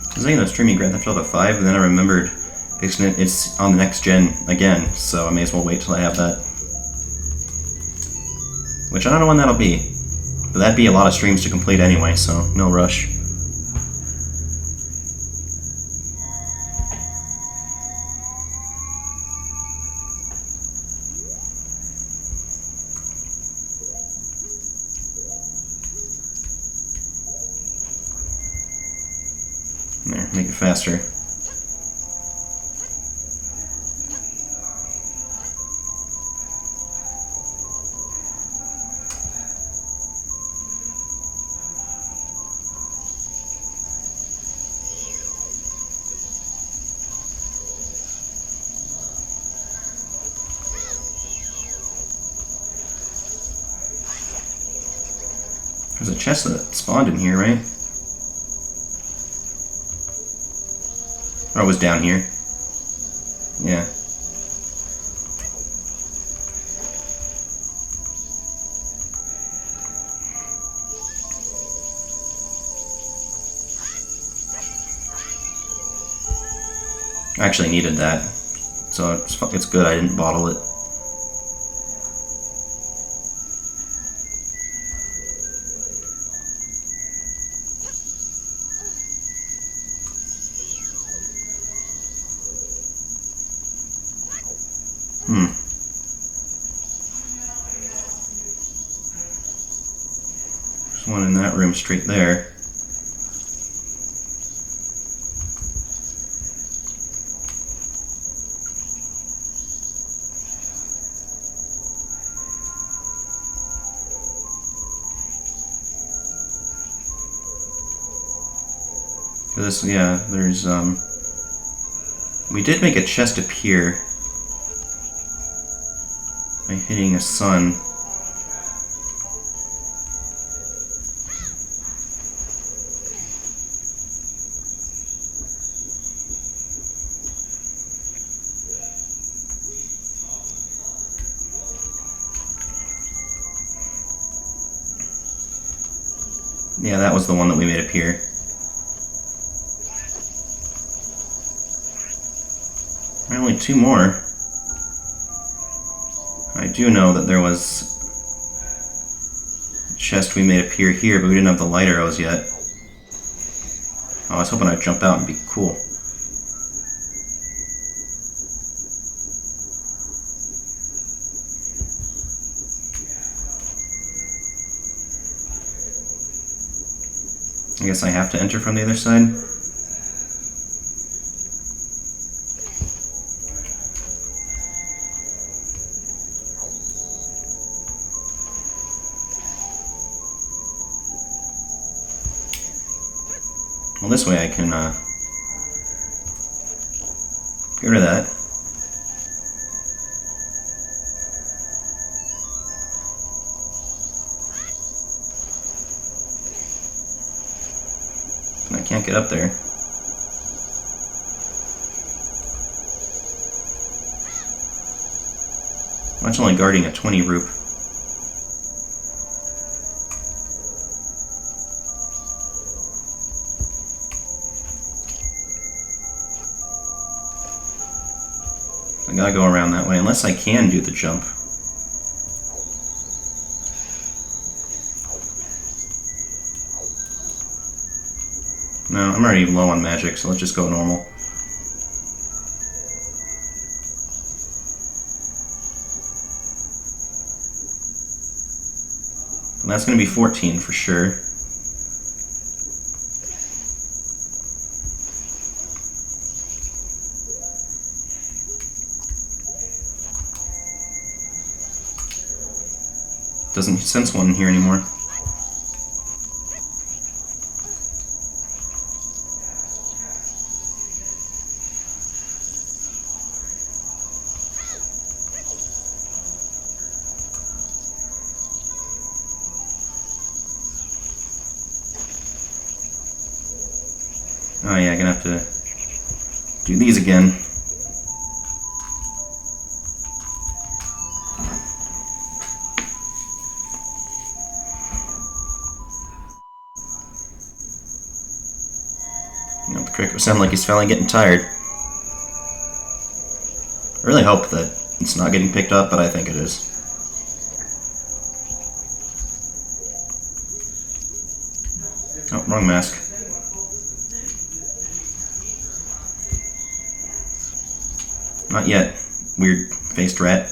I was thinking of streaming Grand Theft Auto 5, and then I remembered it's on the next gen again, so I may as well wait till I have that. Which I don't know when that'll be, but that'd be a lot of streams to complete anyway, so no rush. There, make it faster. There's a chest that spawned in here, right? Oh, it was down here. Yeah. I actually needed that, so it's good I didn't bottle it. There's one in that room straight there. This, yeah, there's, we did make a chest appear by hitting a sun. Yeah, that was the one that we made appear. Only 2 more. I do know that there was a chest we made appear here, but we didn't have the light arrows yet. Oh, I was hoping I'd jump out and be cool. I guess I have to enter from the other side. Well, this way I can get rid of that. And I can't get up there. I'm actually only guarding a 20 roop. I gotta go around that way, unless I can do the jump. No, I'm already low on magic, so let's just go normal. And that's gonna be 14 for sure. Doesn't sense one here anymore. Oh yeah, gonna have to do these again. The cricket sound like he's finally getting tired. I really hope that it's not getting picked up, but I think it is. Oh, wrong mask. Not yet, weird-faced rat.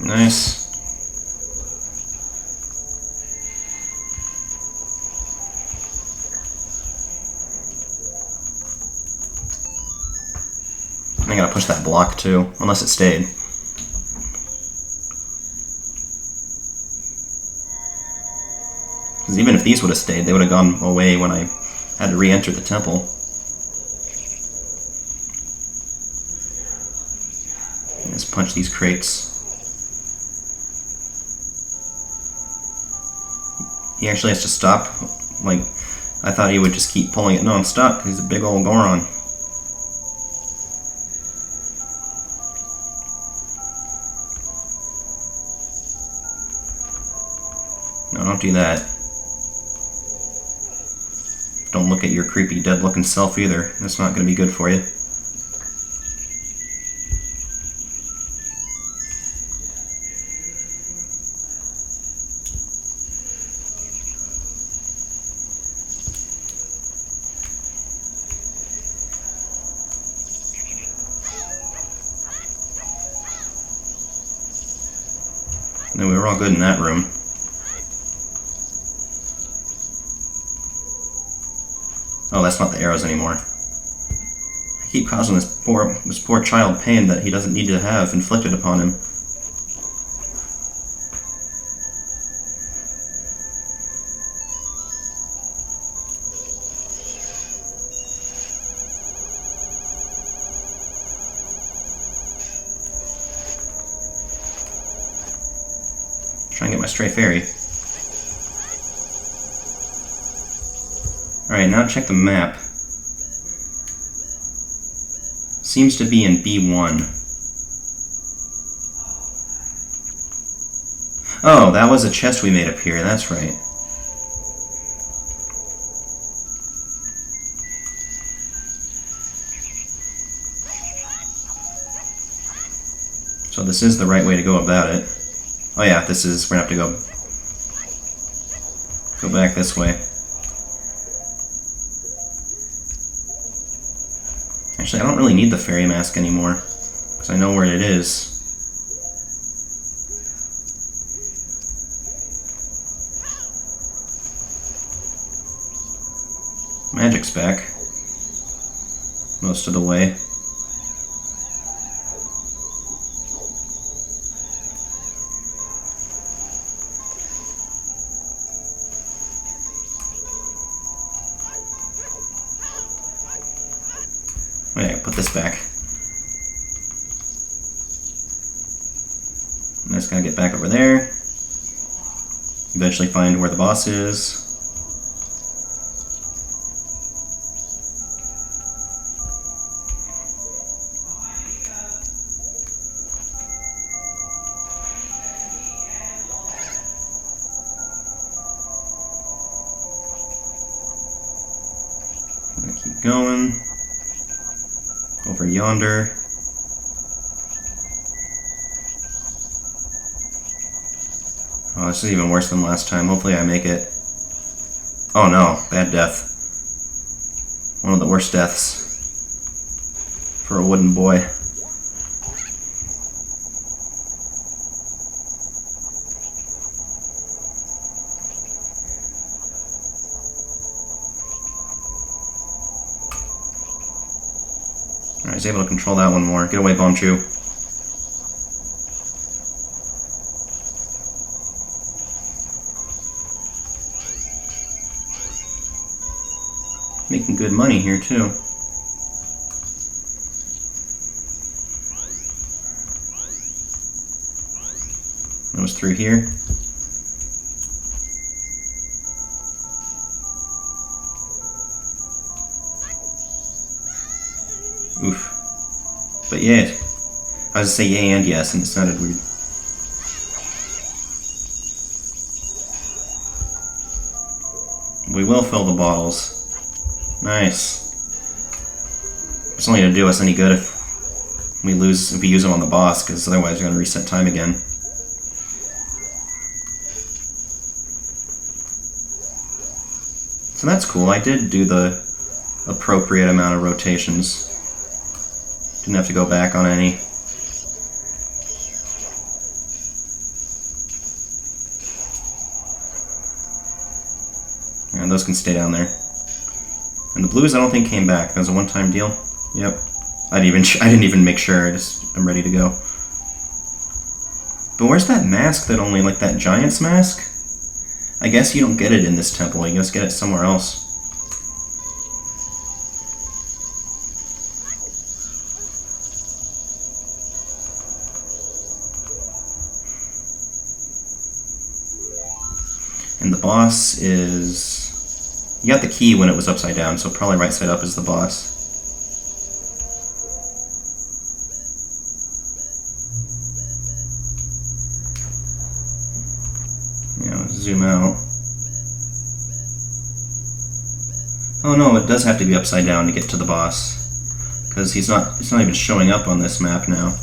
Nice. I gotta push that block too, unless it stayed. Because even if these would have stayed, they would have gone away when I had to re-enter the temple. Let's punch these crates. He actually has to stop. Like, I thought he would just keep pulling it non-stop. He's a big old Goron. No, don't do that. Don't look at your creepy dead-looking self either. That's not going to be good for you. No, we were all good in that room. Oh, that's not the arrows anymore. I keep causing this poor child pain that he doesn't need to have inflicted upon him. Try and get my Straight Fairy. Alright, now check the map. Seems to be in B1. Oh, that was a chest we made up here, that's right. So this is the right way to go about it. Oh yeah, this is, we're gonna have to go back this way. Actually, I don't really need the fairy mask anymore, because I know where it is. Magic's back. Most of the way. Oh yeah, put this back. I'm just gonna get back over there. Eventually find where the boss is. I'm gonna keep going. Over yonder. Oh, this is even worse than last time. Hopefully I make it. Oh no, bad death. One of the worst deaths for a wooden boy. Alright, I was able to control that one more. Get away, Bombchu. Making good money here, too. That was through here. Oof. But yeah, I was gonna say yay and yes, and it sounded weird. We will fill the bottles. Nice. It's only gonna do us any good if we use them on the boss, because otherwise we're gonna reset time again. So that's cool. I did do the appropriate amount of rotations. Didn't have to go back on any. And those can stay down there. And the blues I don't think came back. That was a one-time deal. Yep. I didn't even make sure. I'm ready to go. But where's that mask that only, like that giant's mask? I guess you don't get it in this temple. You just get it somewhere else. And the boss is... You got the key when it was upside down, so probably right side up is the boss. Yeah, let's zoom out. Oh no, it does have to be upside down to get to the boss. Because it's not even showing up on this map now.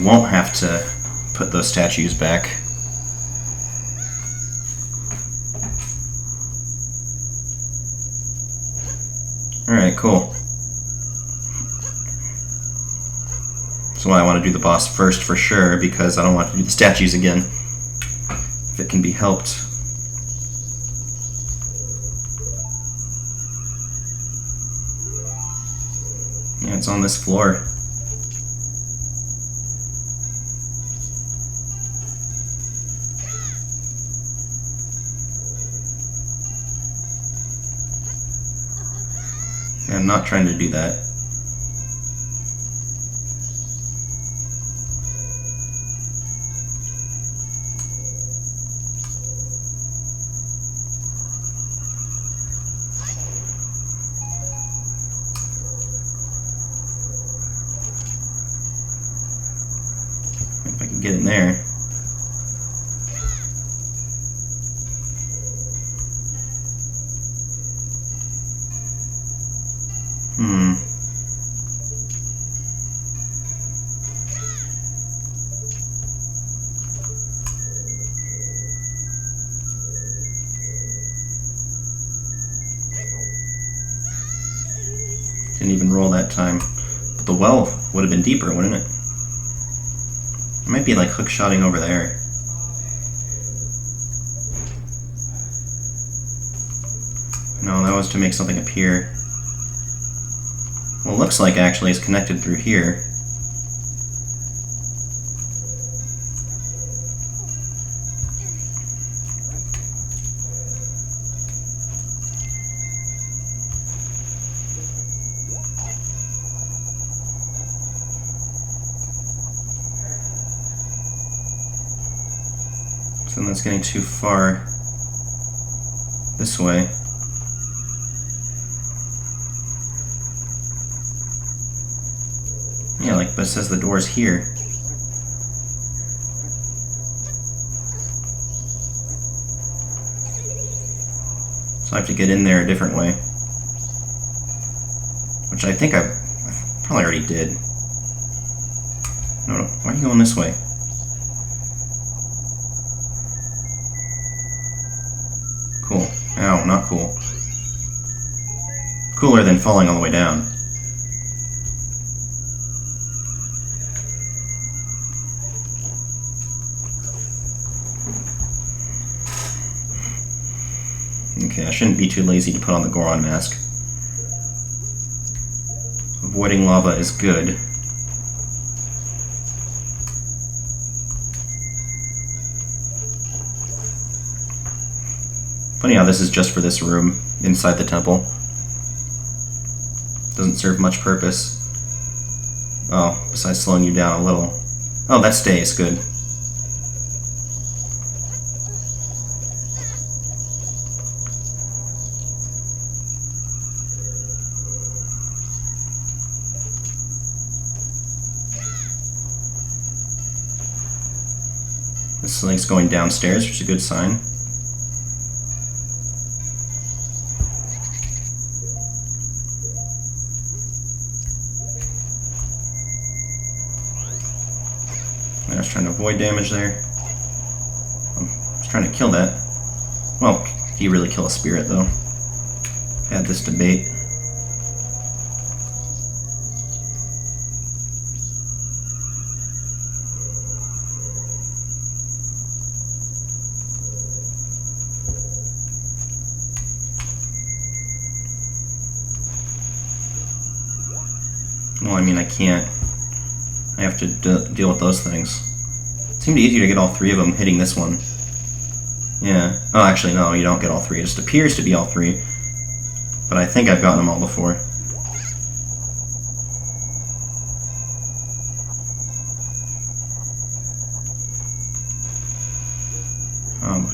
Won't have to put those statues back. Alright, cool. So I want to do the boss first for sure, because I don't want to do the statues again. If it can be helped. Yeah, it's on this floor. Yeah, I'm not trying to do that. If I can get in there. Didn't even roll that time. But the well would have been deeper, wouldn't it? It might be like hook-shotting over there. No, that was to make something appear. Well, it looks like actually it's connected through here. So that's getting too far this way. Yeah, like, but it says the door's here. So I have to get in there a different way. Which I think I probably already did. No, why are you going this way? Cool. Ow, not cool. Cooler than falling all the way down. Okay, I shouldn't be too lazy to put on the Goron mask. Avoiding lava is good. Funny how this is just for this room inside the temple. Doesn't serve much purpose. Oh, besides slowing you down a little. Oh, that stays. Good. This thing's going downstairs, which is a good sign. I was trying to avoid damage there. I was trying to kill that. Well, do you really kill a spirit, though? Had this debate. Well, I mean, I can't. I have to deal with those things. It seemed easier to get all three of them hitting this one. Yeah. Oh, actually, no, you don't get all three. It just appears to be all three. But I think I've gotten them all before.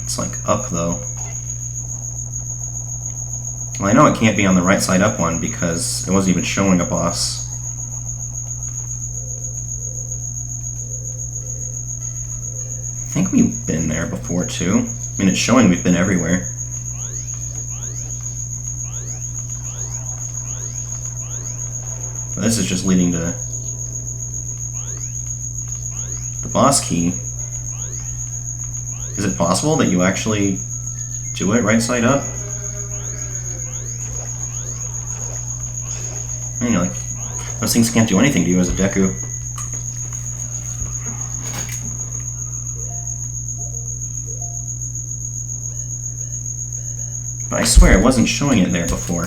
It's like up, though. Well, I know it can't be on the right side up one because it wasn't even showing a boss. I think we've been there before, too. I mean, it's showing we've been everywhere. But this is just leading to the boss key. Is it possible that you actually do it right side up? You know, like, those things can't do anything to you as a Deku. But I swear it wasn't showing it there before.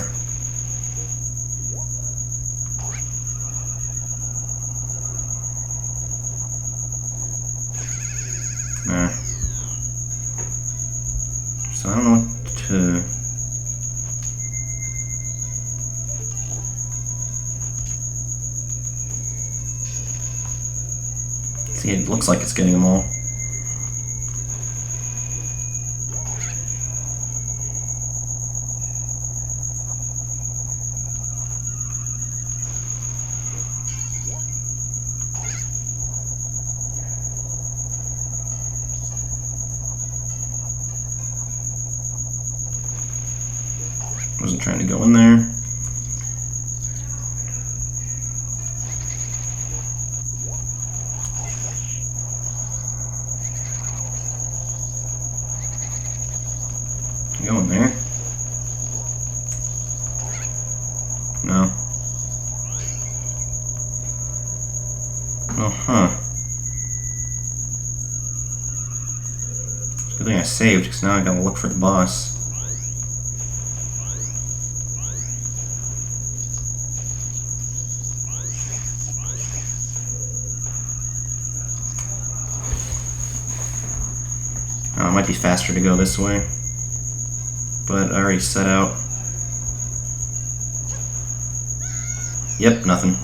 Nah. So I don't know what to... See, it looks like it's getting them all. Wasn't trying to go in there. Go in there. No. Oh, huh. It's a good thing I saved, because now I gotta look for the boss. Oh, it might be faster to go this way. But I already set out. Yep, nothing.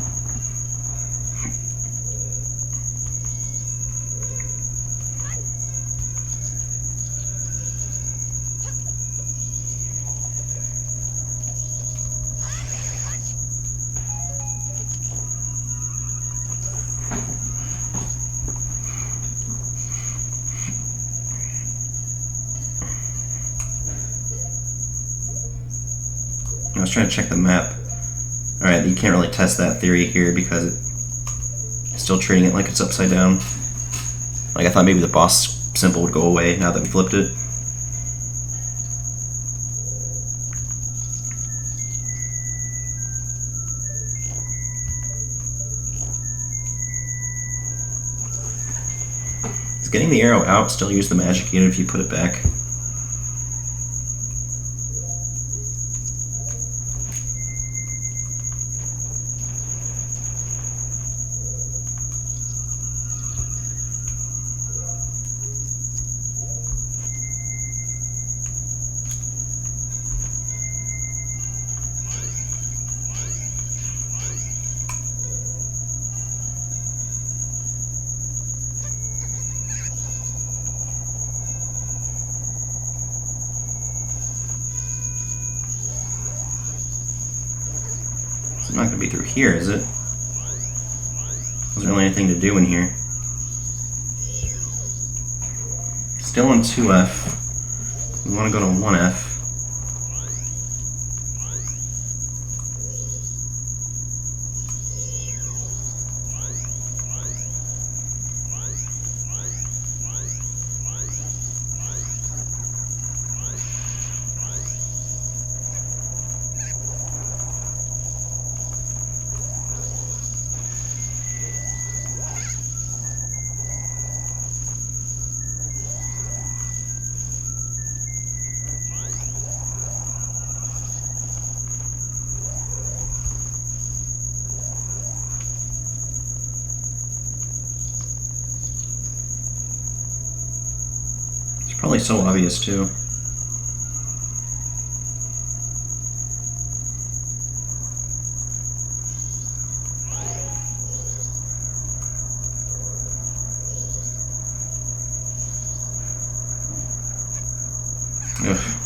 I was trying to check the map. Alright, you can't really test that theory here because it's still treating it like it's upside down. Like, I thought maybe the boss symbol would go away now that we flipped it. Is getting the arrow out still use the magic unit if you put it back? It's not going to be through here, is it? Wasn't really anything to do in here. Still on 2F. We want to go to 1F. Probably so obvious too. Ugh.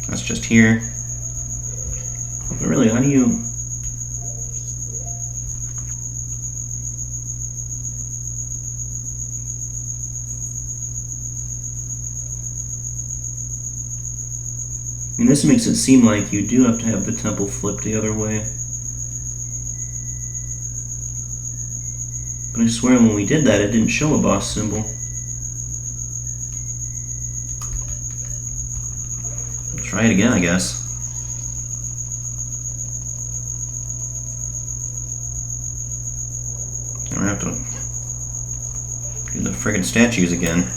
That's just here. But really, how do you... mean, this makes it seem like you do have to have the temple flipped the other way. But I swear when we did that, it didn't show a boss symbol. Try it again, I guess. I'm gonna have to do the friggin' statues again.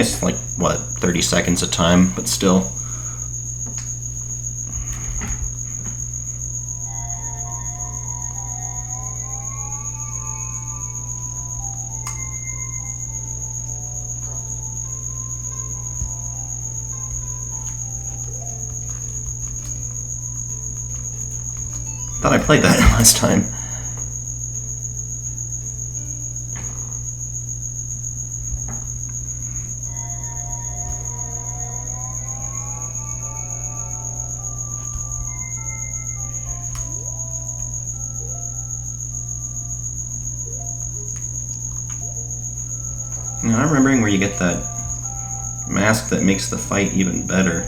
It's like, what, 30 seconds of time, but still. Thought I played that last time. Now, I'm remembering where you get that mask that makes the fight even better.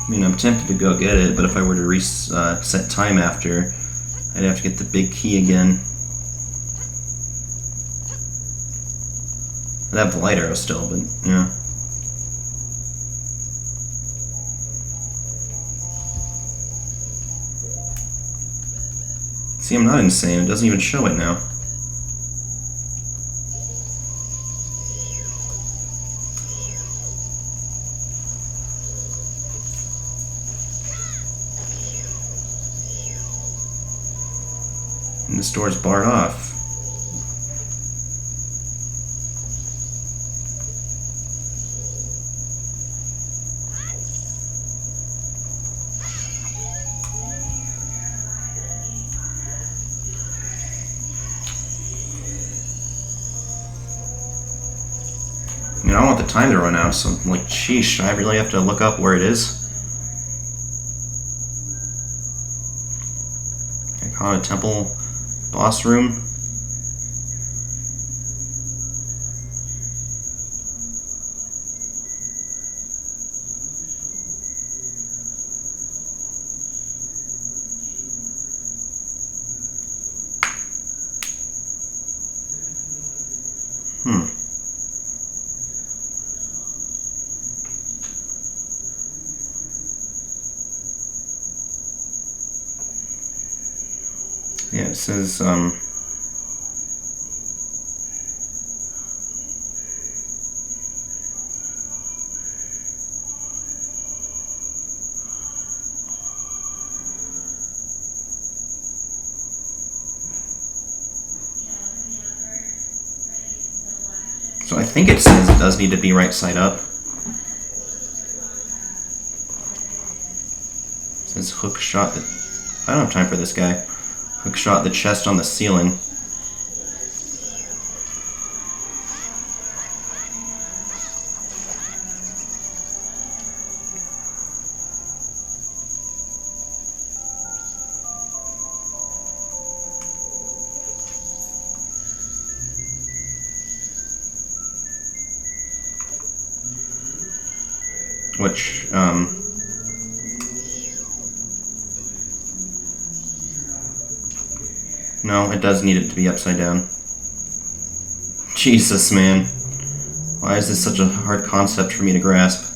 I mean, I'm tempted to go get it, but if I were to reset time after, I'd have to get the big key again. I'd have the light arrow still, but yeah. See, I'm not insane. It doesn't even show it now. And this door's barred off. I mean, I don't want the time to run out, so I'm like, sheesh, I really have to look up where it is. I call it a temple boss room. Yeah, it says, so I think it says it does need to be right side up. It says hook shot the... I don't have time for this guy. Hook shot the chest on the ceiling. Which, no, it does need it to be upside down. Jesus, man. Why is this such a hard concept for me to grasp?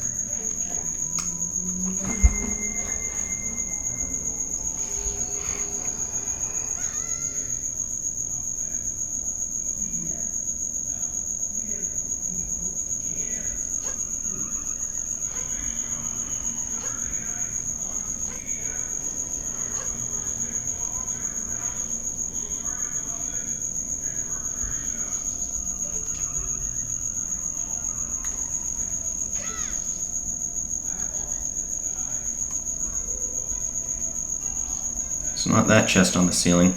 It's not that chest on the ceiling.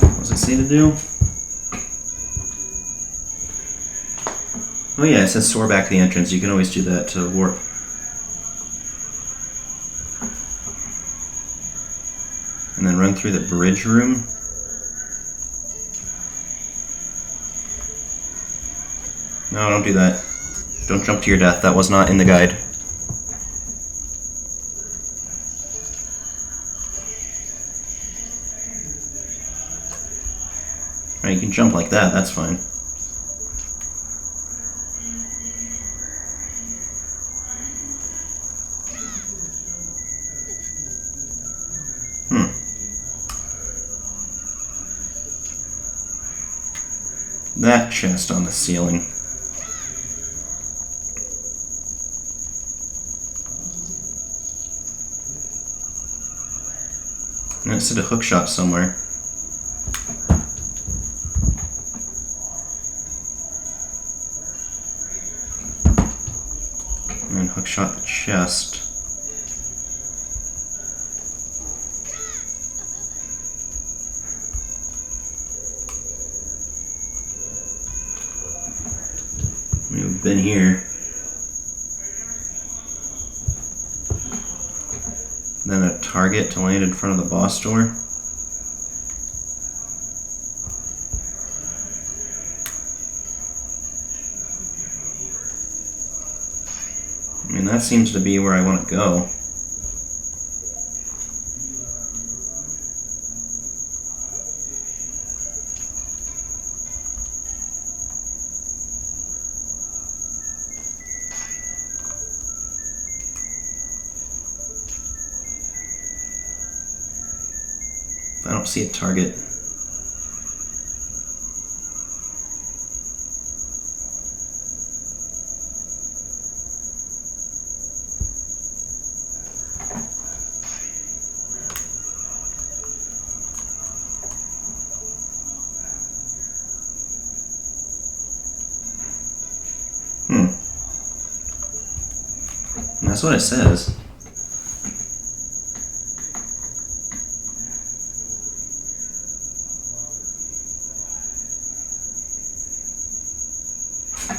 What does it say to do? Oh yeah, it says soar back to the entrance. You can always do that to warp. And then run through the bridge room. No, don't do that. Don't jump to your death. That was not in the guide. Alright, you can jump like that. That's fine. That chest on the ceiling. And it said a hook shot somewhere. And then hook shot the chest. We've been here. Then a target to land in front of the boss door. I mean, that seems to be where I want to go. I don't see a target. That's what it says.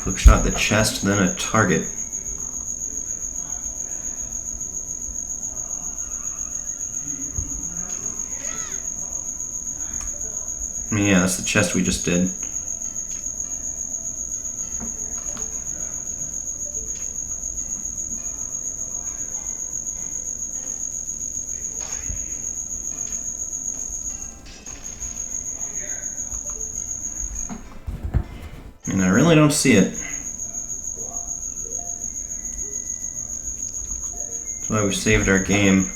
Hookshot the chest, then a target. I mean, yeah, that's the chest we just did. And I really don't see it. That's why we saved our game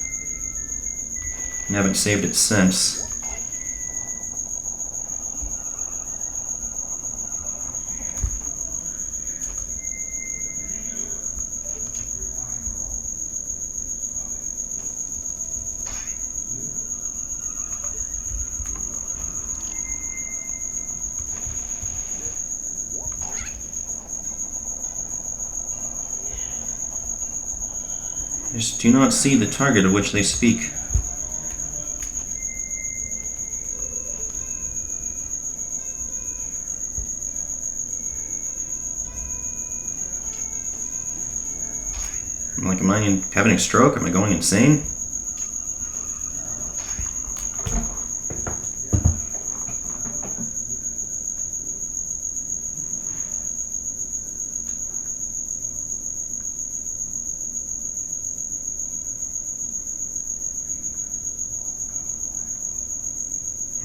and haven't saved it since. I just do not see the target of which they speak. Like, am I having a stroke? Am I going insane?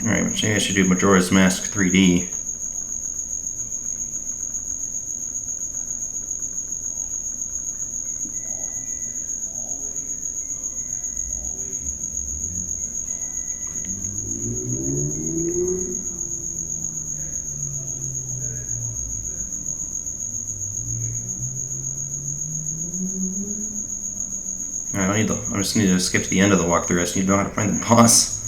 Alright, which I should do Majora's Mask 3D. Alright, I just need to skip to the end of the walkthrough. I just need to know how to find the boss.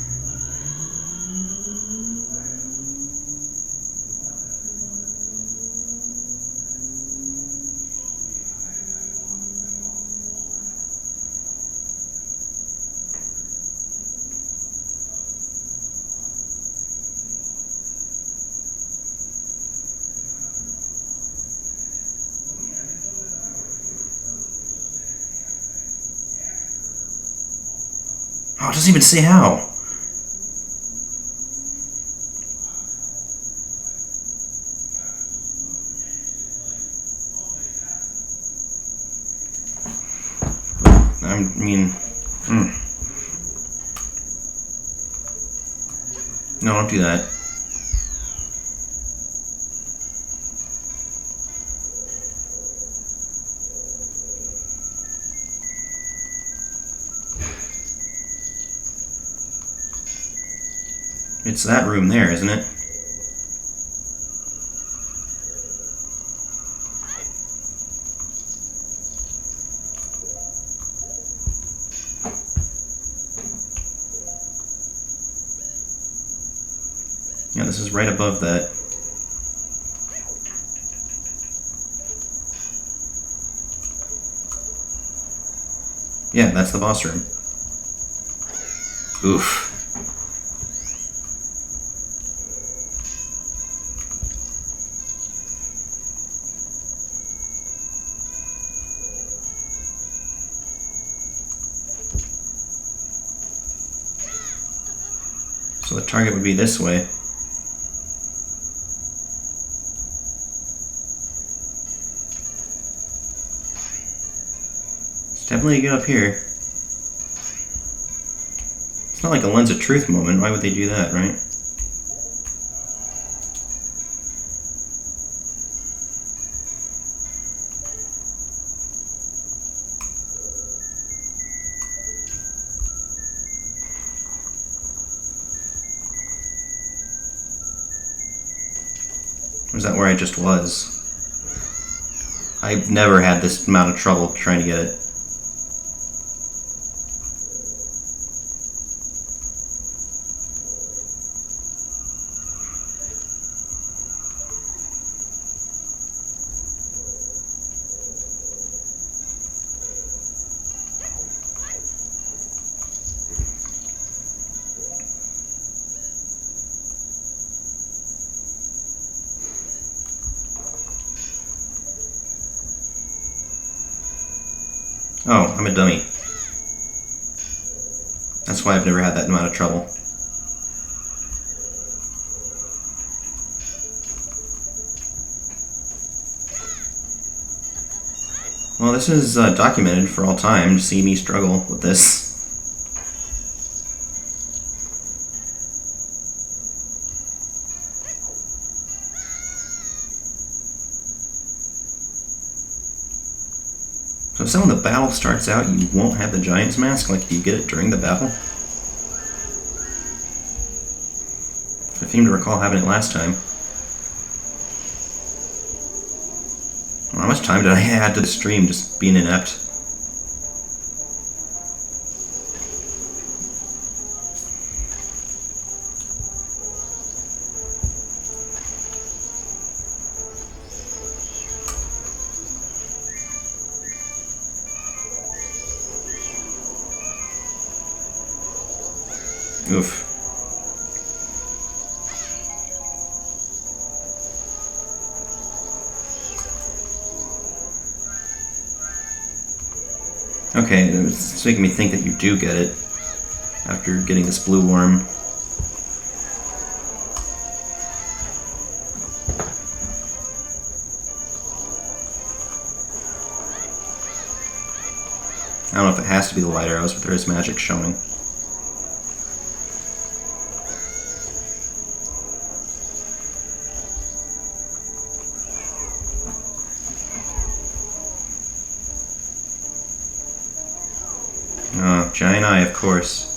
Oh, it doesn't even say how. I mean... No, don't do that. It's that room there, isn't it? Yeah, this is right above that. Yeah, that's the boss room. Oof. So the target would be this way. It's definitely get up here. It's not like a lens of truth moment. Why would they do that, right? Or is that where I just was? I've never had this amount of trouble trying to get it. Oh, I'm a dummy. That's why I've never had that amount of trouble. Well, this is documented for all time to see me struggle with this. So if some of the battle starts out, you won't have the Giant's Mask? Like, do you get it during the battle? I seem to recall having it last time. Well, how much time did I add to the stream just being inept? Oof. Okay, it's making me think that you do get it after getting this blue worm. I don't know if it has to be the light arrows, but there is magic showing. Oh, giant eye, of course.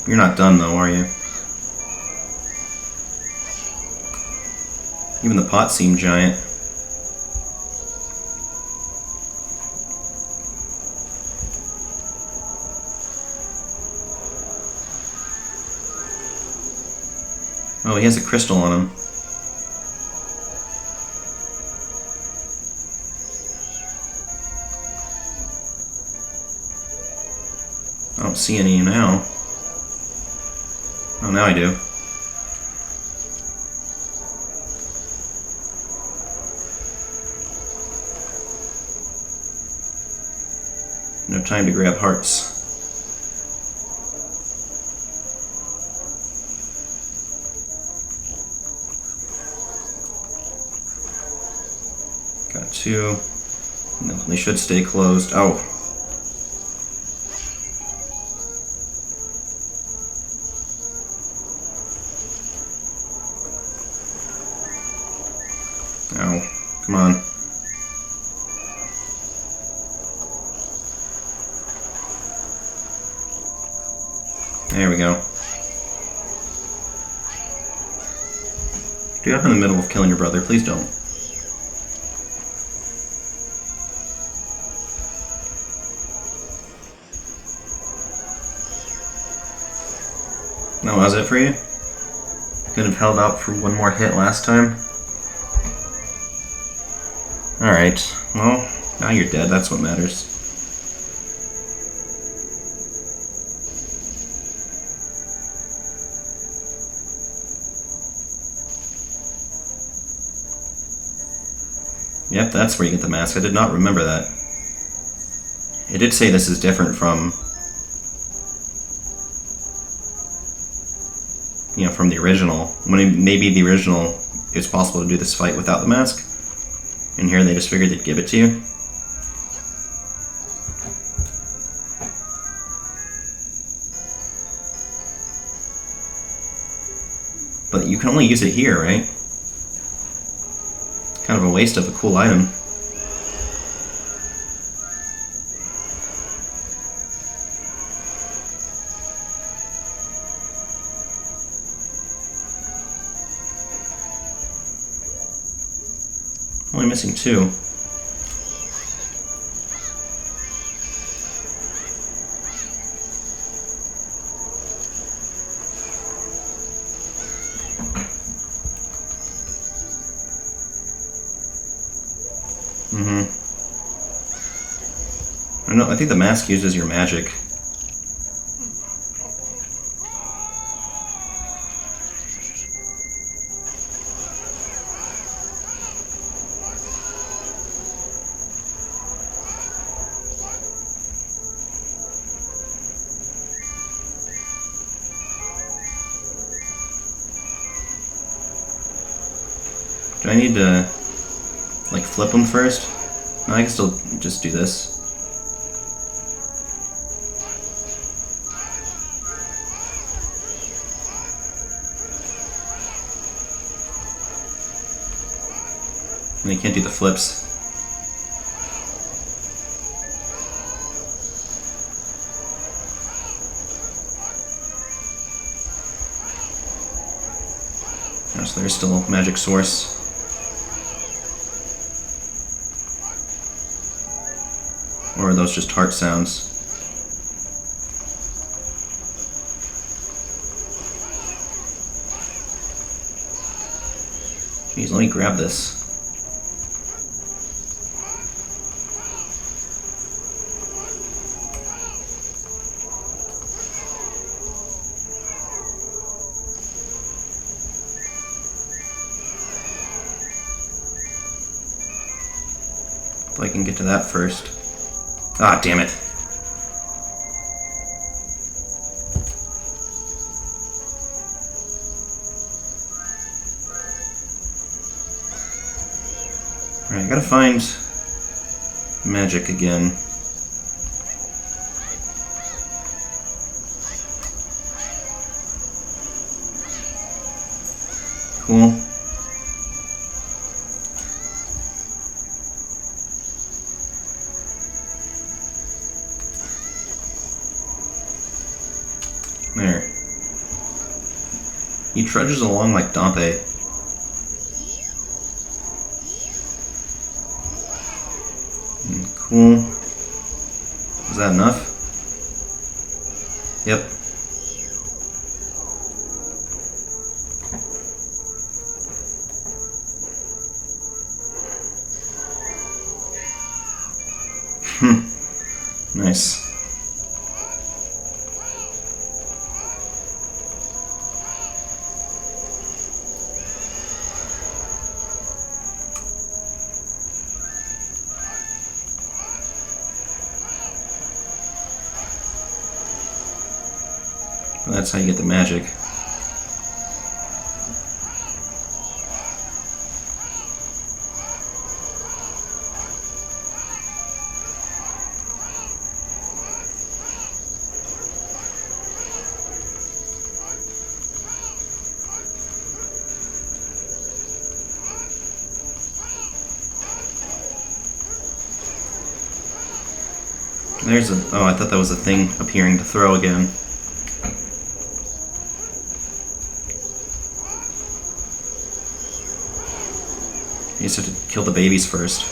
You're not done though, are you? Even the pots seem giant. Oh, he has a crystal on him. I don't see any now. Oh, now I do. No time to grab hearts. Got 2. No, they should stay closed. Oh. Oh, come on. There we go. Dude, I'm in the middle of killing your brother. Please don't. No, was it for you? Could have held out for one more hit last time. Alright, well, now you're dead. That's what matters. Yep, that's where you get the mask. I did not remember that. It did say this is different from, you know, from the original. When maybe the original, it's possible to do this fight without the mask. And here they just figured they'd give it to you. But you can only use it here, right? Kind of a waste of a cool item. Only missing 2. I think the mask uses your magic. Do I need to, like, flip them first? No, I can still just do this. And you can't do the flips. Oh, so there's still a magic source. Or are those just heart sounds? Jeez, let me grab this. If I can get to that first. Ah, damn it. Alright, I gotta find magic again. Cool. There. He trudges along like Dompe. Cool. Is that enough? Yep. Nice. Well, that's how you get the magic. There's a... oh, I thought that was a thing appearing to throw again. You just have to kill the babies first.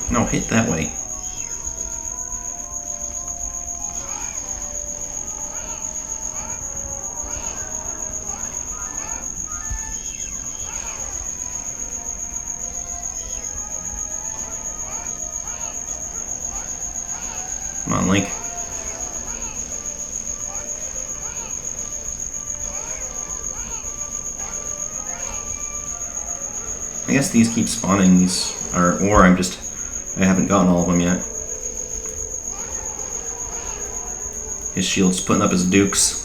No, hit that way. Come on, Link. I guess these keep spawning, these are, or I haven't gotten all of them yet. His shield's putting up his dukes.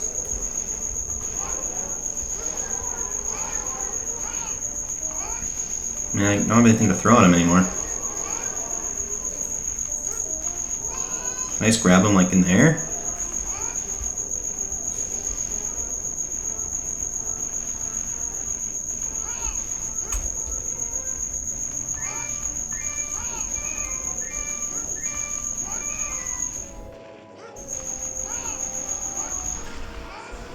I don't have anything to throw at him anymore. Can I just grab him like in the air?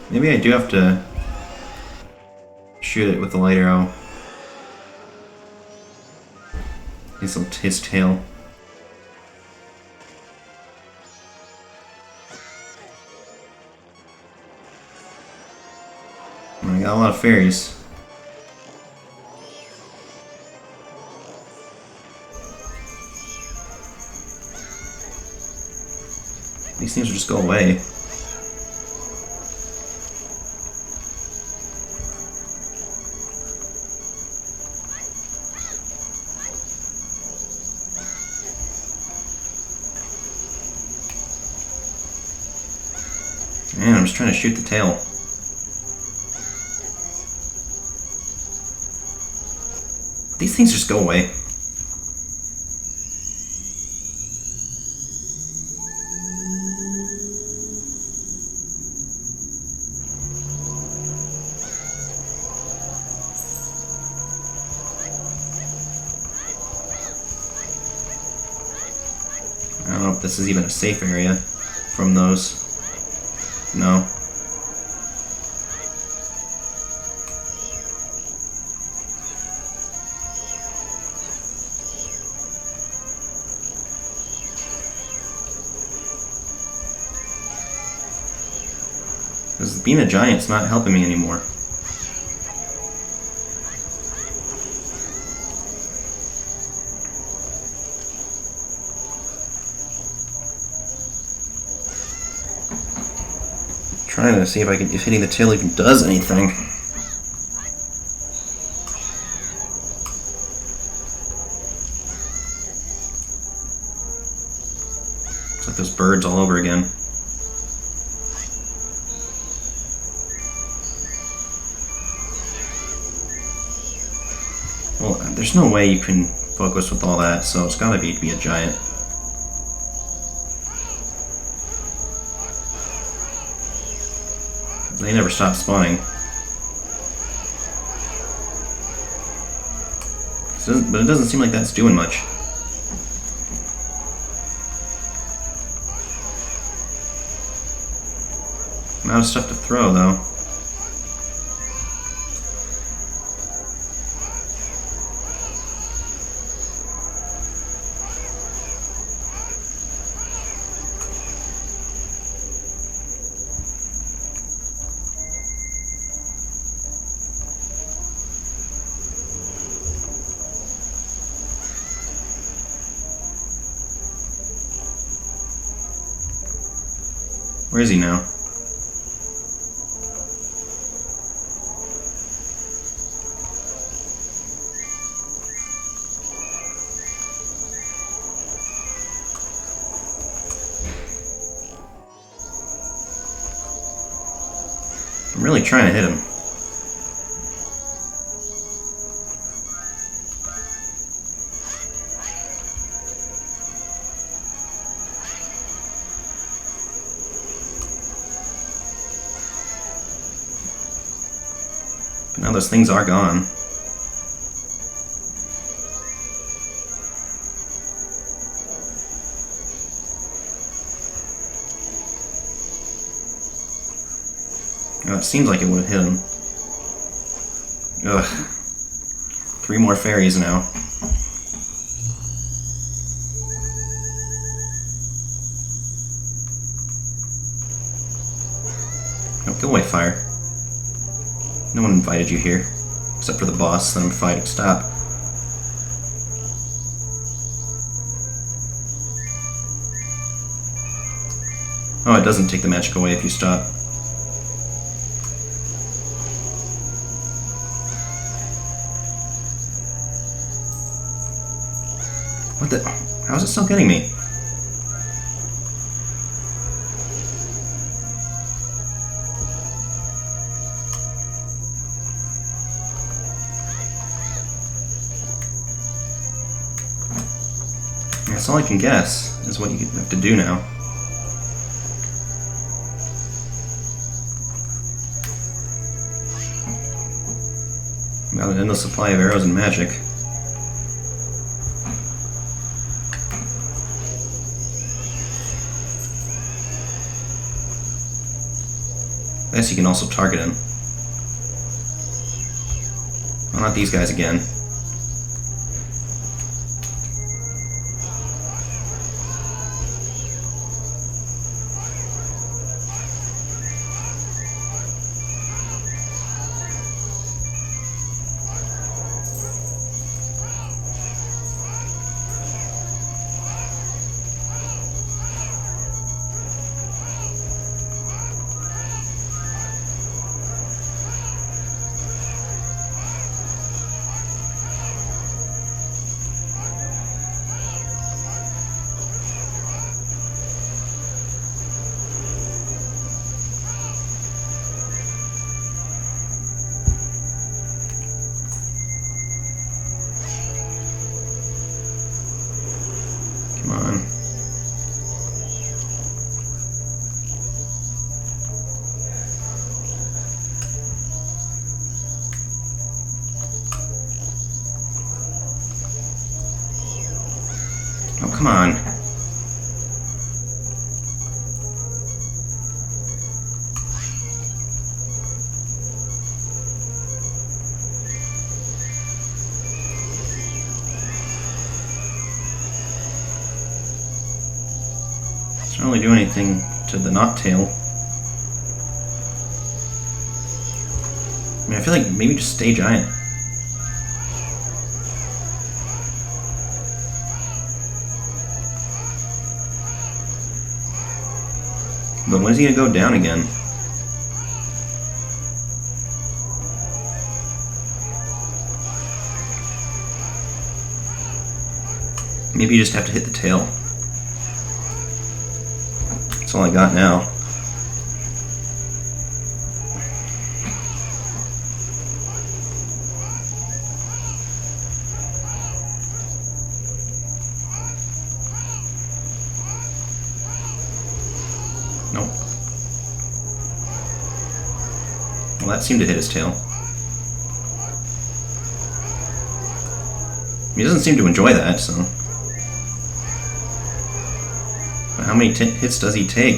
Maybe I do have to shoot it with the light arrow. His tail. I got a lot of fairies. These things will just go away. Man, I'm just trying to shoot the tail. These things just go away. I don't know if this is even a safe area from those. No. Because being a giant's not helping me anymore. Trying to see if hitting the tail even does anything. It's like those birds all over again. Well, there's no way you can focus with all that, so it's gotta be a giant. They never stop spawning. But it doesn't seem like that's doing much. I'm out of stuff to throw, though. Where is he now? I'm really trying to hit him. But now those things are gone. Oh, it seems like it would have hit him. Ugh. 3 more fairies now. Oh, go away, fire. No one invited you here. Except for the boss that I'm fighting. Stop. Oh, it doesn't take the magic away if you stop. What the? How is it still getting me? That's all I can guess, is what you have to do now. Got an endless supply of arrows and magic. I guess you can also target him. Well, not these guys again. Come on. Oh, come on. Doesn't really do anything to the Noctail. I mean, I feel like maybe just stay giant. But when is he gonna go down again? Maybe you just have to hit the tail. That's all I got now. Nope. Well, that seemed to hit his tail. He doesn't seem to enjoy that, so... But how many hits does he take?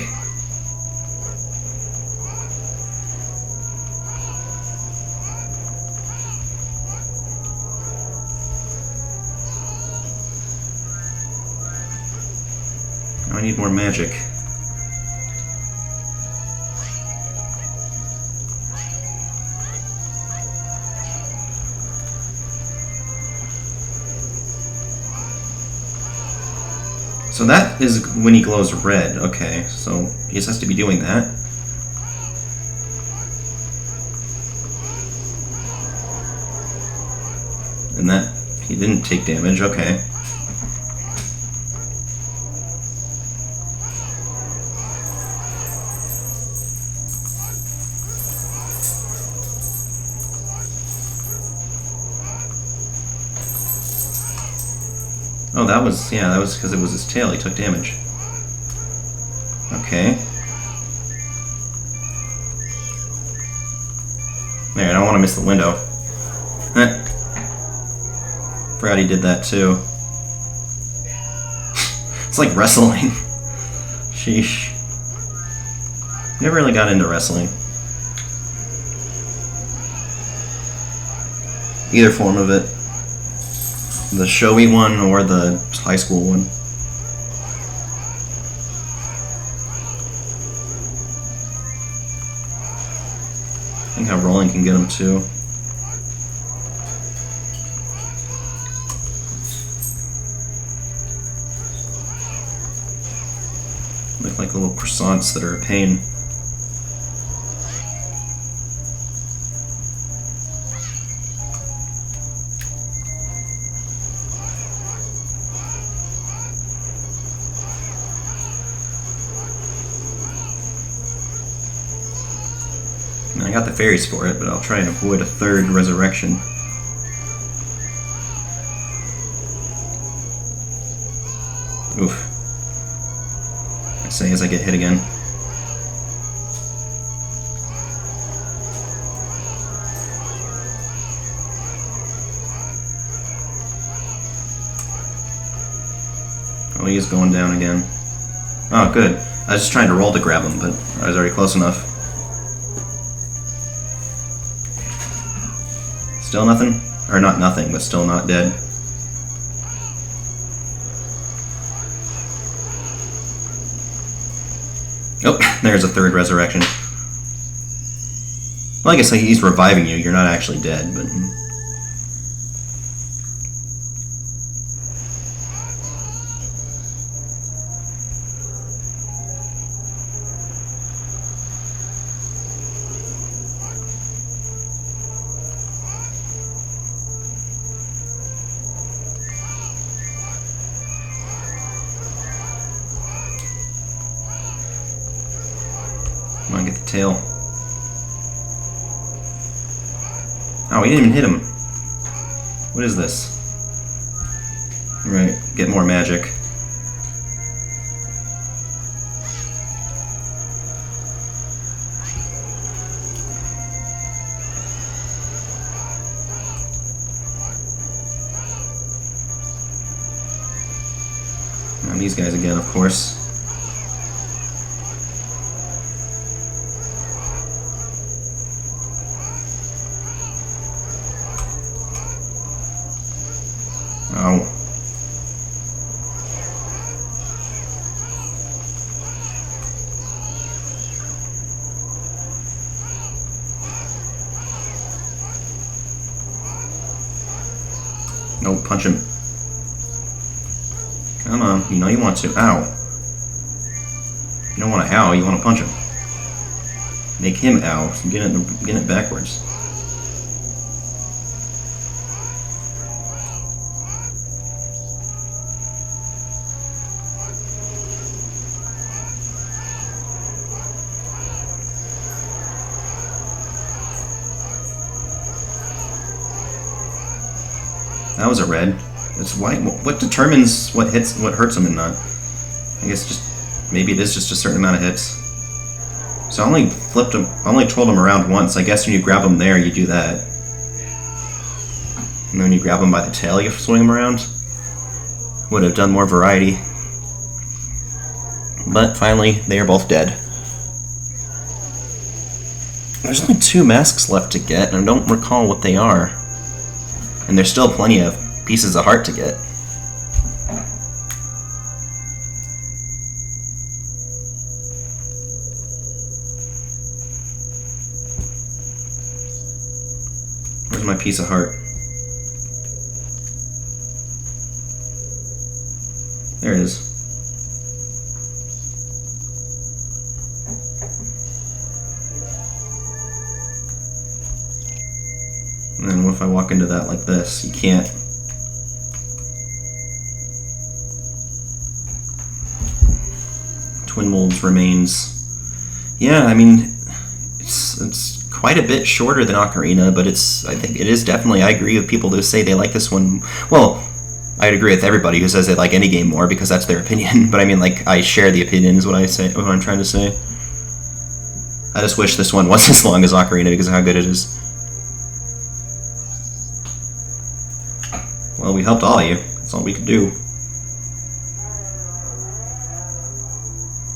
Now I need more magic. So that is when he glows red. Okay, so he just has to be doing that. And that, he didn't take damage, okay. Oh, that was because it was his tail. He took damage. Okay. There, I don't want to miss the window. Forgot he did that too. It's like wrestling. Sheesh. Never really got into wrestling. Either form of it. The showy one or the high school one. I think how rolling can get him too. Look like little croissants that are a pain. I got the fairies for it, but I'll try and avoid a third resurrection. Oof. I say as I get hit again. Oh, he is going down again. Oh, good. I was just trying to roll to grab him, but I was already close enough. Still nothing? Or not nothing, but still not dead. Oh, there's a third resurrection. Well, I guess he's reviving you. You're not actually dead, but... Come on, get the tail. Oh, we didn't even hit him. What is this? Right, get more magic. And these guys again, of course. Oh. No, punch him. Come on, you know you want to. Ow. You don't want to ow, you want to punch him. Make him ow, so get it backwards. That was a red. It's white. What determines what hurts him and not? I guess just maybe it is just a certain amount of hits. So I only flipped him. I only twirled him around once. I guess when you grab him there, you do that, and then when you grab him by the tail, you swing him around. Would have done more variety. But finally, they are both dead. There's only 2 masks left to get, and I don't recall what they are. And there's still plenty of pieces of heart to get. Where's my piece of heart? There it is. And then what if I walk into that like this? You can't. Twin Molds remains. Yeah, I mean, it's quite a bit shorter than Ocarina, but I think it is definitely, I agree with people who say they like this one. Well, I'd agree with everybody who says they like any game more because that's their opinion. But I mean, like, I share the opinion is what I'm trying to say. I just wish this one was as long as Ocarina because of how good it is. Well, we helped all of you. That's all we could do.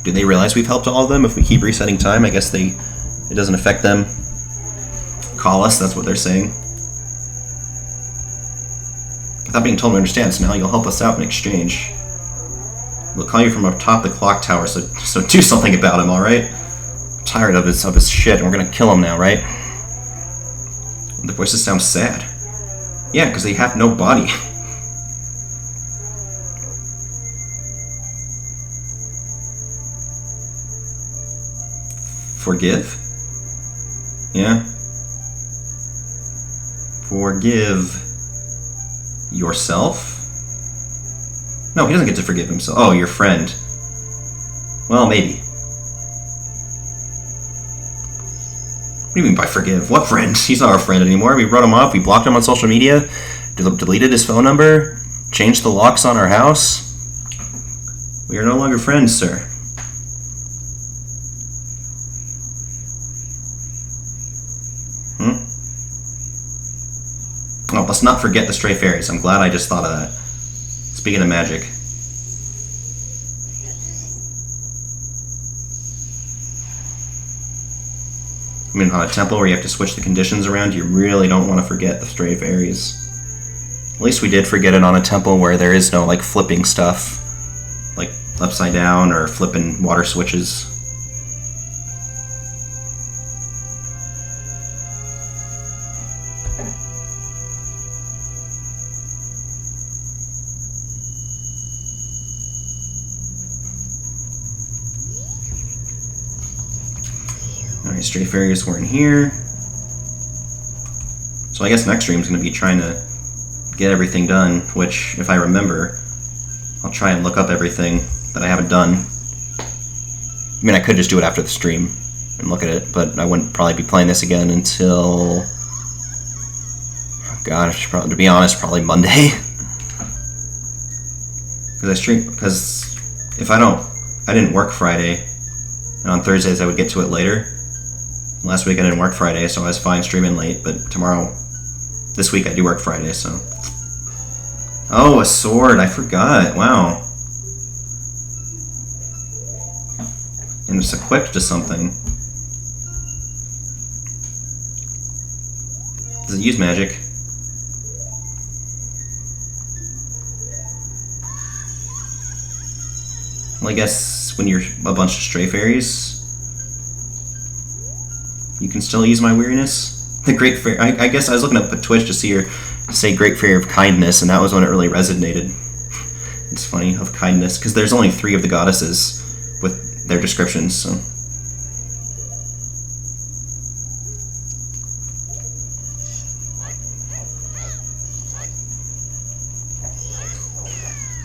Do they realize we've helped all of them? If we keep resetting time, I guess it doesn't affect them. Call us, that's what they're saying. Without being told to understand, so now you'll help us out in exchange. We'll call you from up top the clock tower, so do something about him, alright? I'm tired of his shit, and we're gonna kill him now, right? The voices sound sad. Yeah, because they have no body. Forgive? Yeah. Forgive yourself? No, he doesn't get to forgive himself. Oh, your friend. Well, maybe. What do you mean by forgive? What friend? He's not our friend anymore. We wrote him off. We blocked him on social media. Deleted his phone number. Changed the locks on our house. We are no longer friends, sir. Oh, let's not forget the Straight Fairies. I'm glad I just thought of that. Speaking of magic. I mean, on a temple where you have to switch the conditions around, you really don't want to forget the Straight Fairies. At least we did forget it on a temple where there is no, like, flipping stuff. Like, upside down or flipping water switches. Alright, Straight Fairies weren't here. So I guess next stream is going to be trying to get everything done, which, if I remember, I'll try and look up everything that I haven't done. I mean, I could just do it after the stream and look at it, but I wouldn't probably be playing this again until... Oh gosh, to be honest, probably Monday. Because if I didn't work Friday, and on Thursdays I would get to it later. Last week I didn't work Friday, so I was fine streaming late, but this week I do work Friday, so... Oh, a sword, I forgot, wow. And it's equipped to something. Does it use magic? Well, I guess when you're a bunch of Stray Fairies, you can still use my weariness. The Great Fairy. I guess I was looking up at Twitch to see her say Great Fairy of Kindness, and that was when it really resonated. It's funny, of kindness, because there's only 3 of the goddesses with their descriptions, so.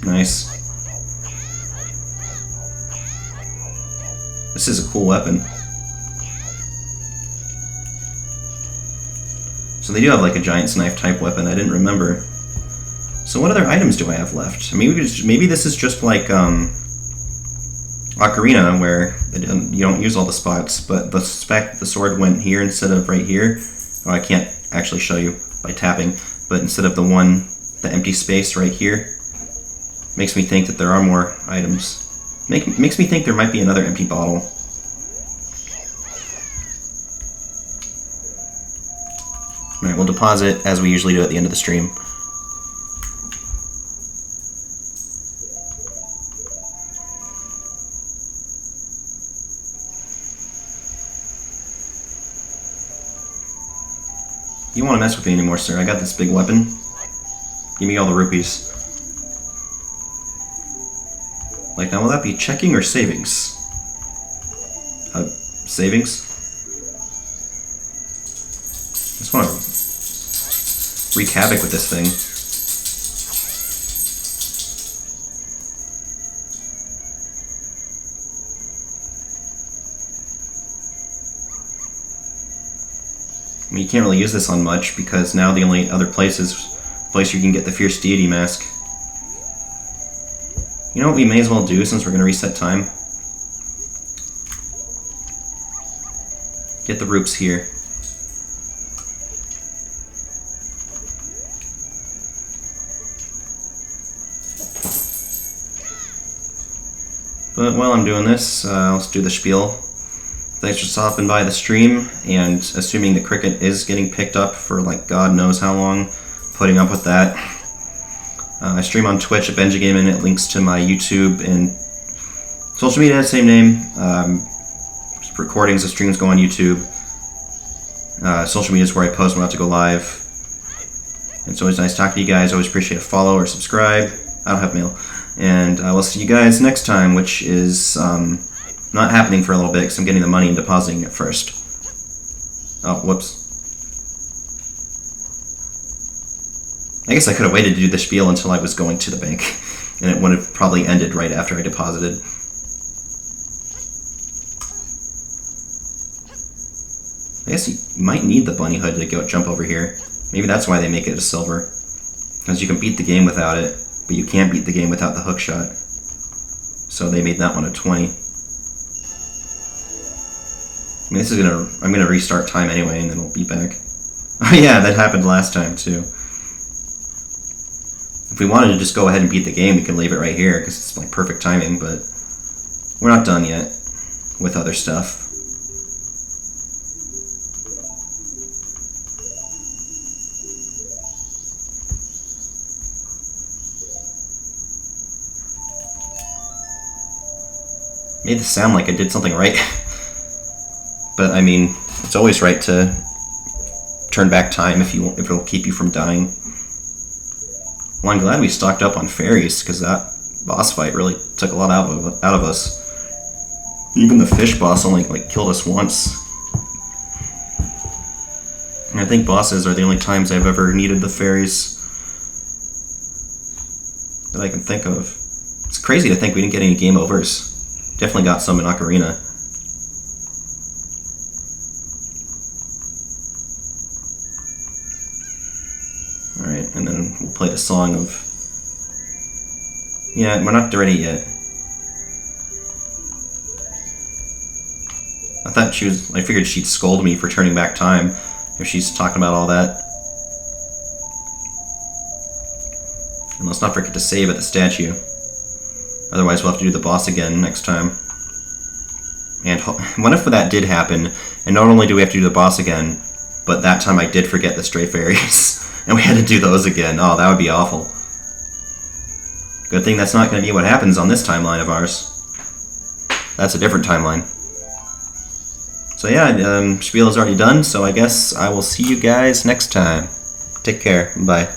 Nice. This is a cool weapon. So they do have like a giant's knife type weapon. I didn't remember. So what other items do I have left? I mean, maybe this is just like Ocarina, where you don't use all the spots, but the sword went here instead of right here. Oh, I can't actually show you by tapping, but instead of the empty space right here, makes me think that there are more items. Makes me think there might be another empty bottle. Alright, we'll deposit as we usually do at the end of the stream. You won't mess with me anymore, sir. I got this big weapon. Give me all the rupees. Like, now will that be checking or savings? Savings? I just want to wreak havoc with this thing. I mean, you can't really use this on much because now the only other place you can get the Fierce Deity mask. You know what we may as well do since we're going to reset time? Get the roops here. But while I'm doing this, I'll do the spiel. Thanks for stopping by the stream, and assuming the cricket is getting picked up for like God knows how long, putting up with that. I stream on Twitch at Benjagamin. It links to my YouTube and social media, same name. Recordings of streams go on YouTube. Social media is where I post when I have to go live. It's always nice talking to you guys. Always appreciate a follow or subscribe. I don't have mail. And I will see you guys next time, which is not happening for a little bit because I'm getting the money and depositing it first. Oh, whoops. I guess I could have waited to do the spiel until I was going to the bank, and it would have probably ended right after I deposited. I guess you might need the bunny hood to go jump over here. Maybe that's why they make it a silver. Because you can beat the game without it, but you can't beat the game without the hook shot. So they made that one a 20. I mean, this is I'm gonna restart time anyway, and then we'll be back. Oh yeah, that happened last time too. If we wanted to just go ahead and beat the game, we can leave it right here, because it's like perfect timing, but we're not done yet with other stuff. Made this sound like I did something right. But I mean, it's always right to turn back time if it'll keep you from dying. Well, I'm glad we stocked up on fairies, because that boss fight really took a lot out of us. Even the fish boss only like killed us once. And I think bosses are the only times I've ever needed the fairies that I can think of. It's crazy to think we didn't get any game overs. Definitely got some in Ocarina. Alright, and then we'll play the song of... Yeah, we're not ready yet. I figured she'd scold me for turning back time if she's talking about all that. And let's not forget to save at the statue. Otherwise we'll have to do the boss again next time. And what if that did happen, and not only do we have to do the boss again, but that time I did forget the Straight Fairies, and we had to do those again. Oh, that would be awful. Good thing that's not going to be what happens on this timeline of ours. That's a different timeline. So yeah, spiel is already done, so I guess I will see you guys next time. Take care. Bye.